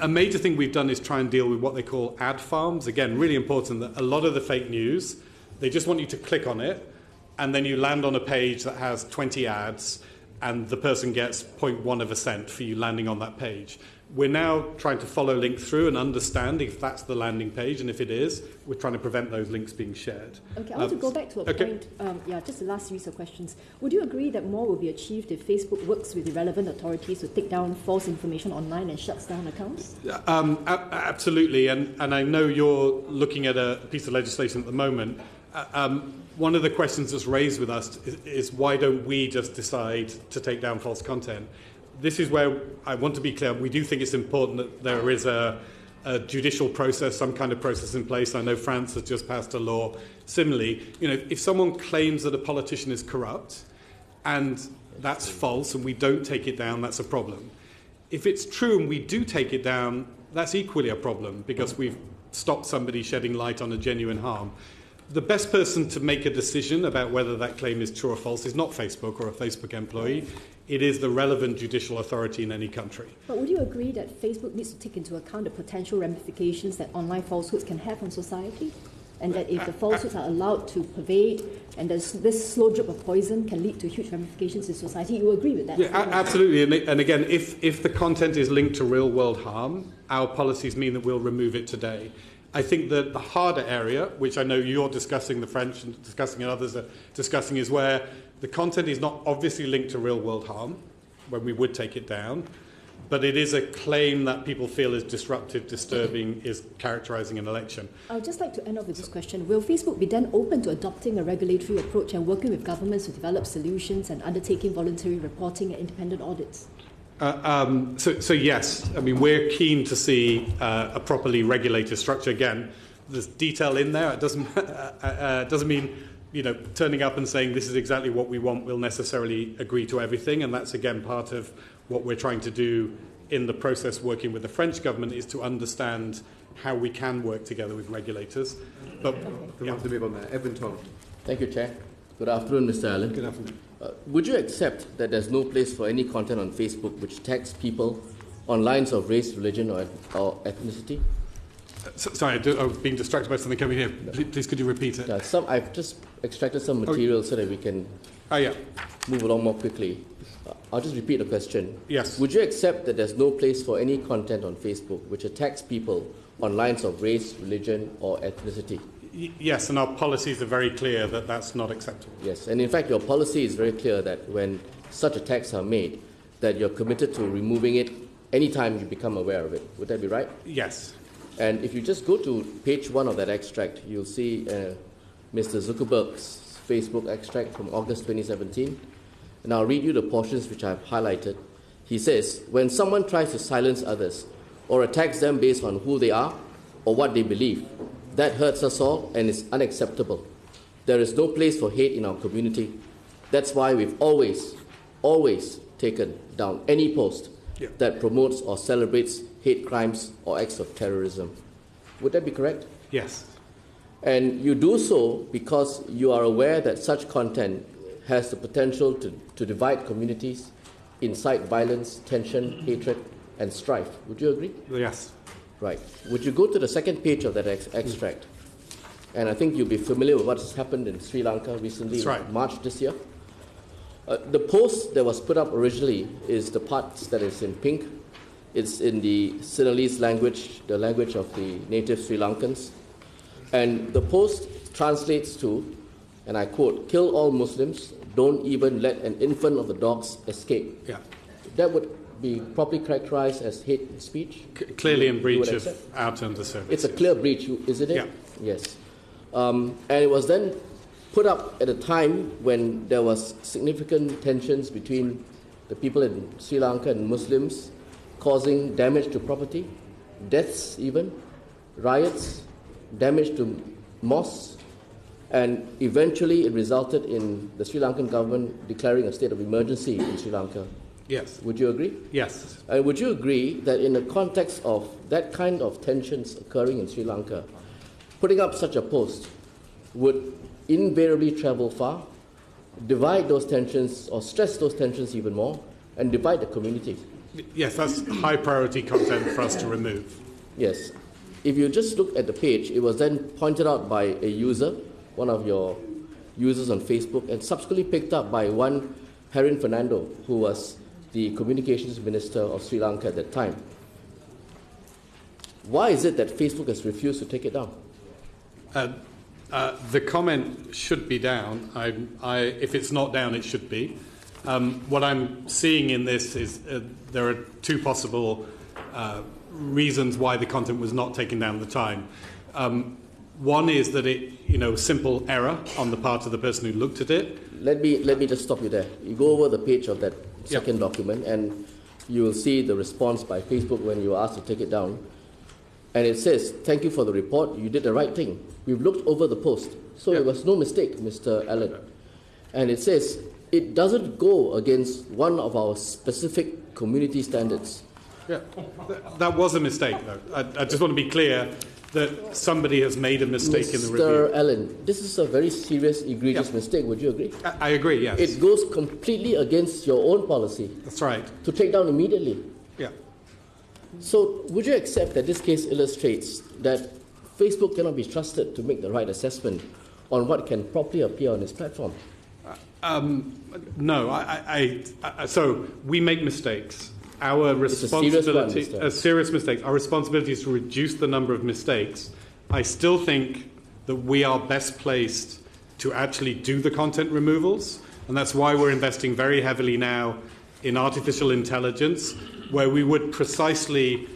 Speaker 3: A major thing we've done is try and deal with what they call ad farms. Again, really important that a lot of the fake news, they just want you to click on it, and then you land on a page that has 20 ads, and the person gets 0.1 of a cent for you landing on that page. We're now trying to follow link through and understand if that's the landing page, and if it is, we're trying to prevent those links being shared.
Speaker 16: Okay, I want to go back to a point. Just the last series of questions. Would you agree that more will be achieved if Facebook works with the relevant authorities to take down false information online and shuts down accounts?
Speaker 3: Absolutely, and I know you're looking at a piece of legislation at the moment. One of the questions that's raised with us is why don't we just decide to take down false content? This is where I want to be clear. We do think it's important that there is a judicial process, some kind of process in place. I know France has just passed a law. Similarly, if someone claims that a politician is corrupt and that's false and we don't take it down, that's a problem. If it's true and we do take it down, that's equally a problem because we've stopped somebody shedding light on a genuine harm. The best person to make a decision about whether that claim is true or false is not Facebook or a Facebook employee. It is the relevant judicial authority in any country.
Speaker 16: But would you agree that Facebook needs to take into account the potential ramifications that online falsehoods can have on society? And that if the falsehoods are allowed to pervade and this slow drip of poison can lead to huge ramifications in society, you agree with that?
Speaker 3: Yeah, absolutely. And again, if the content is linked to real-world harm, our policies mean that we'll remove it today. I think that the harder area, which I know you're discussing, the French and discussing and others are discussing, is where the content is not obviously linked to real-world harm, when we would take it down, but it is a claim that people feel is disruptive, disturbing, is characterising an election.
Speaker 16: I would just like to end off with this question. Will Facebook be then open to adopting a regulatory approach and working with governments to develop solutions and undertaking voluntary reporting and independent audits?
Speaker 3: So yes, I mean, we're keen to see a properly regulated structure. Again, there's detail in there. It doesn't mean, turning up and saying this is exactly what we want will necessarily agree to everything. And that's, again, part of what we're trying to do in the process working with the French government is to understand how we can work together with regulators. But
Speaker 1: we have to move on there. Edwin Tom.
Speaker 15: Thank you, Chair. Good afternoon, Mr. Allan.
Speaker 1: Good afternoon.
Speaker 15: Would you accept that there's no place for any content on Facebook which tags people on lines of race, religion, or ethnicity?
Speaker 3: Sorry, I was being distracted by something coming here. Please could you repeat it?
Speaker 15: I've just extracted some material so that we can move along more quickly. I'll just repeat the question.
Speaker 3: Yes.
Speaker 15: Would you accept that there's no place for any content on Facebook which attacks people on lines of race, religion, or ethnicity?
Speaker 3: Yes, and our policies are very clear that that's not acceptable.
Speaker 15: Yes, and in fact, your policy is very clear that when such attacks are made, that you're committed to removing it anytime you become aware of it. Would that be right?
Speaker 3: Yes.
Speaker 15: And if you just go to page 1 of that extract, you'll see Mr. Zuckerberg's Facebook extract from August 2017. And I'll read you the portions which I've highlighted. He says, when someone tries to silence others or attacks them based on who they are or what they believe, that hurts us all and is unacceptable. There is no place for hate in our community. That's why we've always taken down any post that promotes or celebrates hate crimes or acts of terrorism. Would that be correct?
Speaker 3: Yes.
Speaker 15: And you do so because you are aware that such content has the potential to divide communities, incite violence, tension, hatred, and strife. Would you agree?
Speaker 3: Yes.
Speaker 15: Right. Would you go to the second page of that extract? And I think you'll be familiar with what's happened in Sri Lanka recently, in March this year. The post that was put up originally is the part that is in pink. It's in the Sinhalese language, the language of the native Sri Lankans. And the post translates to, and I quote, "Kill all Muslims, don't even let an infant of the dogs escape."
Speaker 3: Yeah.
Speaker 15: That would be properly characterized as hate speech?
Speaker 3: Clearly in breach of our terms of service.
Speaker 15: It's a clear breach, isn't it?
Speaker 3: Yeah.
Speaker 15: Yes. And it was then put up at a time when there was significant tensions between the people in Sri Lanka and Muslims, causing damage to property, deaths even, riots, damage to mosques, and eventually it resulted in the Sri Lankan government declaring a state of emergency in Sri Lanka.
Speaker 3: Yes.
Speaker 15: Would you agree?
Speaker 3: Yes.
Speaker 15: And would you agree that in the context of that kind of tensions occurring in Sri Lanka, putting up such a post would invariably travel far, divide those tensions or stress those tensions even more, and divide the community?
Speaker 3: Yes, that's high priority content for us to remove.
Speaker 15: Yes. If you just look at the page, it was then pointed out by a user, one of your users on Facebook, and subsequently picked up by one Herin Fernando, who was the communications minister of Sri Lanka at that time. Why is it that Facebook has refused to take it down?
Speaker 3: The comment should be down. If it's not down, it should be. What I'm seeing in this is there are two possible reasons why the content was not taken down at the time. One is that simple error on the part of the person who looked at it.
Speaker 15: Let me just stop you there. You go over the page of that second document, and you will see the response by Facebook when you were asked to take it down. And it says, "Thank you for the report. You did the right thing. We've looked over the post." So it was no mistake, Mr. Allan. And it says, "It doesn't go against one of our specific community standards."
Speaker 3: Yeah, that was a mistake, though. I just want to be clear that somebody has made a mistake in the review.
Speaker 15: Mr. Allan, this is a very serious, egregious mistake. Would you agree?
Speaker 3: I agree, yes.
Speaker 15: It goes completely against your own policy.
Speaker 3: That's right.
Speaker 15: To take down immediately.
Speaker 3: Yeah.
Speaker 15: So would you accept that this case illustrates that Facebook cannot be trusted to make the right assessment on what can properly appear on its platform?
Speaker 3: No. So we make mistakes. Our responsibility, a serious mistake. Our responsibility is to reduce the number of mistakes. I still think that we are best placed to actually do the content removals, and that's why we're investing very heavily now in artificial intelligence, where we would precisely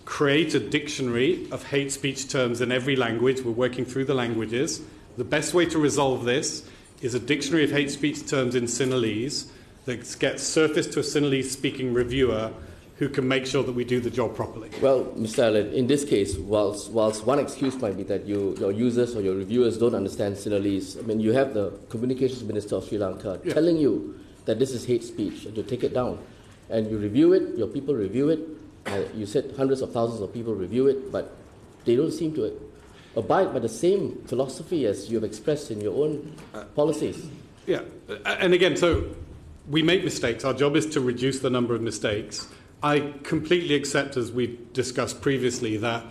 Speaker 3: create a dictionary of hate speech terms in every language. We're working through the languages. The best way to resolve this is a dictionary of hate speech terms in Sinhalese that gets surfaced to a Sinhalese-speaking reviewer who can make sure that we do the job properly.
Speaker 15: Well, Mr. Allan, in this case, whilst one excuse might be that your users or your reviewers don't understand Sinhalese, I mean, you have the communications minister of Sri Lanka telling you that this is hate speech and to take it down. And you review it, your people review it, you said hundreds of thousands of people review it, but they don't seem to abide by the same philosophy as you have expressed in your own policies.
Speaker 3: Yeah, and again, so we make mistakes. Our job is to reduce the number of mistakes. I completely accept, as we've discussed previously, that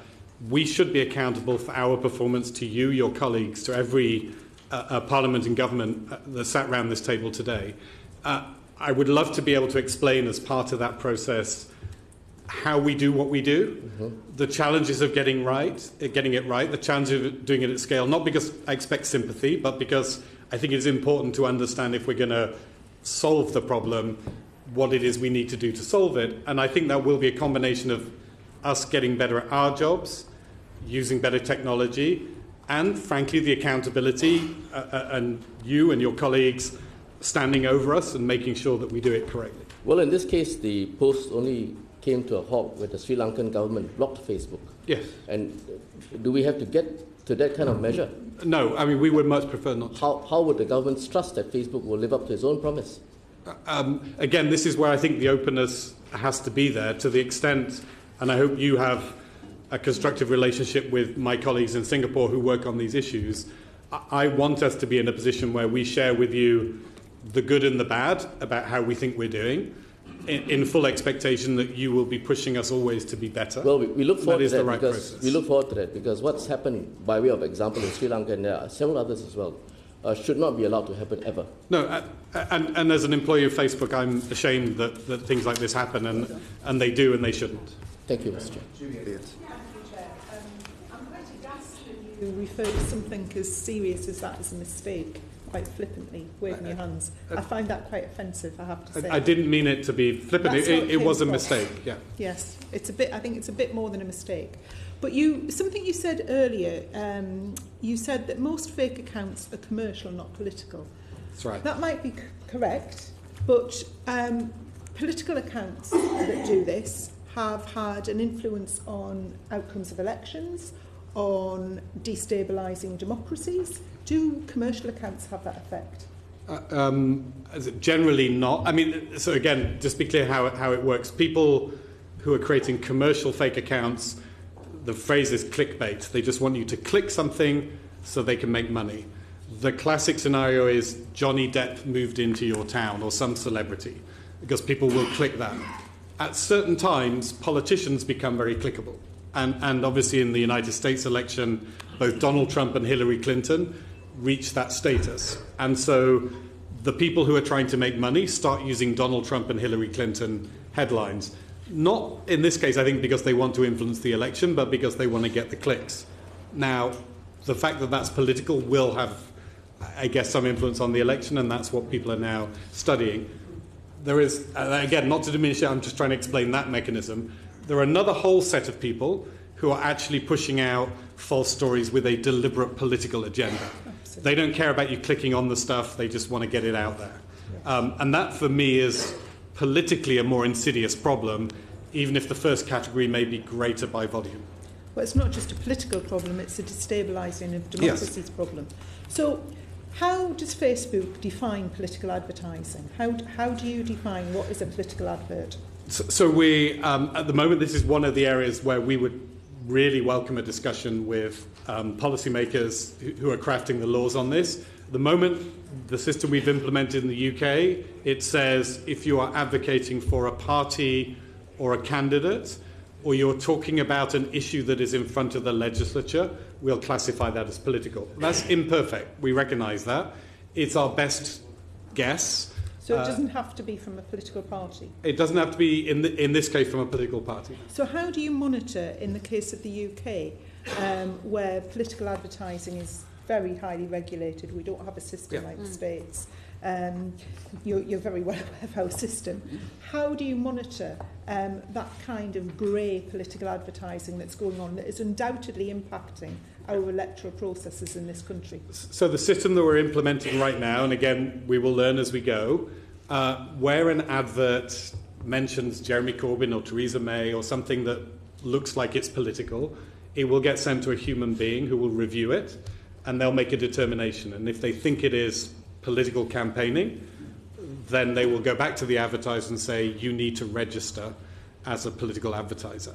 Speaker 3: we should be accountable for our performance to you, your colleagues, to every parliament and government that sat around this table today. I would love to be able to explain as part of that process how we do what we do, the challenges of getting it right, the challenge of doing it at scale, not because I expect sympathy, but because I think it's important to understand if we're going to solve the problem, what it is we need to do to solve it. And I think that will be a combination of us getting better at our jobs, using better technology, and frankly the accountability and you and your colleagues standing over us and making sure that we do it correctly.
Speaker 15: Well, in this case, the post only came to a halt when the Sri Lankan government blocked Facebook.
Speaker 3: Yes.
Speaker 15: And do we have to get to that kind of measure?
Speaker 3: No, I mean, we would much prefer not to.
Speaker 15: How would the government trust that Facebook will live up to its own promise?
Speaker 3: Again, this is where I think the openness has to be there to the extent, and I hope you have a constructive relationship with my colleagues in Singapore who work on these issues. I want us to be in a position where we share with you the good and the bad about how we think we're doing. in full expectation that you will be pushing us always to be better.
Speaker 15: Well, we look forward to that
Speaker 3: right
Speaker 15: because
Speaker 3: process.
Speaker 15: we look forward to that because what's happened, by way of example, in Sri Lanka and there are several others as well, should not be allowed to happen ever.
Speaker 3: No, and as an employee of Facebook, I'm ashamed that things like this happen, and they do, and they shouldn't.
Speaker 15: Thank you, Mr. Chair.
Speaker 17: I'm quite aghast that you refer to something as serious as that as a mistake, quite flippantly, waving your hands. I find that quite offensive, I have to say.
Speaker 3: I didn't mean it to be flippant. It was a mistake, yeah.
Speaker 17: Yes, I think it's a bit more than a mistake. But something you said earlier, you said that most fake accounts are commercial, not political.
Speaker 3: That's right.
Speaker 17: That might be correct, but political accounts that do this have had an influence on outcomes of elections, on destabilising democracies. Do commercial accounts have that effect?
Speaker 3: Generally not. I mean, so again, just be clear how it works. People who are creating commercial fake accounts, the phrase is clickbait. They just want you to click something so they can make money. The classic scenario is Johnny Depp moved into your town or some celebrity, because people will click that. At certain times, politicians become very clickable. And obviously in the United States election, both Donald Trump and Hillary Clinton reached that status. And so the people who are trying to make money start using Donald Trump and Hillary Clinton headlines. Not in this case, I think, because they want to influence the election, but because they want to get the clicks. Now, the fact that that's political will have, I guess, some influence on the election, and that's what people are now studying. There is, again, not to diminish it, I'm just trying to explain that mechanism. There are another whole set of people who are actually pushing out false stories with a deliberate political agenda. Absolutely. They don't care about you clicking on the stuff, they just want to get it out there. And that, for me, is politically a more insidious problem, even if the first category may be greater by volume.
Speaker 17: Well, it's not just a political problem, it's a destabilising of democracy's problem. So how does Facebook define political advertising? How do you define what is a political advert?
Speaker 3: So we, at the moment, this is one of the areas where we would really welcome a discussion with policymakers who are crafting the laws on this. At the moment, the system we've implemented in the UK, it says if you are advocating for a party or a candidate, or you're talking about an issue that is in front of the legislature, we'll classify that as political. That's imperfect. We recognise that. It's our best guess.
Speaker 17: So it doesn't have to be from a political party?
Speaker 3: It doesn't have to be, in this case, from a political party.
Speaker 17: So how do you monitor, in the case of the UK, where political advertising is very highly regulated, we don't have a system like the States, you're very well aware of our system. How do you monitor that kind of grey political advertising that's going on that is undoubtedly impacting our electoral processes in this country?
Speaker 3: So the system that we're implementing right now, and again, we will learn as we go, where an advert mentions Jeremy Corbyn or Theresa May or something that looks like it's political, it will get sent to a human being who will review it, and they'll make a determination. And if they think it is political campaigning, then they will go back to the advertiser and say, you need to register as a political advertiser.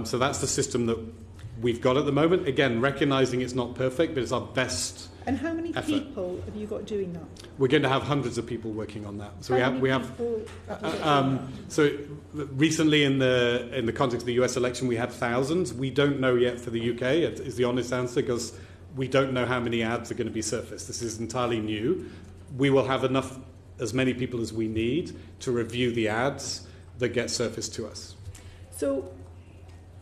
Speaker 3: So that's the system that we've got at the moment. Again, recognising it's not perfect, but it's our best
Speaker 17: And how many
Speaker 3: effort.
Speaker 17: people have you got doing that?
Speaker 3: We're going to have hundreds of people working on that. So so recently in the context of the US election, we had thousands. We don't know yet for the UK, is the honest answer, because we don't know how many ads are going to be surfaced. This is entirely new. We will have as many people as we need to review the ads that get surfaced to us.
Speaker 17: So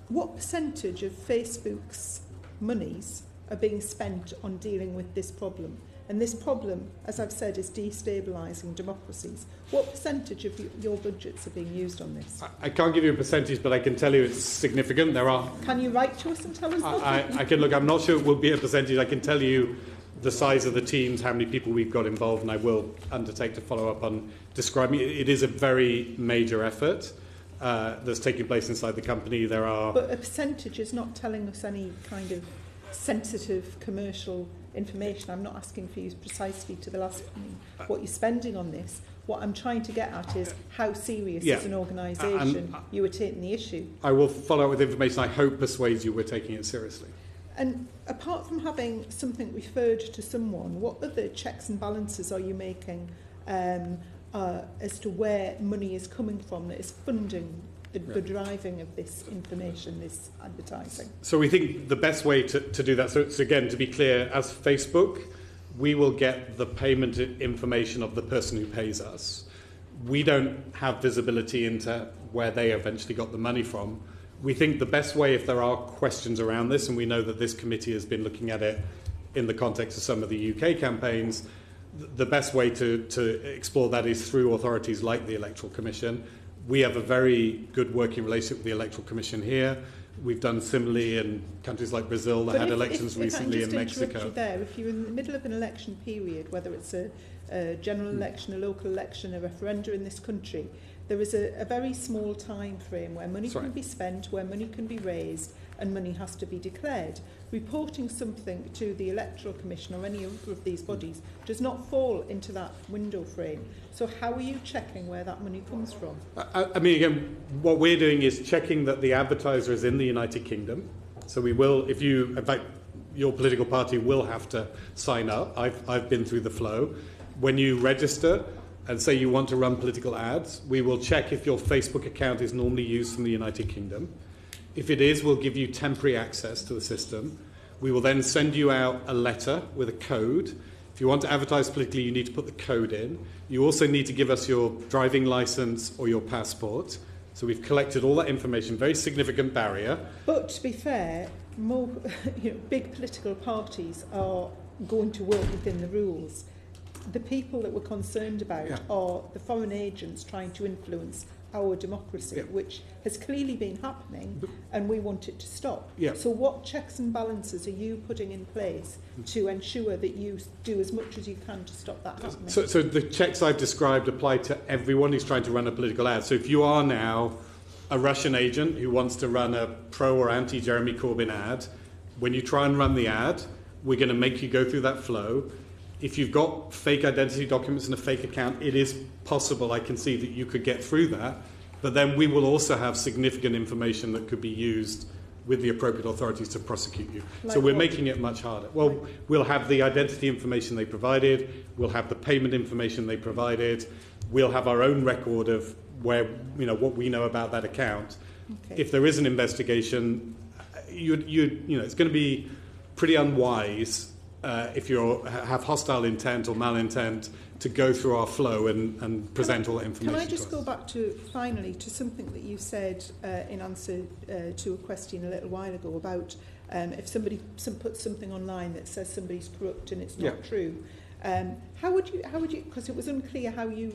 Speaker 17: what percentage of Facebook's monies are being spent on dealing with this problem? And this problem, as I've said, is destabilising democracies. What percentage of your budgets are being used on this?
Speaker 3: I can't give you a percentage, but I can tell you it's significant. There are.
Speaker 17: Can you write to us and tell us that?
Speaker 3: I can look. I'm not sure it will be a percentage. I can tell you the size of the teams, how many people we've got involved, and I will undertake to follow up on describing it. It is a very major effort that's taking place inside the company. There are.
Speaker 17: But a percentage is not telling us any kind of sensitive commercial information. I'm not asking for you precisely to the last penny what you're spending on this. What I'm trying to get at is how serious as an organisation you are taking the issue.
Speaker 3: I will follow up with information I hope persuades you we're taking it seriously.
Speaker 17: And apart from having something referred to someone, what other checks and balances are you making as to where money is coming from that is funding the driving of this information, this advertising.
Speaker 3: So we think the best way to do that, so again, to be clear, as Facebook, we will get the payment information of the person who pays us. We don't have visibility into where they eventually got the money from. We think the best way, if there are questions around this, and we know that this committee has been looking at it in the context of some of the UK campaigns, the best way to explore that is through authorities like the Electoral Commission. We have a very good working relationship with the Electoral Commission here. We've done similarly in countries like Brazil that had elections recently in Mexico.
Speaker 17: You there, if you're in the middle of an election period, whether it's a general election, a local election, a referenda in this country, there is a very small time frame where money can be spent, where money can be raised, and money has to be declared. Reporting something to the Electoral Commission or any other of these bodies does not fall into that window frame. So how are you checking where that money comes from?
Speaker 3: I mean, again, what we're doing is checking that the advertiser is in the United Kingdom. So we will, if you, in fact, your political party will have to sign up. I've been through the flow. When you register and say you want to run political ads, we will check if your Facebook account is normally used from the United Kingdom. If it is, we'll give you temporary access to the system. We will then send you out a letter with a code. If you want to advertise politically, you need to put the code in. You also need to give us your driving license or your passport. So we've collected all that information, very significant barrier.
Speaker 17: But to be fair, more big political parties are going to work within the rules. The people that we're concerned about are the foreign agents trying to influence our democracy, which has clearly been happening, and we want it to stop. So what checks and balances are you putting in place to ensure that you do as much as you can to stop that happening?
Speaker 3: So the checks I've described apply to everyone who's trying to run a political ad. So if you are now a Russian agent who wants to run a pro or anti-Jeremy Corbyn ad, when you try and run the ad, we're going to make you go through that flow. If you've got fake identity documents and a fake account, it is possible, I can see, that you could get through that. But then we will also have significant information that could be used with the appropriate authorities to prosecute you.
Speaker 17: Like
Speaker 3: so we're
Speaker 17: what?
Speaker 3: making it much harder. Well, we'll have the identity information they provided. We'll have the payment information they provided. We'll have our own record of where, what we know about that account.
Speaker 17: Okay.
Speaker 3: If there is an investigation, it's going to be pretty unwise if you have hostile intent or malintent to go through our flow and present all that information.
Speaker 17: Can I just go back finally to something that you said in answer to a question a little while ago about if somebody puts something online that says somebody's corrupt and it's not true. How would you, because it was unclear how you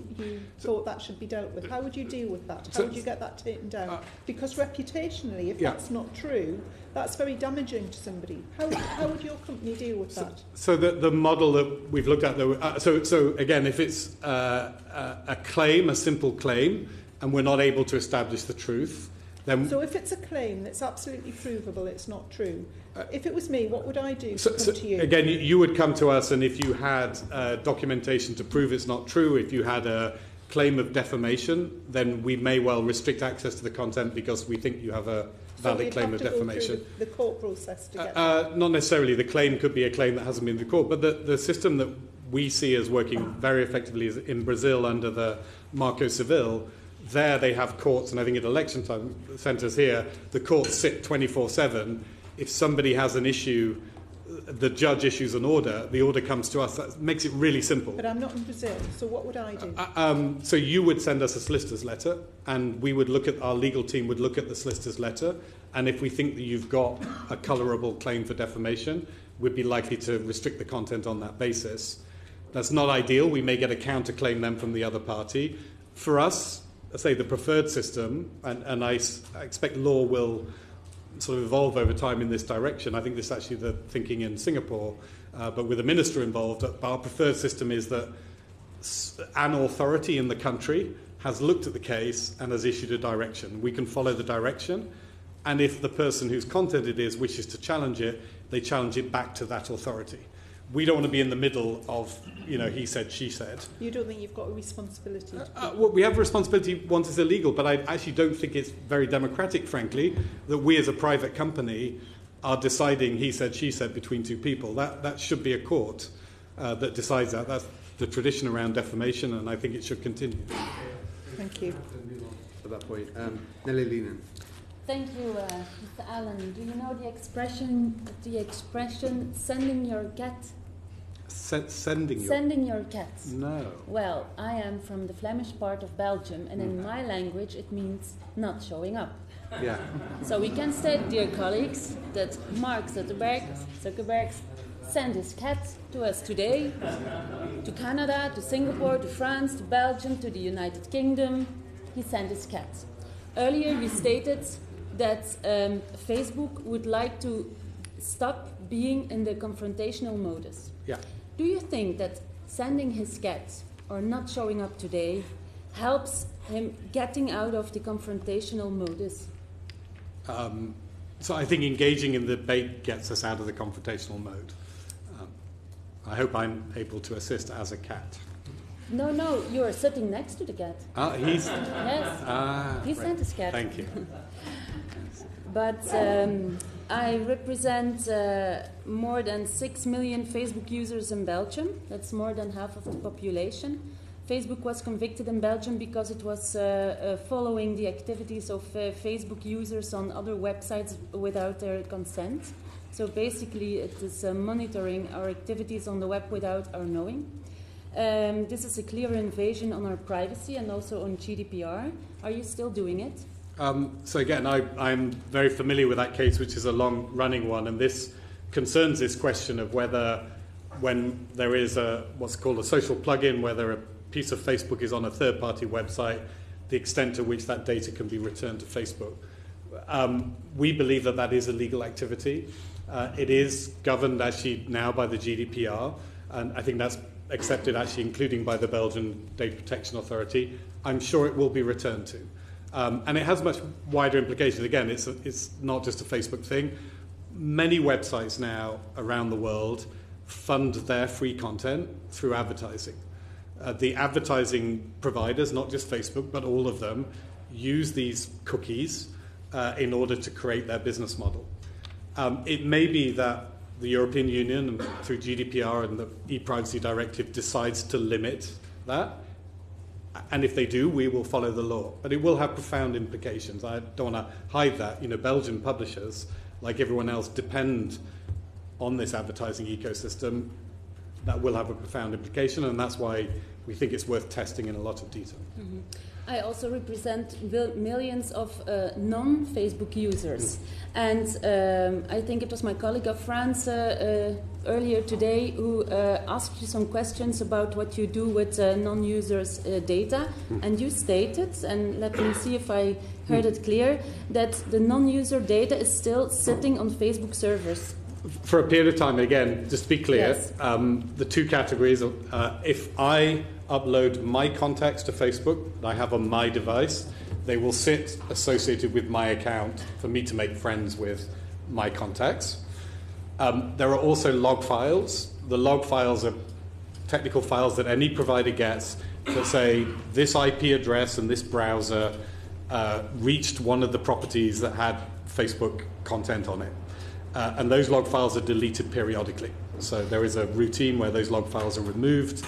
Speaker 17: thought that should be dealt with, how would you deal with that? How would you get that taken down? Because reputationally, if that's not true, that's very damaging to somebody. How would your company deal with that?
Speaker 3: So the model that we've looked at, so again, if it's a claim, a simple claim, and we're not able to establish the truth, then...
Speaker 17: So if it's a claim that's absolutely provable, it's not true. If it was me, what would I do to come to you?
Speaker 3: Again, you would come to us, and if you had documentation to prove it's not true, if you had a claim of defamation, then we may well restrict access to the content because we think you have a valid claim of defamation.
Speaker 17: Go through the court process to get
Speaker 3: not necessarily. The claim could be a claim that hasn't been in the court, but the system that we see as working very effectively is in Brazil under the Marco Civil. There they have courts, and I think at election time centres here, the courts sit 24/7. If somebody has an issue, the judge issues an order, the order comes to us. That makes it really simple.
Speaker 17: But I'm not in Brazil, so what would I do?
Speaker 3: So you would send us a solicitor's letter, and we would our legal team would look at the solicitor's letter, and if we think that you've got a colourable claim for defamation, we'd be likely to restrict the content on that basis. That's not ideal. We may get a counterclaim then from the other party. For us, I say the preferred system, and I expect law will sort of evolve over time in this direction. I think this is actually the thinking in Singapore, but with a minister involved. Our preferred system is that an authority in the country has looked at the case and has issued a direction. We can follow the direction, and if the person whose content it is wishes to challenge it, they challenge it back to that authority. We don't want to be in the middle of, he said, she said.
Speaker 17: You don't think you've got a responsibility?
Speaker 3: Well, we have a responsibility once it's illegal, but I actually don't think it's very democratic, frankly, that we as a private company are deciding he said, she said between two people. That should be a court that decides that. the tradition around defamation, and I think it should continue.
Speaker 17: Thank you.
Speaker 1: At that point, Nelly Leenan.
Speaker 18: Thank you, Mr. Allan. Do you know the expression "sending your cat"?
Speaker 3: Sending
Speaker 18: your cat.
Speaker 3: No.
Speaker 18: Well, I am from the Flemish part of Belgium, and in my language, it means not showing up.
Speaker 3: Yeah.
Speaker 18: So we can state, dear colleagues, that Mark Zuckerberg sent his cat to us today, to Canada, to Singapore, to France, to Belgium, to the United Kingdom. He sent his cat. Earlier, we stated that Facebook would like to stop being in the confrontational modus.
Speaker 3: Yeah.
Speaker 18: Do you think that sending his cat or not showing up today helps him getting out of the confrontational modus?
Speaker 3: So I think engaging in the debate gets us out of the confrontational mode. I hope I'm able to assist as a cat.
Speaker 18: No, you're sitting next to the cat.
Speaker 3: He's...
Speaker 18: Yes, he sent his cat.
Speaker 3: Thank you.
Speaker 18: But I represent more than 6 million Facebook users in Belgium. That's more than half of the population. Facebook was convicted in Belgium because it was following the activities of Facebook users on other websites without their consent. So basically it is monitoring our activities on the web without our knowing. This is a clear invasion on our privacy and also on GDPR. Are you still doing it?
Speaker 3: So again, I'm very familiar with that case, which is a long-running one, and this concerns this question of whether, when there is what's called a social plugin, whether a piece of Facebook is on a third-party website, the extent to which that data can be returned to Facebook. We believe that is a legal activity. It is governed actually now by the GDPR, and I think that's accepted actually including by the Belgian Data Protection Authority. I'm sure it will be returned to. And it has much wider implications. Again, it's not just a Facebook thing. Many websites now around the world fund their free content through advertising. The advertising providers, not just Facebook, but all of them, use these cookies in order to create their business model. It may be that the European Union, through GDPR and the e-privacy directive, decides to limit that. And if they do, we will follow the law. But it will have profound implications. I don't want to hide that. Belgian publishers, like everyone else, depend on this advertising ecosystem. That will have a profound implication, and that's why we think it's worth testing in a lot of detail.
Speaker 18: Mm-hmm. I also represent millions of non-Facebook users. And I think it was my colleague of France earlier today who asked you some questions about what you do with non-users' data. And you stated, and let me see if I heard it clear, that the non-user data is still sitting on Facebook servers.
Speaker 3: For a period of time, again, just to be clear,
Speaker 18: yes.
Speaker 3: The two categories, if I upload my contacts to Facebook that I have on my device, they will sit associated with my account for me to make friends with my contacts. There are also log files. The log files are technical files that any provider gets that say this IP address and this browser reached one of the properties that had Facebook content on it. And those log files are deleted periodically. So there is a routine where those log files are removed.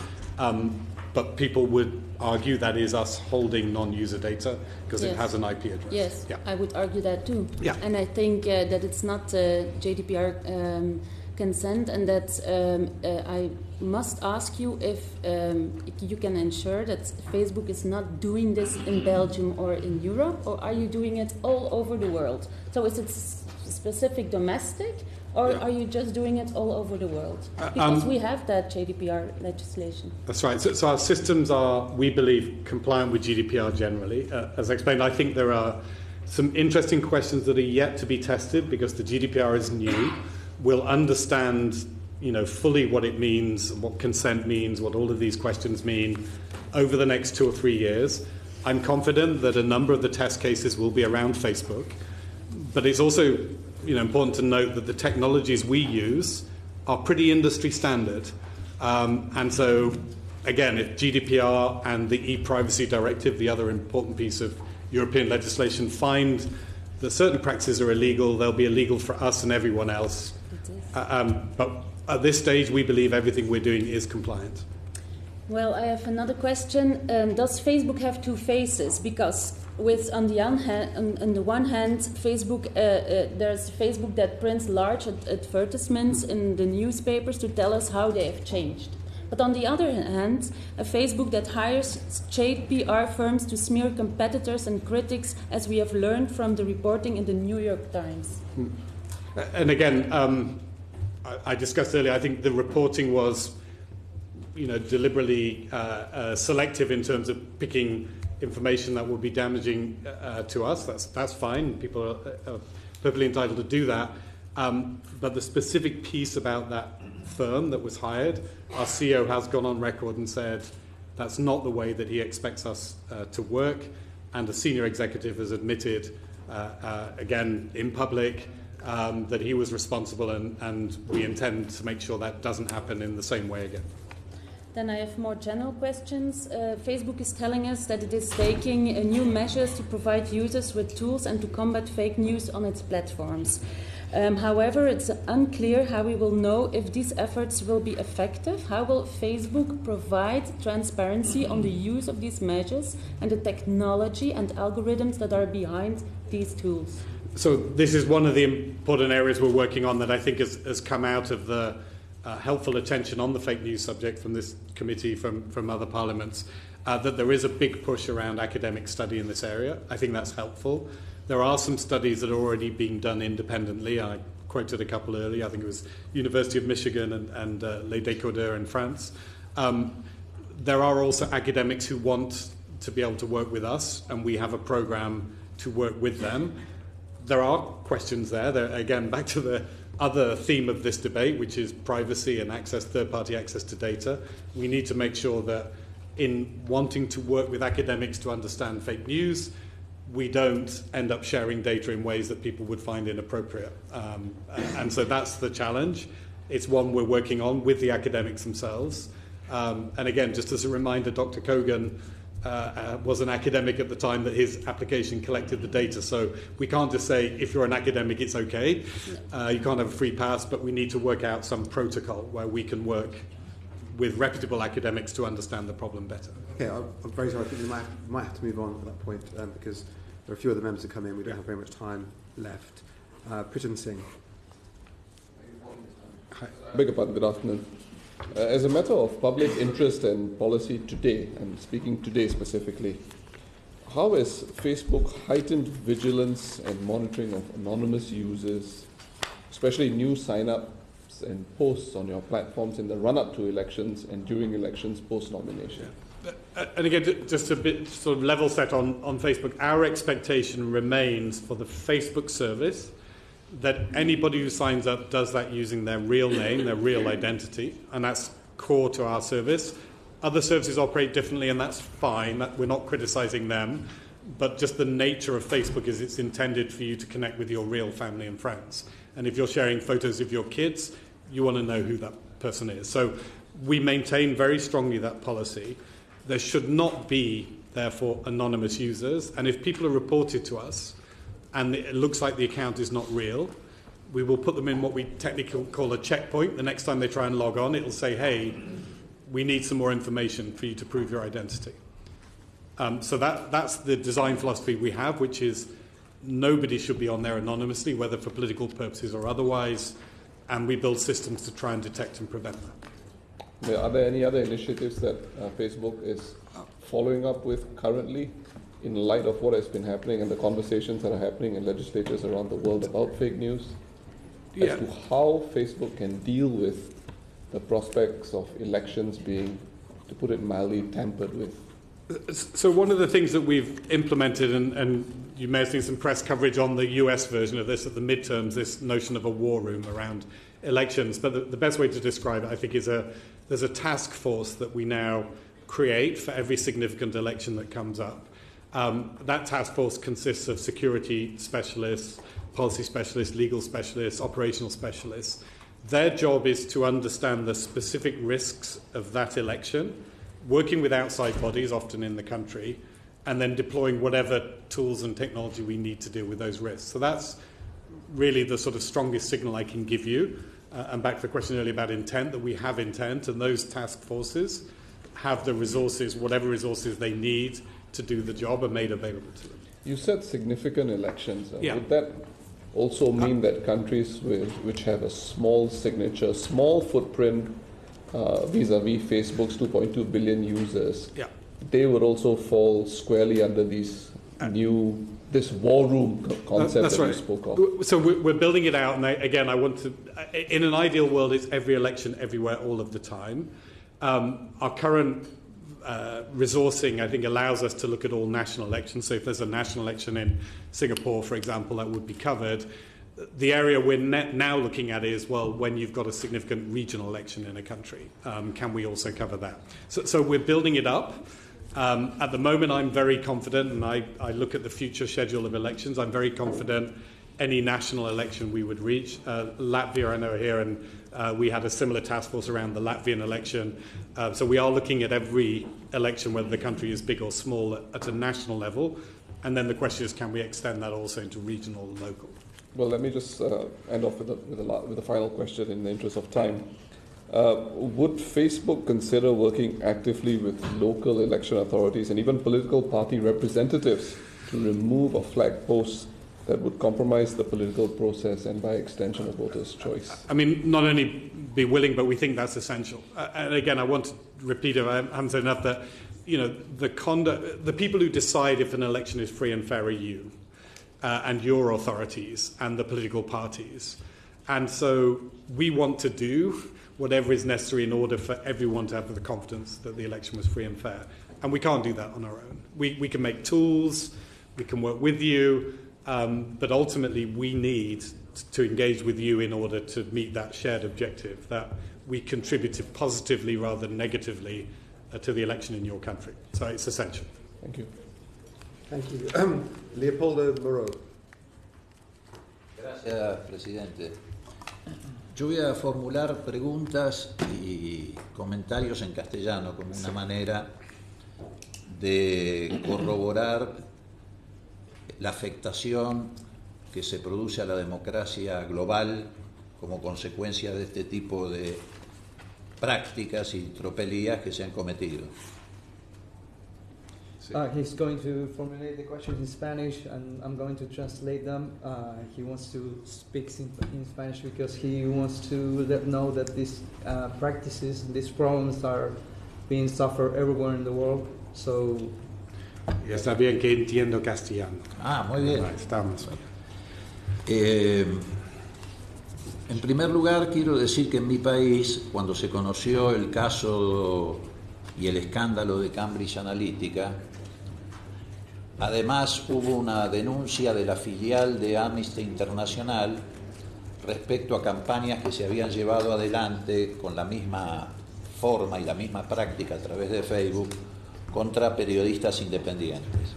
Speaker 3: But people would argue that is us holding non-user data because
Speaker 18: yes.
Speaker 3: It has an IP address.
Speaker 18: Yes,
Speaker 3: yeah.
Speaker 18: I would argue that too.
Speaker 3: Yeah.
Speaker 18: And I think that it's not GDPR consent, and that I must ask you if you can ensure that Facebook is not doing this in Belgium or in Europe, or are you doing it all over the world? So is it specific domestic, or are you just doing it all over the world? Because we have that GDPR legislation.
Speaker 3: That's right. So our systems are, we believe, compliant with GDPR generally. As I explained, I think there are some interesting questions that are yet to be tested because the GDPR is new. We'll understand, fully what it means, what consent means, what all of these questions mean over the next 2 or 3 years. I'm confident that a number of the test cases will be around Facebook, but it's also important to note that the technologies we use are pretty industry standard. And so, again, if GDPR and the e-privacy directive, the other important piece of European legislation, find that certain practices are illegal, they'll be illegal for us and everyone else. But at this stage, we believe everything we're doing is compliant.
Speaker 18: Well, I have another question. Does Facebook have two faces? Because on the one hand, Facebook, there's Facebook that prints large advertisements in the newspapers to tell us how they have changed. But on the other hand, a Facebook that hires shade PR firms to smear competitors and critics, as we have learned from the reporting in the New York Times.
Speaker 3: And again, I discussed earlier, I think the reporting was, deliberately selective in terms of picking information that would be damaging to us. That's fine. People are perfectly entitled to do that. But the specific piece about that firm that was hired, our CEO has gone on record and said that's not the way that he expects us to work, and a senior executive has admitted, again in public, that he was responsible, and we intend to make sure that doesn't happen in the same way again.
Speaker 18: Then I have more general questions. Facebook is telling us that it is taking new measures to provide users with tools and to combat fake news on its platforms. However, it's unclear how we will know if these efforts will be effective. How will Facebook provide transparency on the use of these measures and the technology and algorithms that are behind these tools?
Speaker 3: So this is one of the important areas we're working on that I think has come out of the helpful attention on the fake news subject from this committee, from other parliaments, that there is a big push around academic study in this area. I think that's helpful. There are some studies that are already being done independently. I quoted a couple earlier. I think it was University of Michigan and Les Décodeurs in France. There are also academics who want to be able to work with us, and we have a program to work with them. There are questions there. Again, back to the other theme of this debate, which is privacy and access, third-party access to data. We need to make sure that in wanting to work with academics to understand fake news, we don't end up sharing data in ways that people would find inappropriate. And so that's the challenge. It's one we're working on with the academics themselves. And again, just as a reminder, Dr. Kogan was an academic at the time that his application collected the data. So we can't just say, if you're an academic, it's okay. You can't have a free pass, but we need to work out some protocol where we can work with reputable academics to understand the problem better.
Speaker 1: Okay, I'm very sorry. I think we might have to move on at that point because there are a few other members who come in. We don't have very much time left. Pritin Singh.
Speaker 19: Hi. Beg your pardon, good afternoon. As a matter of public interest and policy today, and speaking today specifically, how has Facebook heightened vigilance and monitoring of anonymous users, especially new sign-ups and posts on your platforms in the run-up to elections and during elections post-nomination?
Speaker 3: And again, just a bit sort of level set on Facebook, our expectation remains for the Facebook service that anybody who signs up does that using their real name, their real identity, and that's core to our service. Other services operate differently, and that's fine. We're not criticising them, but just the nature of Facebook is it's intended for you to connect with your real family and friends. And if you're sharing photos of your kids, you want to know who that person is. So we maintain very strongly that policy. There should not be, therefore, anonymous users, and if people are reported to us, and it looks like the account is not real, we will put them in what we technically call a checkpoint. The next time they try and log on, it will say, hey, we need some more information for you to prove your identity. So that's the design philosophy we have, which is nobody should be on there anonymously, whether for political purposes or otherwise, and we build systems to try and detect and prevent that.
Speaker 19: Are there any other initiatives that Facebook is following up with currently, in light of what has been happening and the conversations that are happening in legislatures around the world about fake news, as to how Facebook can deal with the prospects of elections being, to put it mildly, tampered with?
Speaker 3: So one of the things that we've implemented, and you may have seen some press coverage on the US version of this at the midterms, this notion of a war room around elections. But the best way to describe it, I think, is there's a task force that we now create for every significant election that comes up. That task force consists of security specialists, policy specialists, legal specialists, operational specialists. Their job is to understand the specific risks of that election, working with outside bodies, often in the country, and then deploying whatever tools and technology we need to deal with those risks. So that's really the sort of strongest signal I can give you. And back to the question earlier about intent, that we have intent, and those task forces have the resources, whatever resources they need to do the job, are made available to them.
Speaker 19: You said significant elections.
Speaker 3: Yeah.
Speaker 19: Would that also mean that countries which have a small signature, small footprint vis-a-vis Facebook's 2.2 billion users, they would also fall squarely under this war room concept
Speaker 3: That's
Speaker 19: that
Speaker 3: right.
Speaker 19: you spoke of?
Speaker 3: So we're building it out, and I want to, in an ideal world, it's every election everywhere all of the time. Our current resourcing, I think, allows us to look at all national elections. So if there's a national election in Singapore, for example, that would be covered. The area we're now looking at is, well, when you've got a significant regional election in a country, can we also cover that? So we're building it up. At the moment, I'm very confident, and I look at the future schedule of elections, I'm very confident any national election we would reach. Latvia, I know, are here, and we had a similar task force around the Latvian election. So we are looking at every election, whether the country is big or small, at a national level. And then the question is, can we extend that also into regional and local?
Speaker 19: Well, let me just end off with a final question in the interest of time. Would Facebook consider working actively with local election authorities and even political party representatives to remove or flag posts that would compromise the political process and, by extension, a voter's choice?
Speaker 3: I mean, not only be willing, but we think that's essential. And again, I want to repeat it, I haven't said enough, that the people who decide if an election is free and fair are you. And your authorities and the political parties. And so we want to do whatever is necessary in order for everyone to have the confidence that the election was free and fair. And we can't do that on our own. We can make tools, we can work with you, but ultimately we need to engage with you in order to meet that shared objective, that we contributed positively rather than negatively to the election in your country. So it's essential.
Speaker 19: Thank you.
Speaker 1: Thank you. Leopoldo Moreau.
Speaker 20: Gracias, presidente. Yo voy a formular preguntas y comentarios en castellano como una manera de corroborar la afectación que se produce a la democracia global como consecuencia de este tipo de prácticas y tropelías que se han cometido.
Speaker 21: He's going to formulate the questions in Spanish, and I'm going to translate them. He wants to speak in Spanish because he wants to know that these practices, these problems are being suffered everywhere in the world. So.
Speaker 3: Ya está bien que entiendo castellano.
Speaker 20: Muy bien.
Speaker 3: Estamos.
Speaker 20: En primer lugar, quiero decir que en mi país, cuando se conoció el caso y el escándalo de Cambridge Analytica, además hubo una denuncia de la filial de Amnesty International respecto a campañas que se habían llevado adelante con la misma forma y la misma práctica a través de Facebook contra periodistas independientes.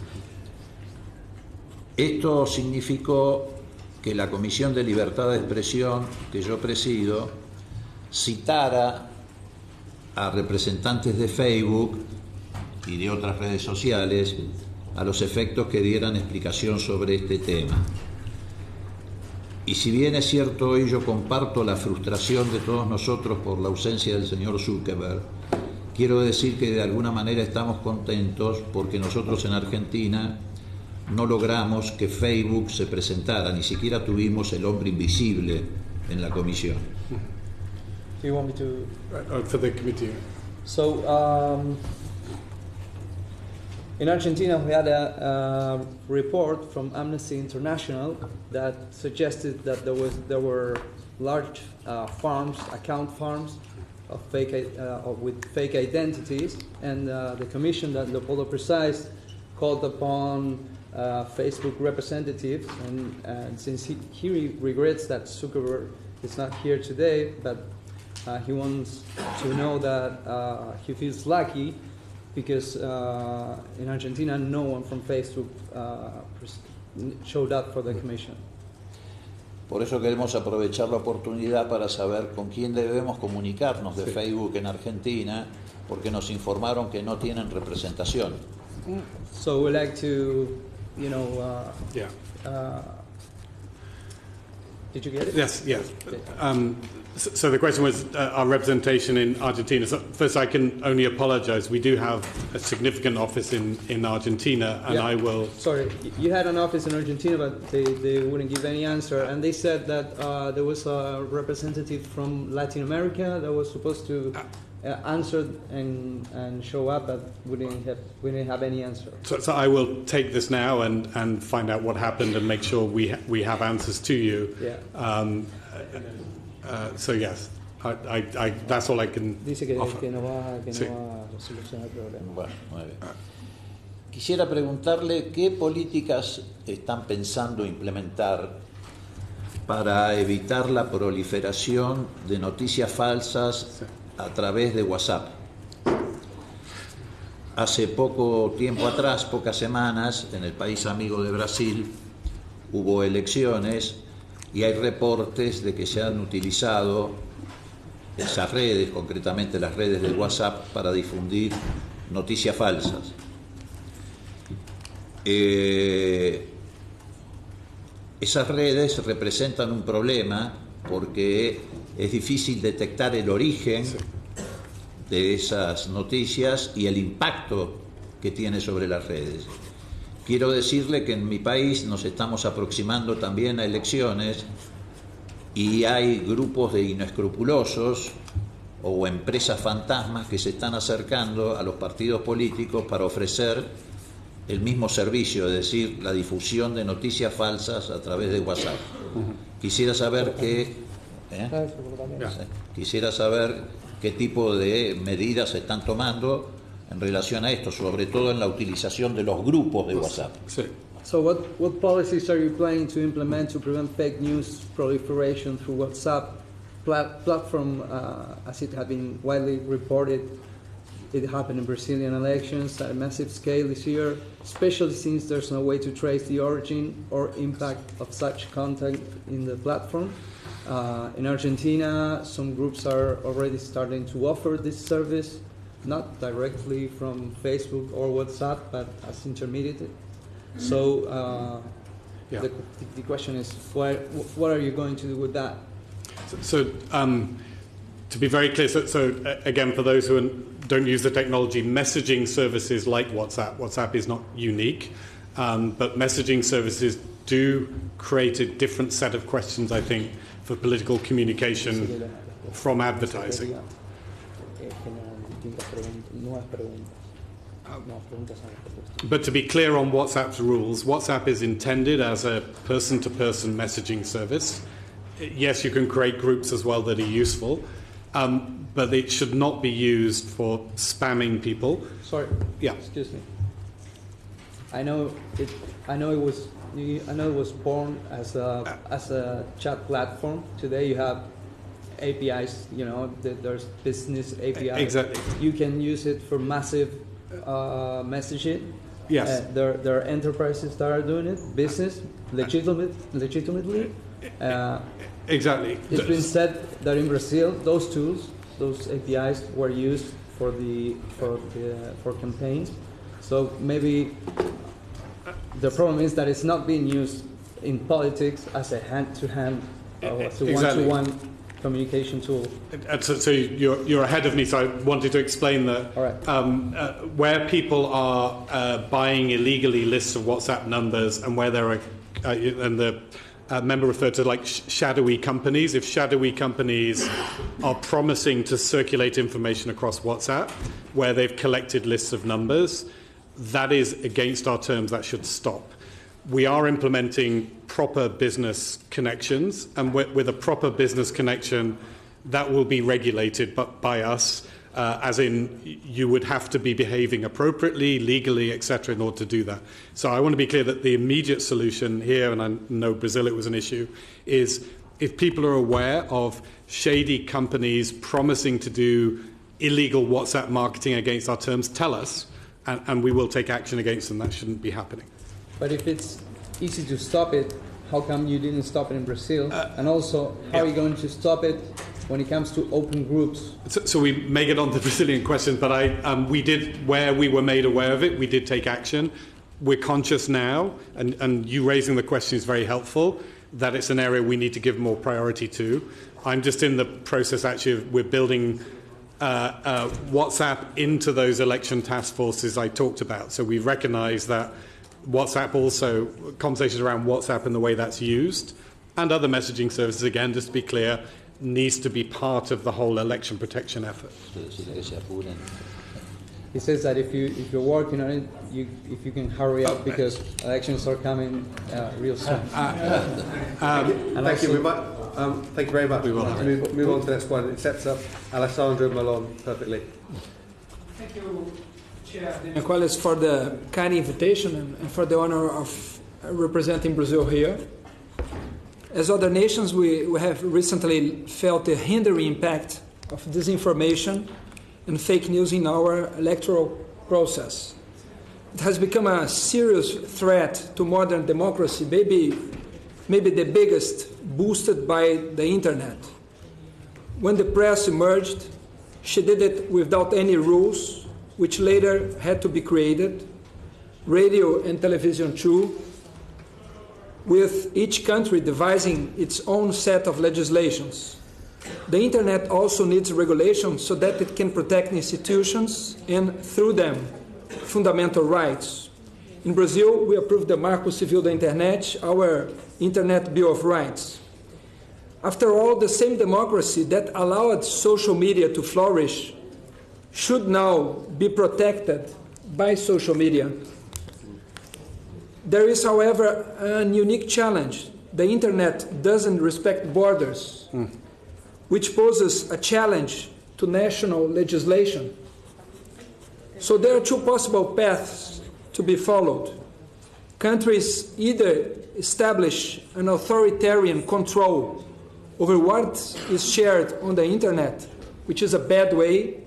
Speaker 20: Esto significó que la Comisión de Libertad de Expresión que yo presido citara a representantes de Facebook y de otras redes sociales a los efectos que dieran explicación sobre este tema. Y si bien es cierto hoy yo comparto la frustración de todos nosotros por la ausencia del señor Zuckerberg, quiero decir que de alguna manera estamos contentos porque nosotros en Argentina no logramos que Facebook se presentara, ni siquiera tuvimos el hombre invisible en la comisión.
Speaker 21: Do you want me to?
Speaker 3: For the committee.
Speaker 21: So, in Argentina, we had a report from Amnesty International that suggested that there were large account farms of with fake identities, and the commission that Leopoldo presided called upon Facebook representatives, and since he regrets that Zuckerberg is not here today, but he wants to know that he feels lucky because in Argentina no one from Facebook showed up for the commission.
Speaker 20: Por eso queremos aprovechar la oportunidad para saber con quién debemos comunicarnos de Facebook en Argentina, porque nos informaron que no tienen representación.
Speaker 21: So we like to, Did you get it?
Speaker 3: Yes. So the question was our representation in Argentina. So first, I can only apologise. We do have a significant office in Argentina, and I will...
Speaker 21: Sorry, you had an office in Argentina, but they wouldn't give any answer. And they said that there was a representative from Latin America that was supposed to answer and show up, but we didn't have any answer.
Speaker 3: So I will take this now and find out what happened and make sure we have answers to you.
Speaker 21: Yeah.
Speaker 3: So yes, that's all I can
Speaker 21: Dice que
Speaker 3: offer.
Speaker 21: no va a solucionar el problema.
Speaker 20: Bueno, muy bien. Quisiera preguntarle qué políticas están pensando implementar para evitar la proliferación de noticias falsas a través de WhatsApp. Hace poco tiempo atrás, pocas semanas, en el país amigo de Brasil, hubo elecciones y hay reportes de que se han utilizado esas redes, concretamente las redes de WhatsApp, para difundir noticias falsas. Esas redes representan un problema porque es difícil detectar el origen de esas noticias y el impacto que tiene sobre las redes. Quiero decirle que en mi país nos estamos aproximando también a elecciones y hay grupos de inescrupulosos o empresas fantasmas que se están acercando a los partidos políticos para ofrecer el mismo servicio, es decir, la difusión de noticias falsas a través de WhatsApp. Quisiera saber quisiera saber qué tipo de medidas se están tomando en relación a esto, sobre todo en la utilización de los grupos de WhatsApp.
Speaker 21: So what policies are you planning to implement to prevent fake news proliferation through WhatsApp platform? As it has been widely reported, it happened in Brazilian elections at a massive scale this year, especially since there's no way to trace the origin or impact of such content in the platform. In Argentina, some groups are already starting to offer this service, not directly from Facebook or WhatsApp, but as intermediate. So the question is, what are you going to do with that?
Speaker 3: So to be very clear, so again, for those who don't use the technology, messaging services like WhatsApp is not unique, but messaging services do create a different set of questions, I think, for political communication from advertising. But to be clear on WhatsApp's rules, WhatsApp is intended as a person-to-person messaging service. Yes, you can create groups as well that are useful, but it should not be used for spamming people.
Speaker 21: Sorry.
Speaker 3: Yeah.
Speaker 21: Excuse me. I know it was born as a chat platform. Today you have APIs. You know, there's business APIs.
Speaker 3: Exactly.
Speaker 21: You can use it for massive messaging.
Speaker 3: Yes.
Speaker 21: There are enterprises that are doing it. Business legitimately.
Speaker 3: Exactly.
Speaker 21: It's been said that in Brazil, those tools, those APIs, were used for campaigns. So maybe the problem is that it's not being used in politics as a hand-to-hand or as a one-to-one communication tool.
Speaker 3: So you're ahead of me, so I wanted to explain that where people are buying illegally lists of WhatsApp numbers and where there are, and the member referred to like shadowy companies. If shadowy companies are promising to circulate information across WhatsApp where they've collected lists of numbers, that is against our terms. That should stop. We are implementing proper business connections, and with a proper business connection, that will be regulated by us, as in you would have to be behaving appropriately, legally, etc., in order to do that. So I want to be clear that the immediate solution here, and I know Brazil it was an issue, is if people are aware of shady companies promising to do illegal WhatsApp marketing against our terms, tell us, and we will take action against them. That shouldn't be happening.
Speaker 21: But if it's easy to stop it, how come you didn't stop it in Brazil? And also, how are you going to stop it when it comes to open groups?
Speaker 3: So we may get on the Brazilian question, but we did, where we were made aware of it, we did take action. We're conscious now, and you raising the question is very helpful, that it's an area we need to give more priority to. I'm just in the process, actually, we're building WhatsApp into those election task forces I talked about. So we recognise that WhatsApp also, conversations around WhatsApp and the way that's used, and other messaging services, again, just to be clear, needs to be part of the whole election protection effort.
Speaker 21: He says that if you're working on it, if you can hurry up because elections are coming real soon.
Speaker 1: Thank you. Thank you very much. We will move on to the next one. It sets up Alessandro Malone perfectly.
Speaker 5: Thank you, Chair Colleagues, for the kind invitation and for the honor of representing Brazil here. As other nations, we have recently felt the hindering impact of disinformation and fake news in our electoral process. It has become a serious threat to modern democracy, maybe the biggest, boosted by the internet. When the press emerged, she did it without any rules, which later had to be created. Radio and television too, with each country devising its own set of legislations. The internet also needs regulation so that it can protect institutions and, through them, fundamental rights. In Brazil, we approved the Marco Civil da Internet, our Internet Bill of Rights. After all, the same democracy that allowed social media to flourish should now be protected by social media. There is, however, a unique challenge. The internet doesn't respect borders, which poses a challenge to national legislation. So there are two possible paths to be followed. Countries either establish an authoritarian control over what is shared on the internet, which is a bad way,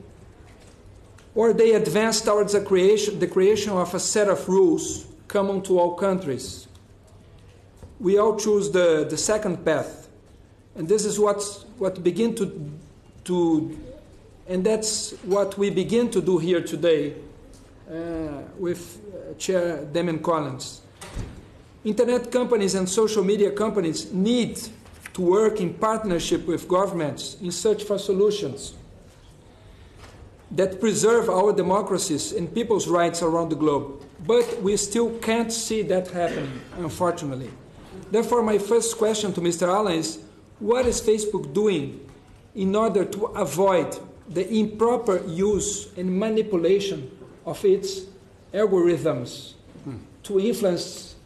Speaker 5: or they advance towards the creation of a set of rules common to all countries. We all choose the second path, and this is and that's what we begin to do here today with Chair Damien Collins. Internet companies and social media companies need to work in partnership with governments in search for solutions that preserve our democracies and people's rights around the globe. But we still can't see that happening, unfortunately. Therefore, my first question to Mr. Allan is, what is Facebook doing in order to avoid the improper use and manipulation of its algorithms to influence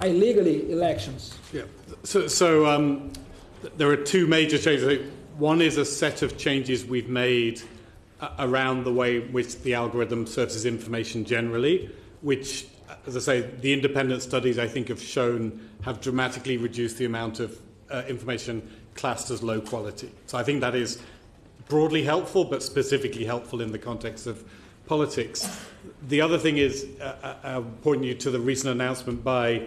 Speaker 5: illegally elections?
Speaker 3: Yeah. So there are two major changes. One is a set of changes we've made around the way in which the algorithm surfaces information generally, which, as I say, the independent studies I think have shown have dramatically reduced the amount of information classed as low quality. So I think that is broadly helpful, but specifically helpful in the context of politics. The other thing is, I'll point you to the recent announcement by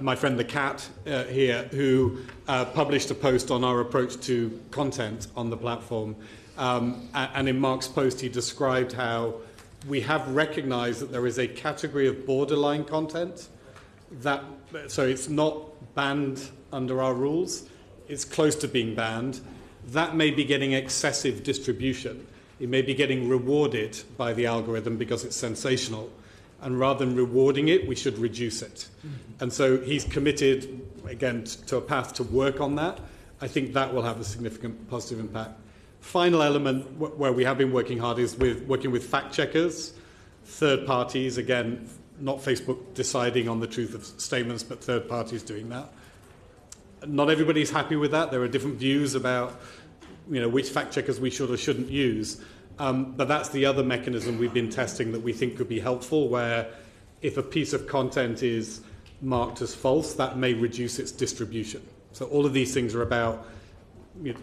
Speaker 3: my friend the Cat here, who published a post on our approach to content on the platform. And in Mark's post, he described how we have recognized that there is a category of borderline content that, so it's not banned under our rules, it's close to being banned. That may be getting excessive distribution. It may be getting rewarded by the algorithm because it's sensational. And rather than rewarding it, we should reduce it. And so he's committed, again, to a path to work on that. I think that will have a significant positive impact. Final element where we have been working hard is working with fact checkers, third parties, again, not Facebook deciding on the truth of statements, but third parties doing that. Not everybody's happy with that. There are different views about which fact checkers we should or shouldn't use. But that's the other mechanism we've been testing that we think could be helpful, where if a piece of content is marked as false, that may reduce its distribution. So all of these things are about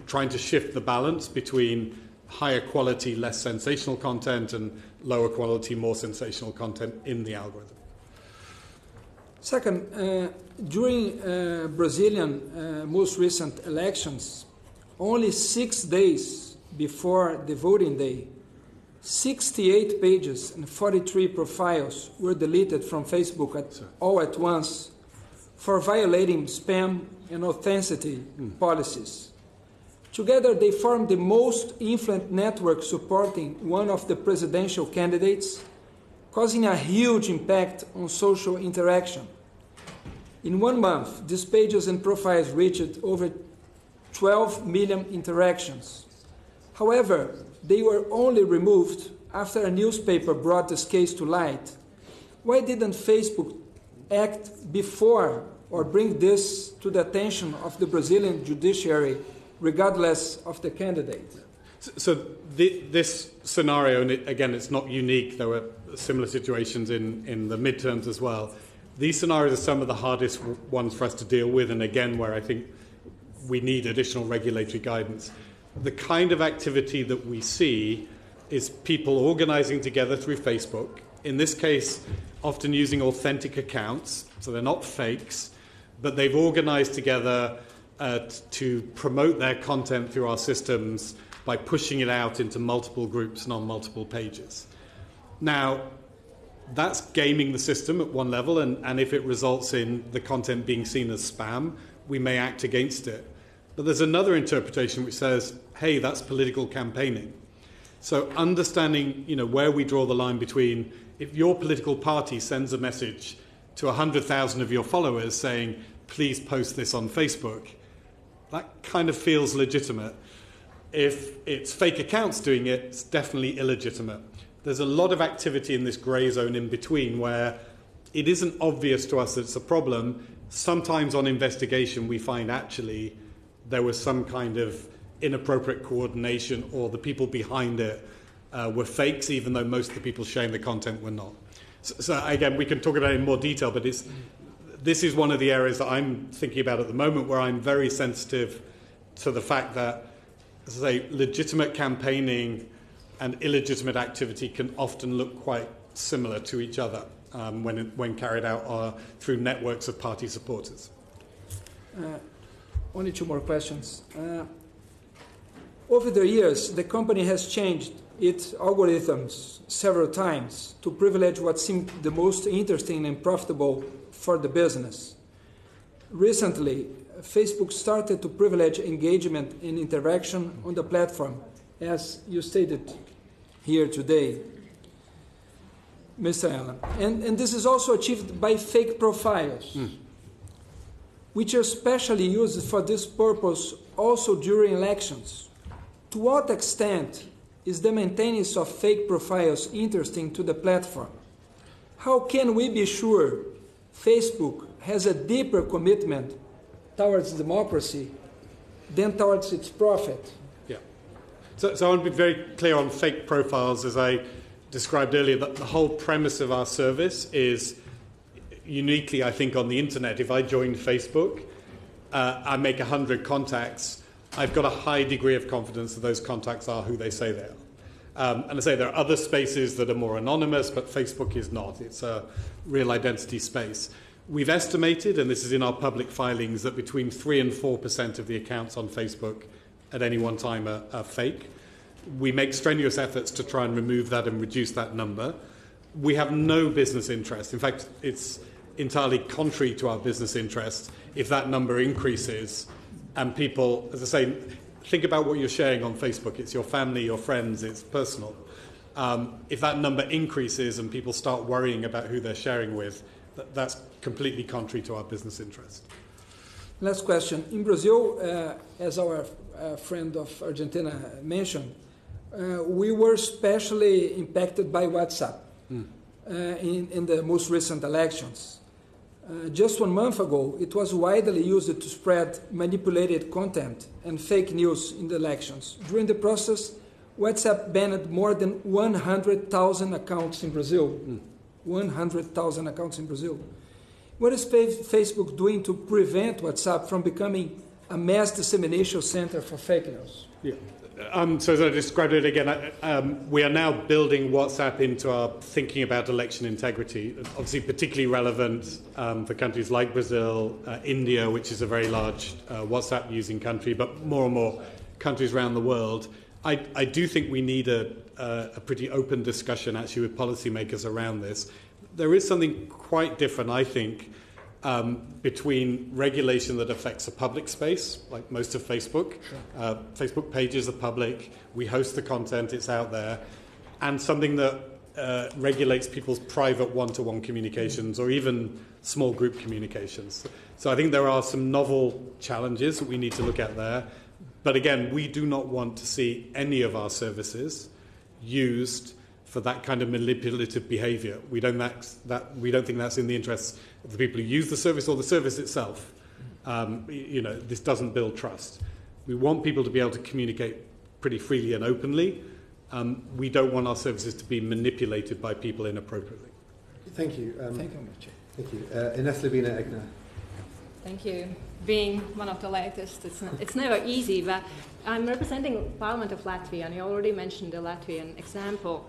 Speaker 3: trying to shift the balance between higher quality, less sensational content and lower quality, more sensational content in the algorithm.
Speaker 5: Second, during Brazilian most recent elections, only 6 days before the voting day, 68 pages and 43 profiles were deleted from Facebook all at once for violating spam and authenticity policies. Together, they formed the most influent network supporting one of the presidential candidates, causing a huge impact on social interaction. In 1 month, these pages and profiles reached over 12 million interactions. However, they were only removed after a newspaper brought this case to light. Why didn't Facebook act before or bring this to the attention of the Brazilian judiciary, regardless of the candidate?
Speaker 3: So this scenario, and again, it's not unique. There were similar situations in the midterms as well. These scenarios are some of the hardest ones for us to deal with, and again, where I think we need additional regulatory guidance. The kind of activity that we see is people organizing together through Facebook, in this case, often using authentic accounts, so they're not fakes, but they've organized together to promote their content through our systems by pushing it out into multiple groups and on multiple pages. Now, that's gaming the system at one level, and if it results in the content being seen as spam, we may act against it. But there's another interpretation which says, hey, that's political campaigning. So understanding, where we draw the line between if your political party sends a message to 100,000 of your followers saying, please post this on Facebook, that kind of feels legitimate. If it's fake accounts doing it, it's definitely illegitimate. There's a lot of activity in this grey zone in between where it isn't obvious to us that it's a problem. Sometimes on investigation we find actually there was some kind of inappropriate coordination or the people behind it were fakes, even though most of the people sharing the content were not. So again, we can talk about it in more detail, but this is one of the areas that I'm thinking about at the moment where I'm very sensitive to the fact that, as I say, legitimate campaigning and illegitimate activity can often look quite similar to each other when carried out through networks of party supporters.
Speaker 5: Only 2 more questions. Over the years, the company has changed its algorithms several times to privilege what seemed the most interesting and profitable for the business. Recently, Facebook started to privilege engagement and interaction on the platform, as you stated here today, Mr. Allan. And this is also achieved by fake profiles, which are specially used for this purpose also during elections. To what extent is the maintenance of fake profiles interesting to the platform? How can we be sure Facebook has a deeper commitment towards democracy than towards its profit?
Speaker 3: Yeah. So I want to be very clear on fake profiles. As I described earlier, that the whole premise of our service is uniquely, I think, on the internet. If I join Facebook, I make 100 contacts, I've got a high degree of confidence that those contacts are who they say they are. And I say there are other spaces that are more anonymous, but Facebook is not. It's a real identity space. We've estimated, and this is in our public filings, that between 3 and 4% of the accounts on Facebook at any one time are fake. We make strenuous efforts to try and remove that and reduce that number. We have no business interest. In fact, it's entirely contrary to our business interest if that number increases and people, as I say, think about what you're sharing on Facebook. It's your family, your friends, it's personal. If that number increases and people start worrying about who they're sharing with, that's completely contrary to our business interest.
Speaker 5: Last question. In Brazil, as our friend of Argentina mentioned, we were especially impacted by WhatsApp in the most recent elections. Just 1 month ago, it was widely used to spread manipulated content and fake news in the elections. During the process, WhatsApp banned more than 100,000 accounts in Brazil. 100,000 accounts in Brazil. What is Facebook doing to prevent WhatsApp from becoming a mass dissemination center for fake news?
Speaker 3: Yeah. So as I described it again, we are now building WhatsApp into our thinking about election integrity, obviously particularly relevant for countries like Brazil, India, which is a very large WhatsApp using country, but more and more countries around the world. I do think we need a pretty open discussion actually with policymakers around this. There is something quite different, I think, between regulation that affects a public space, like most of Facebook. Facebook pages are public. We host the content. It's out there. And something that regulates people's private one-to-one communications or even small group communications. So I think there are some novel challenges that we need to look at there. But again, we do not want to see any of our services used for that kind of manipulative behaviour. We don't think that's in the interests of the people who use the service or the service itself. This doesn't build trust. We want people to be able to communicate pretty freely and openly. We don't want our services to be manipulated by people inappropriately.
Speaker 1: Thank you.
Speaker 5: Thank you, Mr. Chair.
Speaker 1: Thank you. Ines Lubina Egner.
Speaker 7: Thank you. Being one of the latest, it's never easy, but I'm representing Parliament of Latvia, and you already mentioned the Latvian example.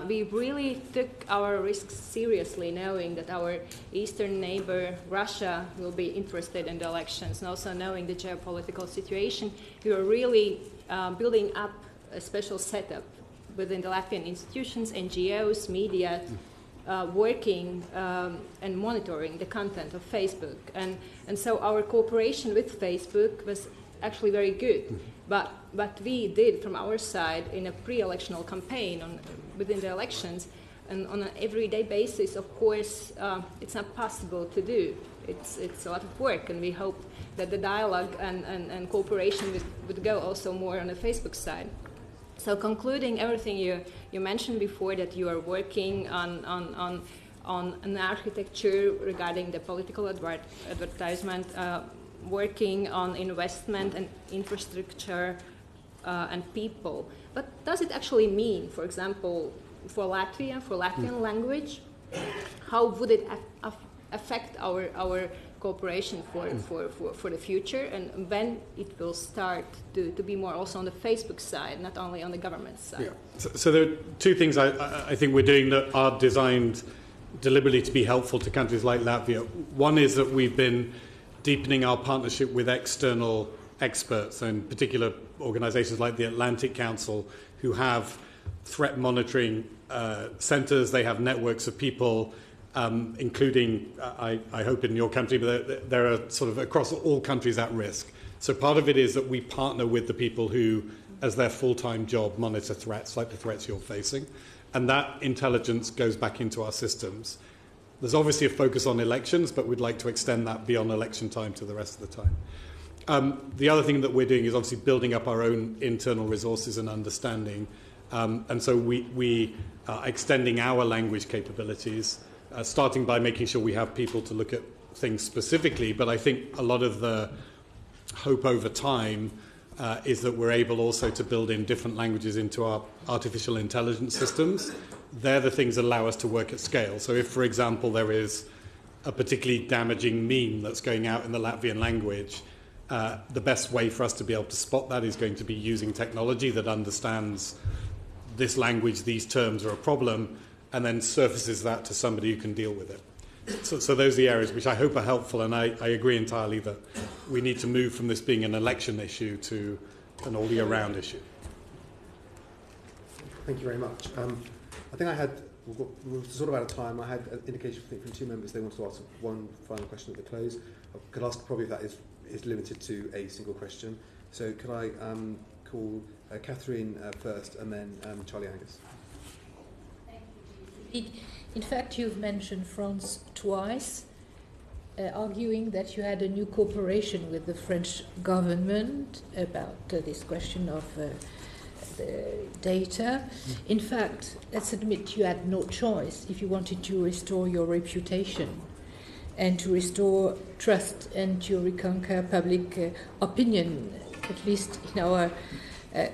Speaker 7: We really took our risks seriously, knowing that our eastern neighbor, Russia, will be interested in the elections, and also knowing the geopolitical situation. We were really building up a special setup within the Latvian institutions, NGOs, media, working and monitoring the content of Facebook. And so our cooperation with Facebook was actually very good. But what we did from our side in a pre-electional campaign within the elections, and on an everyday basis, of course, it's not possible to do. It's a lot of work, and we hope that the dialogue and cooperation would go also more on the Facebook side. So concluding everything you mentioned before, that you are working on an architecture regarding the political advertisement, working on investment and infrastructure and people. But does it actually mean, for example, for Latvia, for Latvian language, how would it affect our cooperation for the future, and when it will start to be more also on the Facebook side, not only on the government side?
Speaker 3: Yeah. So there are two things I think we're doing that are designed deliberately to be helpful to countries like Latvia. One is that we've been deepening our partnership with external experts, in particular organizations like the Atlantic Council, who have threat monitoring centers. They have networks of people, including, I hope in your country, but there are sort of across all countries at risk. So part of it is that we partner with the people who, as their full-time job, monitor threats like the threats you're facing. And that intelligence goes back into our systems. There's obviously a focus on elections, but we'd like to extend that beyond election time to the rest of the time. The other thing that we're doing is obviously building up our own internal resources and understanding. And so we are extending our language capabilities, starting by making sure we have people to look at things specifically. But I think a lot of the hope over time is that we're able also to build in different languages into our artificial intelligence systems. They're the things that allow us to work at scale. So if, for example, there is a particularly damaging meme that's going out in the Latvian language, the best way for us to be able to spot that is going to be using technology that understands this language, these terms are a problem, and then surfaces that to somebody who can deal with it. So those are the areas which I hope are helpful, and I agree entirely that we need to move from this being an election issue to an all-year-round issue.
Speaker 1: Thank you very much. I think we're sort of out of time. I had an indication from two members they wanted to ask one final question at the close. I could ask probably if that is limited to a single question. So could I call Catherine first, and then Charlie Angus?
Speaker 22: In fact, you've mentioned France twice, arguing that you had a new cooperation with the French government about this question of the data. In fact, let's admit you had no choice if you wanted to restore your reputation and to restore trust and to reconquer public opinion, at least in our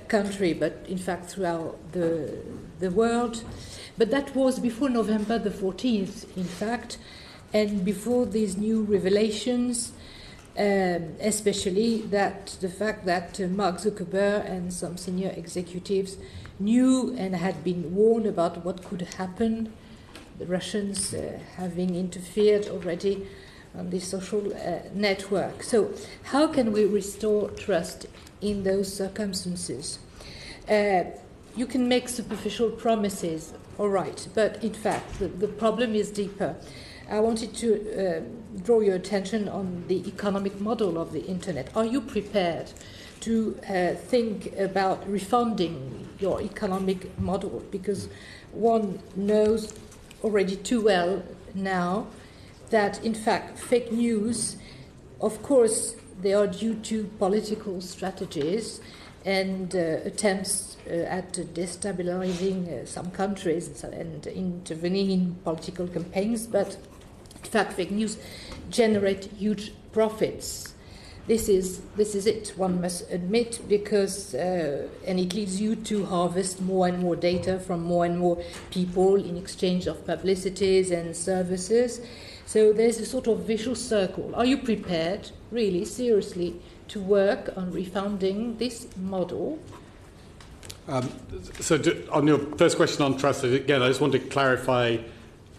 Speaker 22: country, but in fact throughout the world. But that was before November the 14th, in fact, and before these new revelations, especially that the fact that Mark Zuckerberg and some senior executives knew and had been warned about what could happen, the Russians having interfered already on this social network. So how can we restore trust in those circumstances? You can make superficial promises, all right, but in fact the problem is deeper. I wanted to draw your attention on the economic model of the Internet. Are you prepared to think about refunding your economic model? Because one knows already too well now that, in fact, fake news, of course, they are due to political strategies and attempts at destabilizing some countries and intervening in political campaigns, but in fact, fake news generate huge profits. This is it, one must admit, because and it leads you to harvest more and more data from more and more people in exchange of publicities and services. So there's a sort of vicious circle. Are you prepared, really, seriously, to work on refounding this model?
Speaker 3: So on your first question on trust, again, I just want to clarify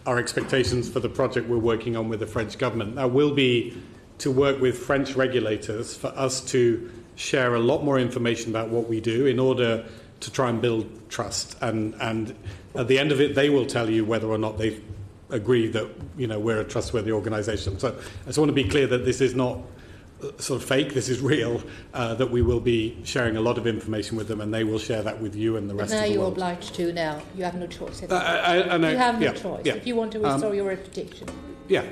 Speaker 3: our expectations for the project we're working on with the French government. That will be to work with French regulators for us to share a lot more information about what we do in order to try and build trust. And at the end of it, they will tell you whether or not they've agreed that, you know, we're a trustworthy organisation. So I just want to be clear that this is not sort of fake, this is real, that we will be sharing a lot of information with them, and they will share that with you and the rest of the world.
Speaker 22: Now you're obliged to now. You have no choice.
Speaker 3: You
Speaker 22: have no choice. If you want to restore your reputation.
Speaker 3: Yeah,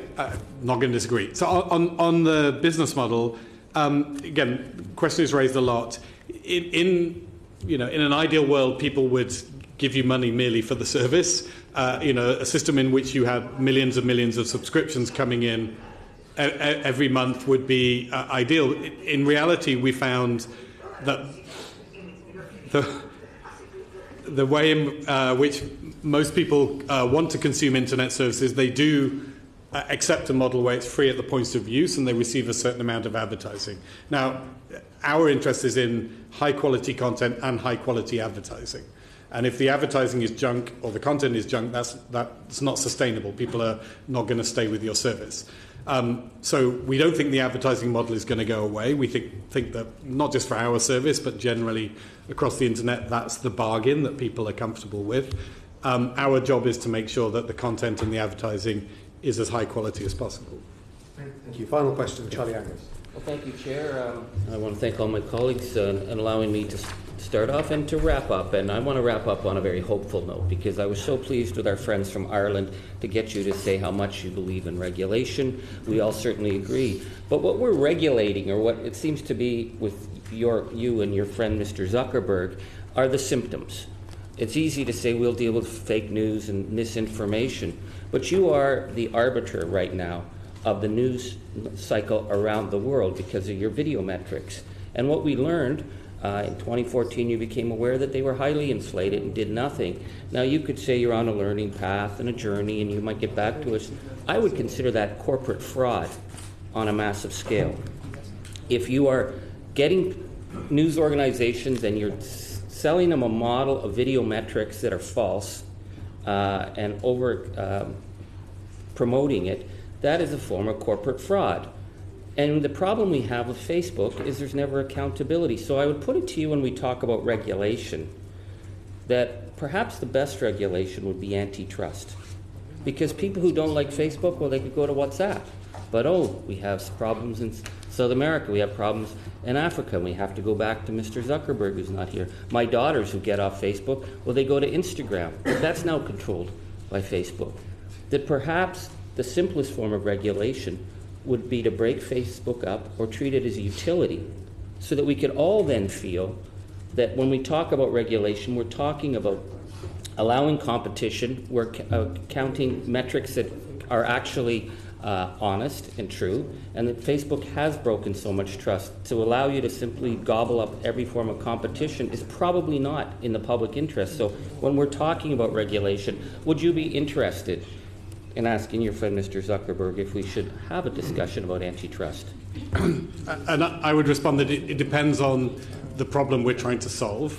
Speaker 3: not going to disagree. So on the business model, again, the question is raised a lot. In an ideal world, people would give you money merely for the service. A system in which you had millions and millions of subscriptions coming in every month would be ideal. In reality, we found that the way in which most people want to consume internet services, they do accept a model where it's free at the point of use and they receive a certain amount of advertising. Now, our interest is in high-quality content and high-quality advertising. And if the advertising is junk or the content is junk, that's not sustainable. People are not going to stay with your service. So we don't think the advertising model is going to go away. We think that not just for our service, but generally across the internet, that's the bargain that people are comfortable with. Our job is to make sure that the content and the advertising is as high quality as possible.
Speaker 1: Thank you. Final question, Charlie Angus.
Speaker 2: Well, thank you, Chair. I want to thank all my colleagues in allowing me to start off and to wrap up. And I want to wrap up on a very hopeful note, because I was so pleased with our friends from Ireland to get you to say how much you believe in regulation. We all certainly agree. But what we're regulating, or what it seems to be with you and your friend Mr. Zuckerberg, are the symptoms. It's easy to say we'll deal with fake news and misinformation, but you are the arbiter right now of the news cycle around the world because of your video metrics. And what we learned in 2014, you became aware that they were highly inflated and did nothing. Now, you could say you're on a learning path and a journey, and you might get back to us. I would consider that corporate fraud on a massive scale. If you are getting news organizations and you're selling them a model of video metrics that are false and over promoting it, that is a form of corporate fraud. And the problem we have with Facebook is there's never accountability. So I would put it to you when we talk about regulation that perhaps the best regulation would be antitrust. Because people who don't like Facebook, well, they could go to WhatsApp. But, we have problems in South America. We have problems in Africa. We have to go back to Mr. Zuckerberg, who's not here. My daughters who get off Facebook, well, they go to Instagram. That's now controlled by Facebook. That perhaps the simplest form of regulation would be to break Facebook up or treat it as a utility so that we could all then feel that when we talk about regulation, we're talking about allowing competition, we're counting metrics that are actually honest and true, and that Facebook has broken so much trust. To allow you to simply gobble up every form of competition is probably not in the public interest. So when we're talking about regulation, would you be interested in asking your friend Mr. Zuckerberg if we should have a discussion about antitrust?
Speaker 3: And I would respond that it depends on the problem we're trying to solve.